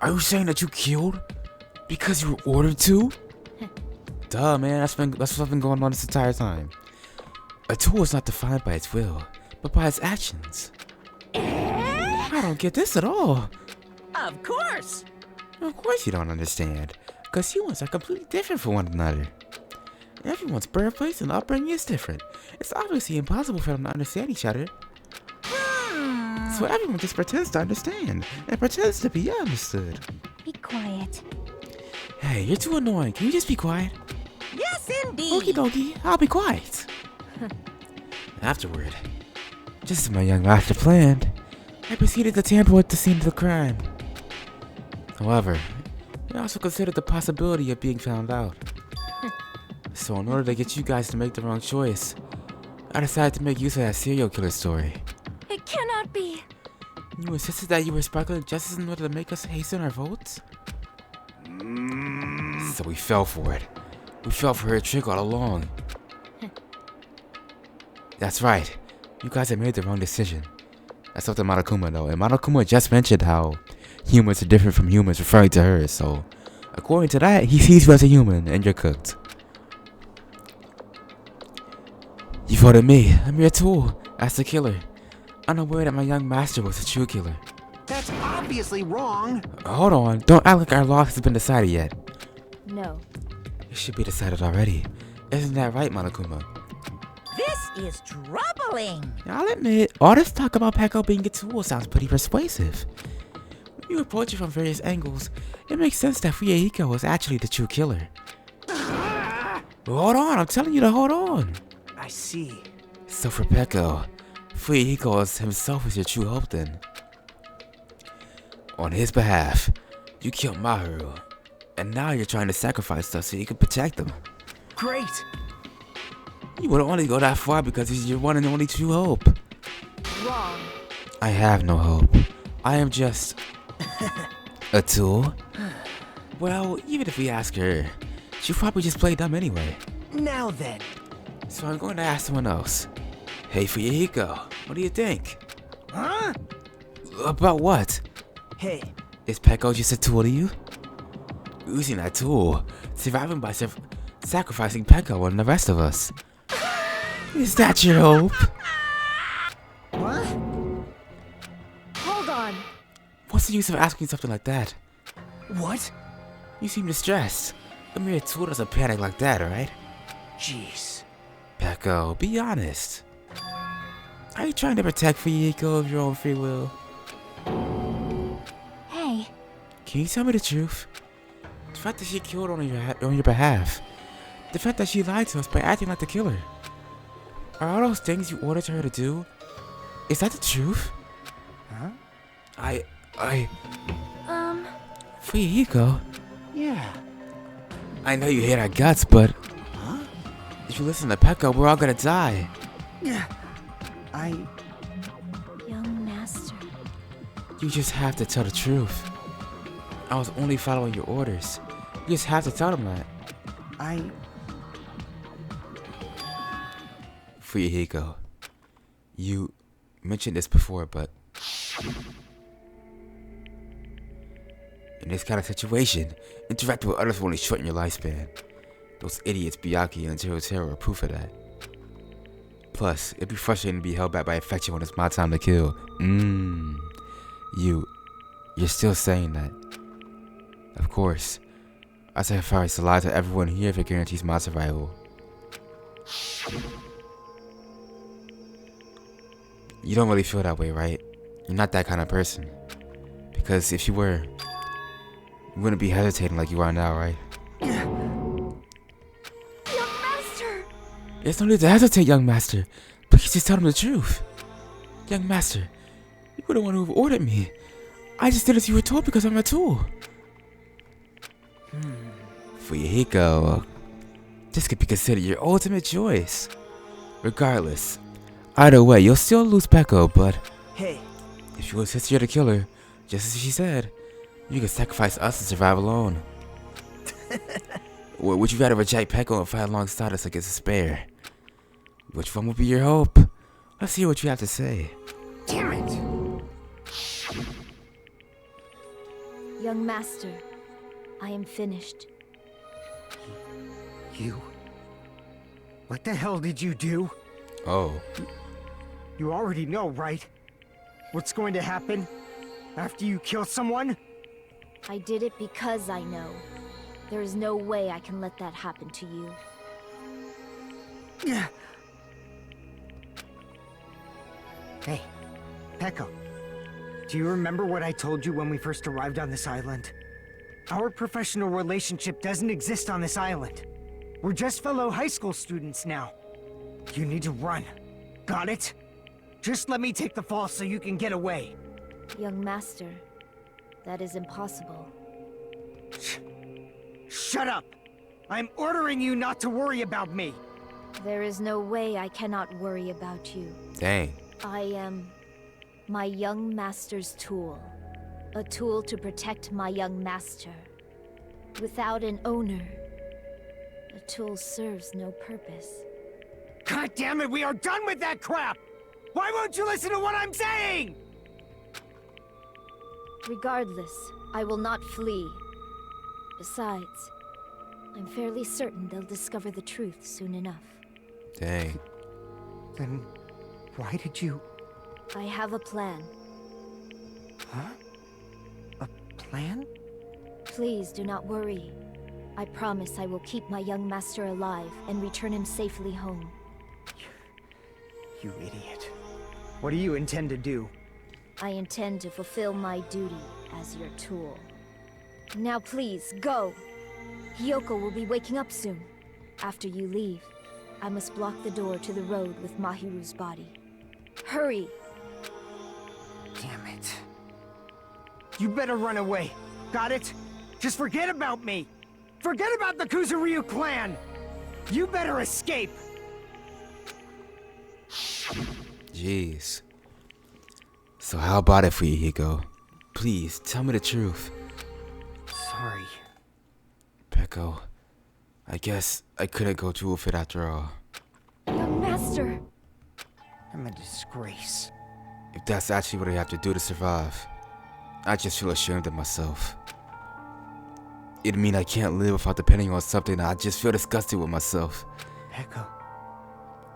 Are you saying that you killed because you were ordered to? Duh, man, that's what's been going on this entire time. A tool is not defined by its will, but by its actions. I don't get this at all.
Of course.
Of course you don't understand, because humans are completely different from one another. Everyone's birthplace and upbringing is different. It's obviously impossible for them to understand each other. So everyone just pretends to understand, and pretends to be understood.
Be quiet.
Hey, you're too annoying. Can you just be quiet?
Yes, indeed.
Okie dokie, I'll be quiet. Afterward, just as my young master planned, I proceeded to tamper with the scene of the crime. However, I also considered the possibility of being found out. So in order to get you guys to make the wrong choice, I decided to make use of that serial killer story.
It cannot be.
You insisted that you were sparkling justice in order to make us hasten our votes? So we fell for it. We fell for her trick all along. That's right. You guys have made the wrong decision. That's up to Monokuma though, and Monokuma just mentioned how humans are different from humans, referring to her, so according to that, he sees you as a human, and you're cooked. You voted me, a mere tool, as the killer, unaware that my young master was the true killer.
That's obviously wrong.
Hold on, don't act like our loss has been decided yet.
No.
It should be decided already. Isn't that right, Monokuma?
This is troubling.
I'll admit, all this talk about Peko being a tool sounds pretty persuasive. When you approach it from various angles, it makes sense that Fuyehiko is actually the true killer. Hold on, I'm telling you to hold on.
I see.
So for Peko, Fuyehiko is himself is your true hope then. On his behalf, you killed Maharu, and now you're trying to sacrifice us so you can protect them.
Great.
You would only go that far because he's your one and only true hope.
Wrong.
I have no hope. I am just a tool. Well, even if we ask her, she'll probably just play dumb anyway.
Now then.
So I'm going to ask someone else. Hey, Fuyehiko, what do you think?
Huh?
About what?
Hey.
Is Peko just a tool to you? Using that tool, surviving by sacrificing Peko and the rest of us. Is that your hope?
What?
Hold on.
What's the use of asking something like that?
What?
You seem distressed. A mere tool doesn't panic like that, alright?
Jeez.
Peko, be honest. Are you trying to protect Fuyiko of your own free will?
Hey,
Can you tell me the truth? The fact that she killed on your behalf. The fact that she lied to us by acting like the killer. Are all those things you ordered her to do? Is that the truth?
Huh?
Fuyiko.
Yeah.
I know you hate our guts, but
Huh?
if you listen to Peko, we're all gonna die.
Yeah.
young master.
You just have to tell the truth. I was only following your orders. You just have to tell them that. Fuyiko, you mentioned this before, but in this kind of situation, interacting with others will only shorten your lifespan. Those idiots Byakuya and Zero are proof of that. Plus, it'd be frustrating to be held back by affection when it's my time to kill. You're still saying that. Of course. I sacrifice a lot to everyone here if it guarantees my survival. You don't really feel that way, right? You're not that kind of person. Because if you were, you wouldn't be hesitating like you are now, right?
Young Master!
There's no need to hesitate, young master. Please just tell them the truth. Young master, you were the one who ordered me. I just did as you were told because I'm a tool. Fuyiko, this could be considered your ultimate choice. Regardless, either way, you'll still lose Peko, but
Hey,
if you insist you're the killer, just as she said, you can sacrifice us and survive alone. Or would you rather reject Peko and fight alongside us against despair? Which one would be your hope? Let's hear what you have to say.
Damn it!
Young master, I am finished.
You? What the hell did you do?
Oh.
You already know, right? What's going to happen after you kill someone?
I did it because I know. There is no way I can let that happen to you.
Yeah. Hey, Peko. Do you remember what I told you when we first arrived on this island? Our professional relationship doesn't exist on this island. We're just fellow high school students now. You need to run. Got it? Just let me take the fall so you can get away.
Young master, that is impossible.
Shut up! I'm ordering you not to worry about me!
There is no way I cannot worry about you.
Dang.
I am my young master's tool. A tool to protect my young master. Without an owner, a tool serves no purpose.
God damn it, we are done with that crap! Why won't you listen to what I'm saying?
Regardless, I will not flee. Besides, I'm fairly certain they'll discover the truth soon enough.
Dang.
Then why did you...
I have a plan.
Huh? A plan?
Please do not worry. I promise I will keep my young master alive and return him safely home.
You idiot. What do you intend to do?
I intend to fulfill my duty as your tool. Now please, go! Hiyoko will be waking up soon. After you leave, I must block the door to the road with Mahiru's body. Hurry!
Damn it. You better run away. Got it? Just forget about me! Forget about the KUZURYU clan! You better escape!
Jeez. So how about it for you, Hiko? Please, tell me the truth.
Sorry.
Peko, I guess I couldn't go through with it after all.
Young master!
I'm a disgrace.
If that's actually what I have to do to survive, I just feel ashamed of myself. It'd mean I can't live without depending on something and I just feel disgusted with myself.
Peko.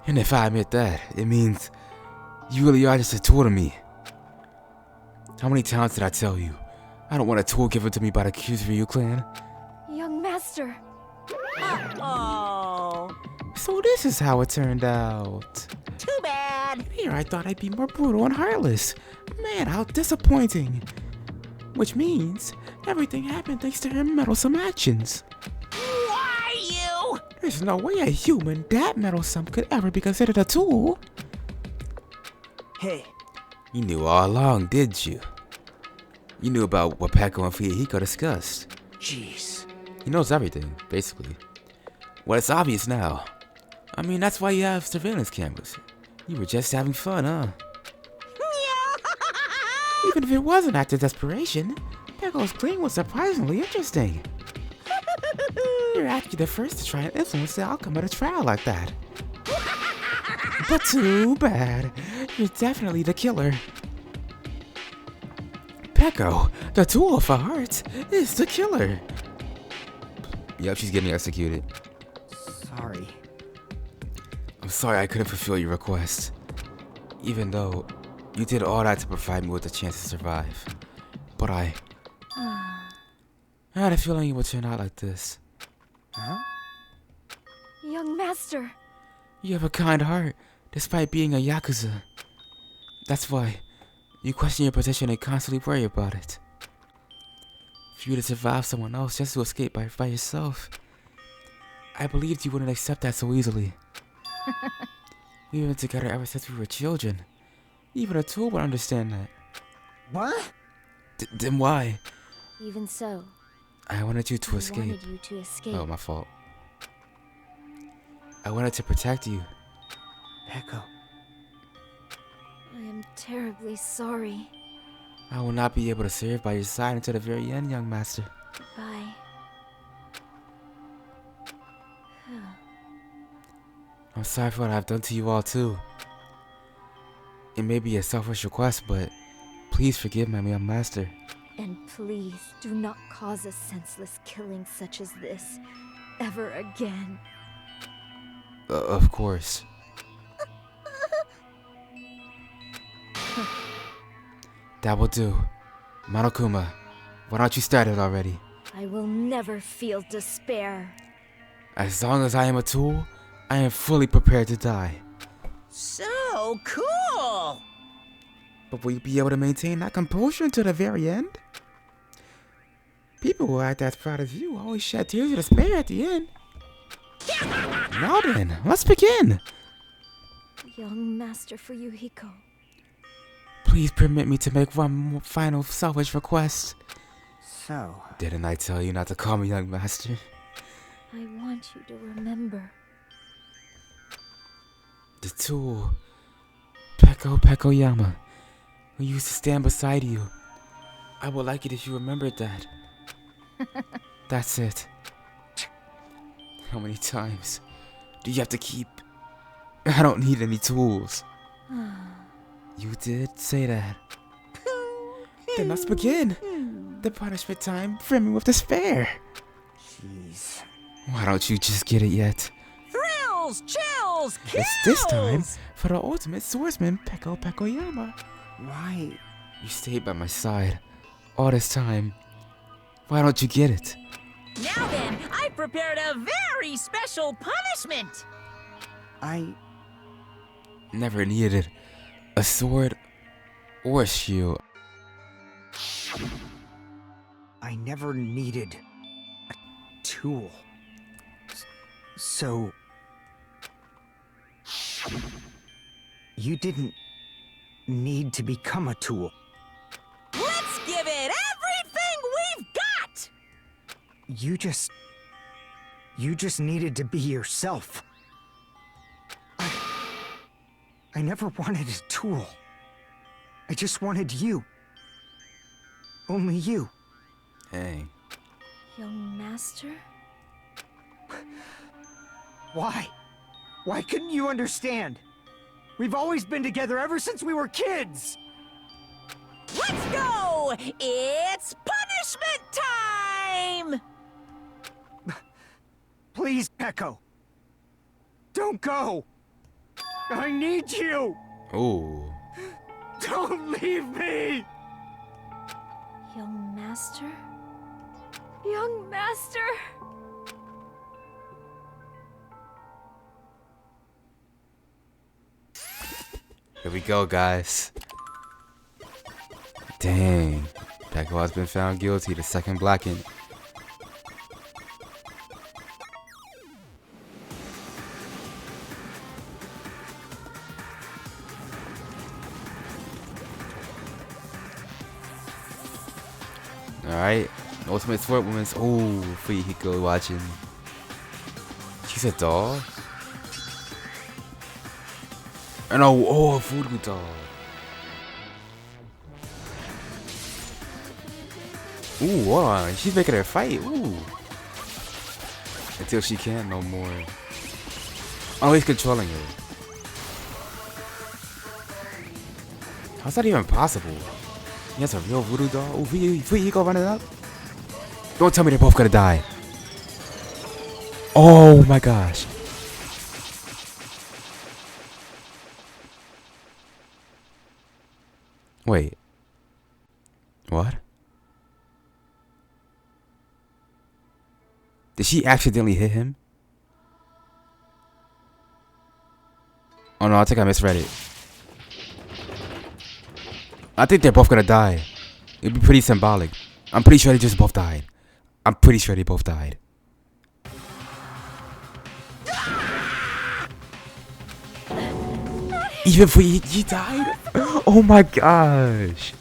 And if I admit that, it means you really are just a tool to me. How many times did I tell you? I don't want a tool given to me by the KUZURYU clan.
Young master!
Oh.
So this is how it turned out.
Too bad.
Here I thought I'd be more brutal and heartless. Man, how disappointing. Which means everything happened thanks to her meddlesome actions.
Why you?
There's no way a human that meddlesome could ever be considered a tool.
Hey,
You knew all along, did you? You knew about what Peko and Fuyuhiko discussed.
jeez.
He knows everything, basically. Well, it's obvious now. I mean, that's why you have surveillance cameras. You were just having fun, huh? Even if it was an act of desperation, Peko's claim was surprisingly interesting. You're actually the first to try and influence the outcome of a trial like that. But too bad. You're definitely the killer. Peko, the tool of our hearts, is the killer. Yep, she's getting executed.
Sorry.
I'm sorry I couldn't fulfill your request. Even though you did all that to provide me with a chance to survive. But I had a feeling it would turn out like this.
Huh?
Young master.
You have a kind heart, despite being a Yakuza. That's why you question your position and constantly worry about it. For you to survive someone else just to escape by yourself, I believed you wouldn't accept that so easily. We've been together ever since we were children. Even a tool would understand that.
What?
Then why?
Even so,
I wanted you to
I
escape.
wanted you to escape.
Oh, my fault. I wanted to protect you.
Peko.
I am terribly sorry.
I will not be able to serve by your side until the very end, young master.
Bye.
I'm sorry for what I've done to you all too. It may be a selfish request, but please forgive my young master.
And please do not cause a senseless killing such as this ever again.
Of course. That will do. Monokuma, why don't you start it already?
I will never feel despair.
As long as I am a tool, I am fully prepared to die.
So cool.
But will you be able to maintain that composure until the very end? People who act as proud as you always shed tears of despair at the end. Now then, let's begin.
Young Master Fuyuhiko.
Please permit me to make one final selfish request.
So,
Didn't I tell you not to call me young master?
I want you to remember.
The tool, Pekoyama, who used to stand beside you. I would like it if you remembered that. That's it. How many times do you have to keep? I don't need any tools. You did say that. Then let's begin. The punishment time brimming with despair.
jeez.
Why don't you just get it yet?
Thrills, chills, kills.
It's this time for the ultimate swordsman, Pekoyama.
Why?
You stayed by my side all this time. Why don't you get it?
Now then, I prepared a very special punishment.
I
Never needed a sword or a shield.
never needed a tool. So you didn't need to become a tool.
Let's give it everything we've got!
You just needed to be yourself. I never wanted a tool. I just wanted you. Only you.
Hey.
Young master?
Why? Why couldn't you understand? We've always been together ever since we were kids!
Let's go! It's punishment time!
Please, Echo. Don't go! I need you!
Ooh.
Don't leave me!
Young master? Young master!
Here we go, guys. Dang. Peko has been found guilty. The second blackened. Alright. Ultimate Sport Women's. Oh, Fuyuhiko watching. She's a doll? And oh, a voodoo doll. Ooh, hold on. She's making her fight. Ooh. Until she can't no more. Oh, he's controlling her. How's that even possible? He has a real voodoo doll. Ooh, Fuyuhiko running up. Don't tell me they're both gonna die. Oh my gosh. Wait. What? Did she accidentally hit him? Oh no, I think I misread it. I think they're both gonna die. It'd be pretty symbolic. I'm pretty sure they just both died. I'm pretty sure they both died. Even if he died? Oh my gosh.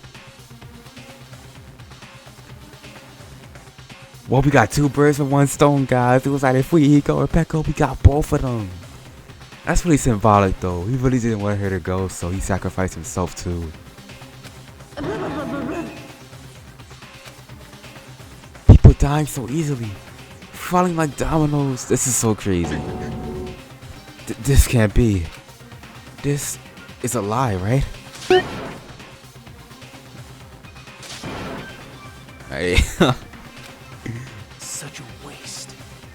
Well, we got two birds with one stone, guys. It was like if Fuyuhiko or Peko, we got both of them. That's really symbolic, though. He really didn't want her to go, so he sacrificed himself, too. People dying so easily. Falling like dominoes. This is so crazy. This can't be. This is a lie, right? Hey.
Such a waste.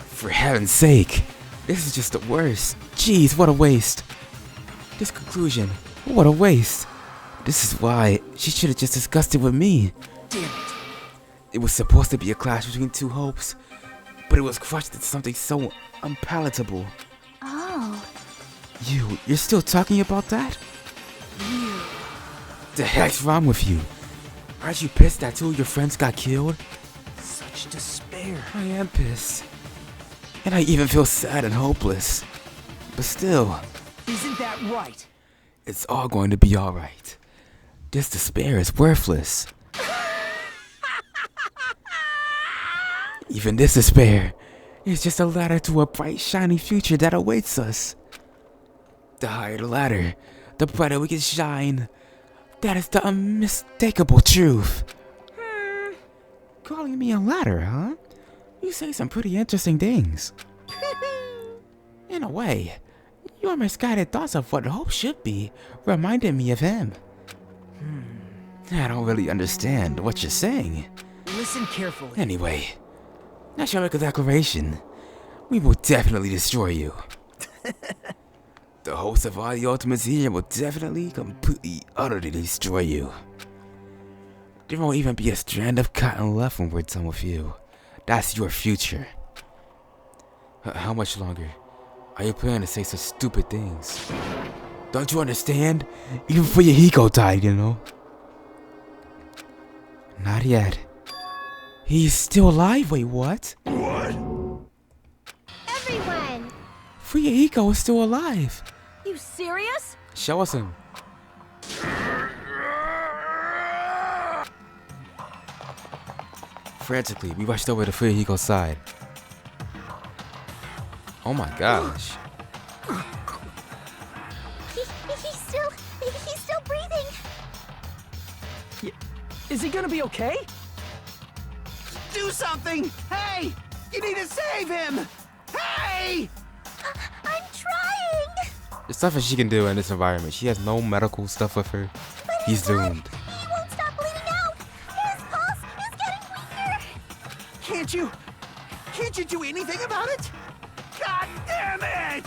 For heaven's sake. This is just the worst. Jeez, what a waste. This conclusion. What a waste. This is why she should have just discussed it with me.
Damn it.
It was supposed to be a clash between two hopes, but it was crushed into something so unpalatable.
Oh.
You're still talking about that?
You.
The heck's wrong with you? Aren't you pissed that two of your friends got killed?
Such despair.
I am pissed. And I even feel sad and hopeless. But still.
Isn't that right?
It's all going to be alright. This despair is worthless. Even this despair is just a ladder to a bright, shiny future that awaits us. The higher the ladder, the brighter we can shine. That is the unmistakable truth. Calling me a ladder, huh? You say some pretty interesting things. In a way, your misguided thoughts of what hope should be reminded me of him. I don't really understand what you're saying.
Listen carefully.
Anyway, I shall make a declaration. We will definitely destroy you. The host of all the Ultimates here will definitely, completely, utterly destroy you. There won't even be a strand of cotton left when we're done with you. That's your future. How much longer are you planning to say such stupid things? Don't you understand? Even Fuyuhiko died, you know. Not yet. He's still alive? Wait, what?
What?
Everyone!
Fuyuhiko is still alive.
You serious?
Show us him. Frantically, we rushed over to Fuyuhiko's side. Oh my gosh.
He's still breathing.
Is he gonna be okay? Do something! Hey! You need to save him! Hey!
I'm trying.
There's nothing she can do in this environment. She has no medical stuff with her. He's doomed.
He won't stop bleeding out. His pulse is getting weaker.
Can't you do anything about it? God damn it!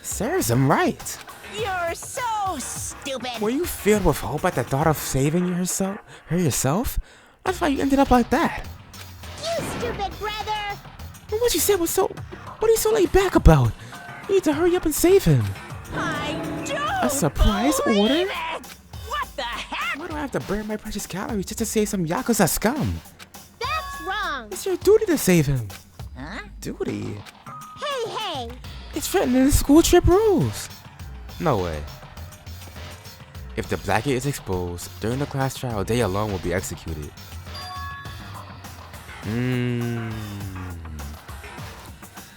Serves him right.
You're so stupid.
Were you filled with hope at the thought of saving her yourself? That's why you ended up like that.
You stupid brother.
What you said was what are you so laid back about? You need to hurry up and save him.
I don't
A surprise
believe
order?
it. What the heck?
Why do I have to burn my precious calories just to save some Yakuza scum?
That's wrong.
It's your duty to save him.
Huh?
Duty?
Hey.
It's written in the school trip rules. No way. If the Blackie is exposed during the class trial, they alone will be executed.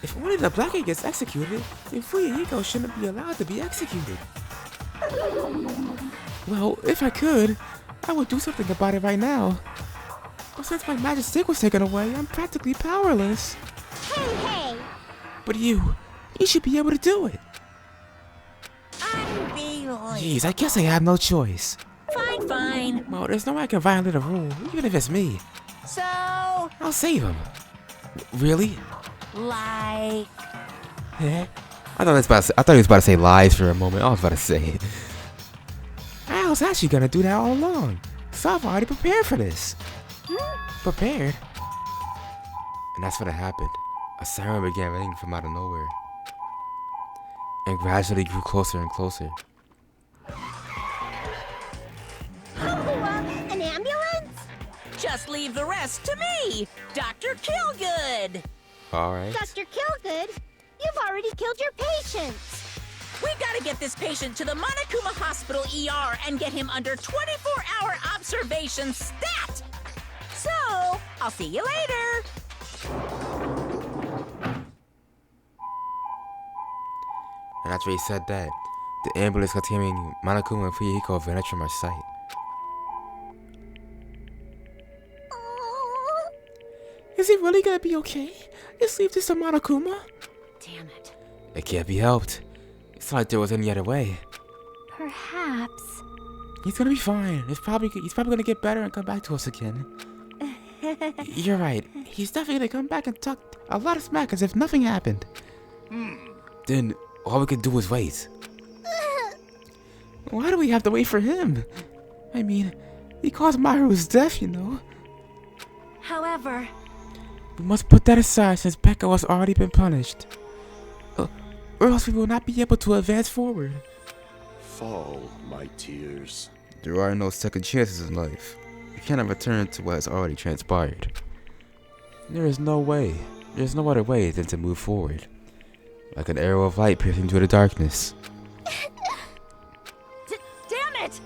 If only the Blackie gets executed, then Fuyahiko shouldn't be allowed to be executed. Well, if I could, I would do something about it right now. But since my magic stick was taken away, I'm practically powerless.
Hey.
But you should be able to do it.
Unbelievable.
Jeez, I guess I have no choice.
Fine.
Well, there's no way I can violate a rule, even if it's me.
So,
I'll save him. Really?
like...
Eh? I thought he was about to say lies for a moment. I was about to say. I was actually gonna do that all along. So I've already prepared for this. Prepared? And that's what happened. A siren began ringing from out of nowhere. And gradually grew closer and closer.
An ambulance?
Just leave the rest to me, Dr. Killgood.
Alright.
Dr. Killgood, you've already killed your patients.
We gotta get this patient to the Monokuma Hospital ER and get him under 24-hour observation stat. So, I'll see you later.
And after he said that, the ambulance containing Monokuma and Fuyahiko vanished from our sight. Is he really gonna be okay? Just leave this to Monokuma?
Damn it.
It can't be helped. It's not like there was any other way.
Perhaps.
He's gonna be fine. He's probably gonna get better and come back to us again. You're right. He's definitely gonna come back and talk a lot of smack as if nothing happened. Then all we can do is wait. Why do we have to wait for him? I mean, he caused Maru's death, you know.
However,
We must put that aside since Pekka has already been punished. Or else we will not be able to advance forward.
Fall, my tears.
There are no second chances in life. We cannot return to what has already transpired. There is no way. There's no other way than to move forward. Like an arrow of light piercing through the darkness.
Damn it!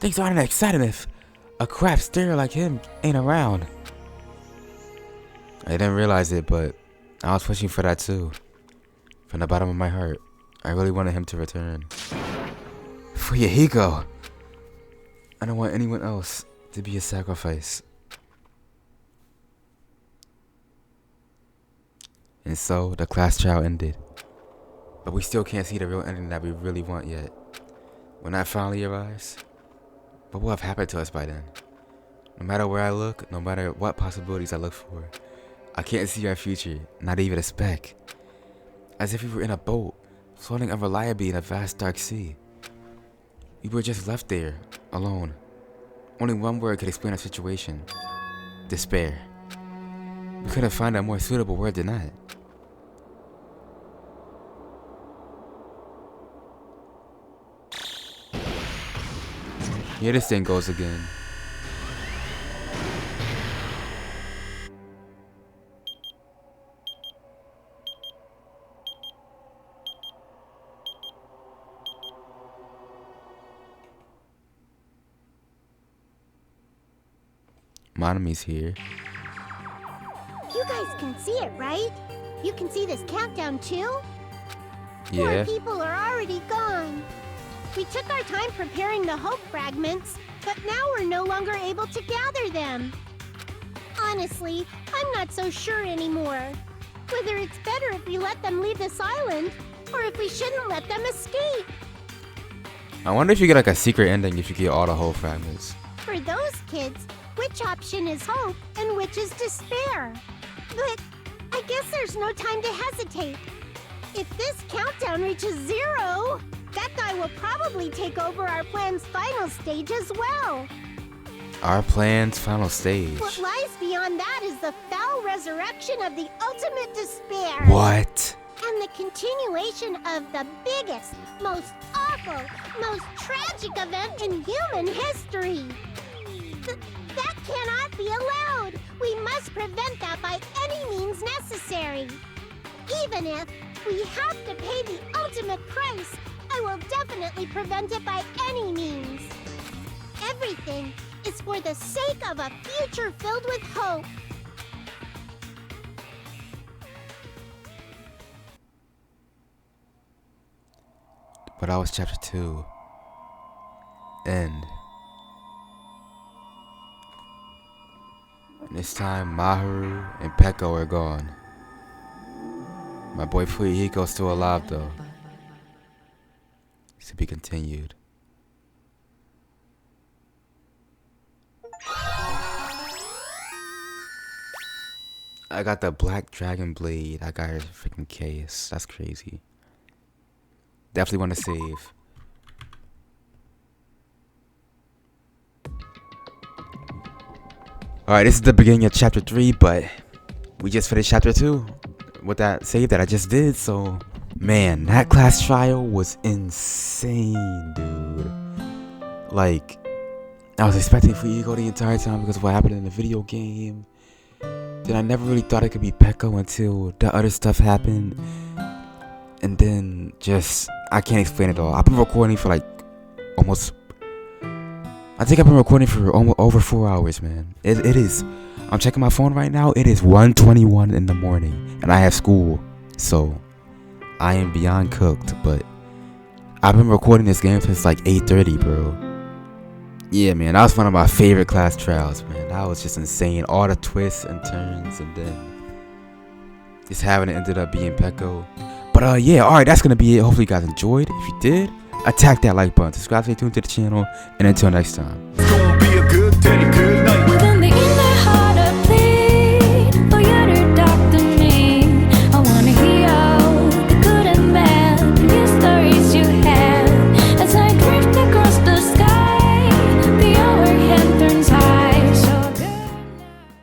Things aren't exciting if a crap stare like him ain't around. I didn't realize it, but I was wishing for that too. From the bottom of my heart, I really wanted him to return. Fuyahiko! I don't want anyone else to be a sacrifice. And so, the class trial ended. But we still can't see the real ending that we really want yet. When that finally arrives, what will have happened to us by then? No matter where I look, no matter what possibilities I look for, I can't see our future, not even a speck. As if we were in a boat, floating unreliably in a vast dark sea. We were just left there, alone. Only one word could explain our situation. Despair. We couldn't find a more suitable word than that. Here this thing goes again. Monami's here.
You guys can see it, right? You can see this countdown too?
Yeah.
More people are already gone. We took our time preparing the hope fragments, but now we're no longer able to gather them. Honestly, I'm not so sure anymore. Whether it's better if we let them leave this island, or if we shouldn't let them escape.
I wonder if you get like a secret ending if you get all the whole fragments.
For those kids, which option is hope and which is despair? But I guess there's no time to hesitate. If this countdown reaches 0, that guy will probably take over our plan's final stage as well.
Our plan's final stage.
What lies beyond that is the foul resurrection of the ultimate despair.
What?
and the continuation of the biggest, most awful, most tragic event in human history. That cannot be allowed. We must prevent that by any means necessary. Even if we have to pay the ultimate price, I will definitely prevent it by any means. Everything is for the sake of a future filled with hope.
But that was chapter 2. End. And this time, Maharu and Peko are gone. My boy Fuyuhiko's still alive though. To be continued. I got the Black Dragon Blade. I got her freaking case. That's crazy. Definitely want to save. Alright, this is the beginning of chapter 3, but we just finished chapter 2 with that save that I just did, so man, that class trial was insane, dude. Like, I was expecting Fuyuhiko the entire time because of what happened in the video game. Then I never really thought it could be Peko until the other stuff happened. And then just, I can't explain it all. I've been recording for like almost, I think I've been recording for almost over 4 hours, man. It is, I'm checking my phone right now. It is 1:21 in the morning and I have school. So I am beyond cooked, but I've been recording this game since like 8:30, bro. Yeah, man, that was one of my favorite class trials, man. That was just insane. All the twists and turns, and then just having it ended up being Peko. But yeah, alright, that's gonna be it. Hopefully you guys enjoyed. If you did, attack that like button, subscribe, stay tuned to the channel, and until next time.
It's gonna be a good day, good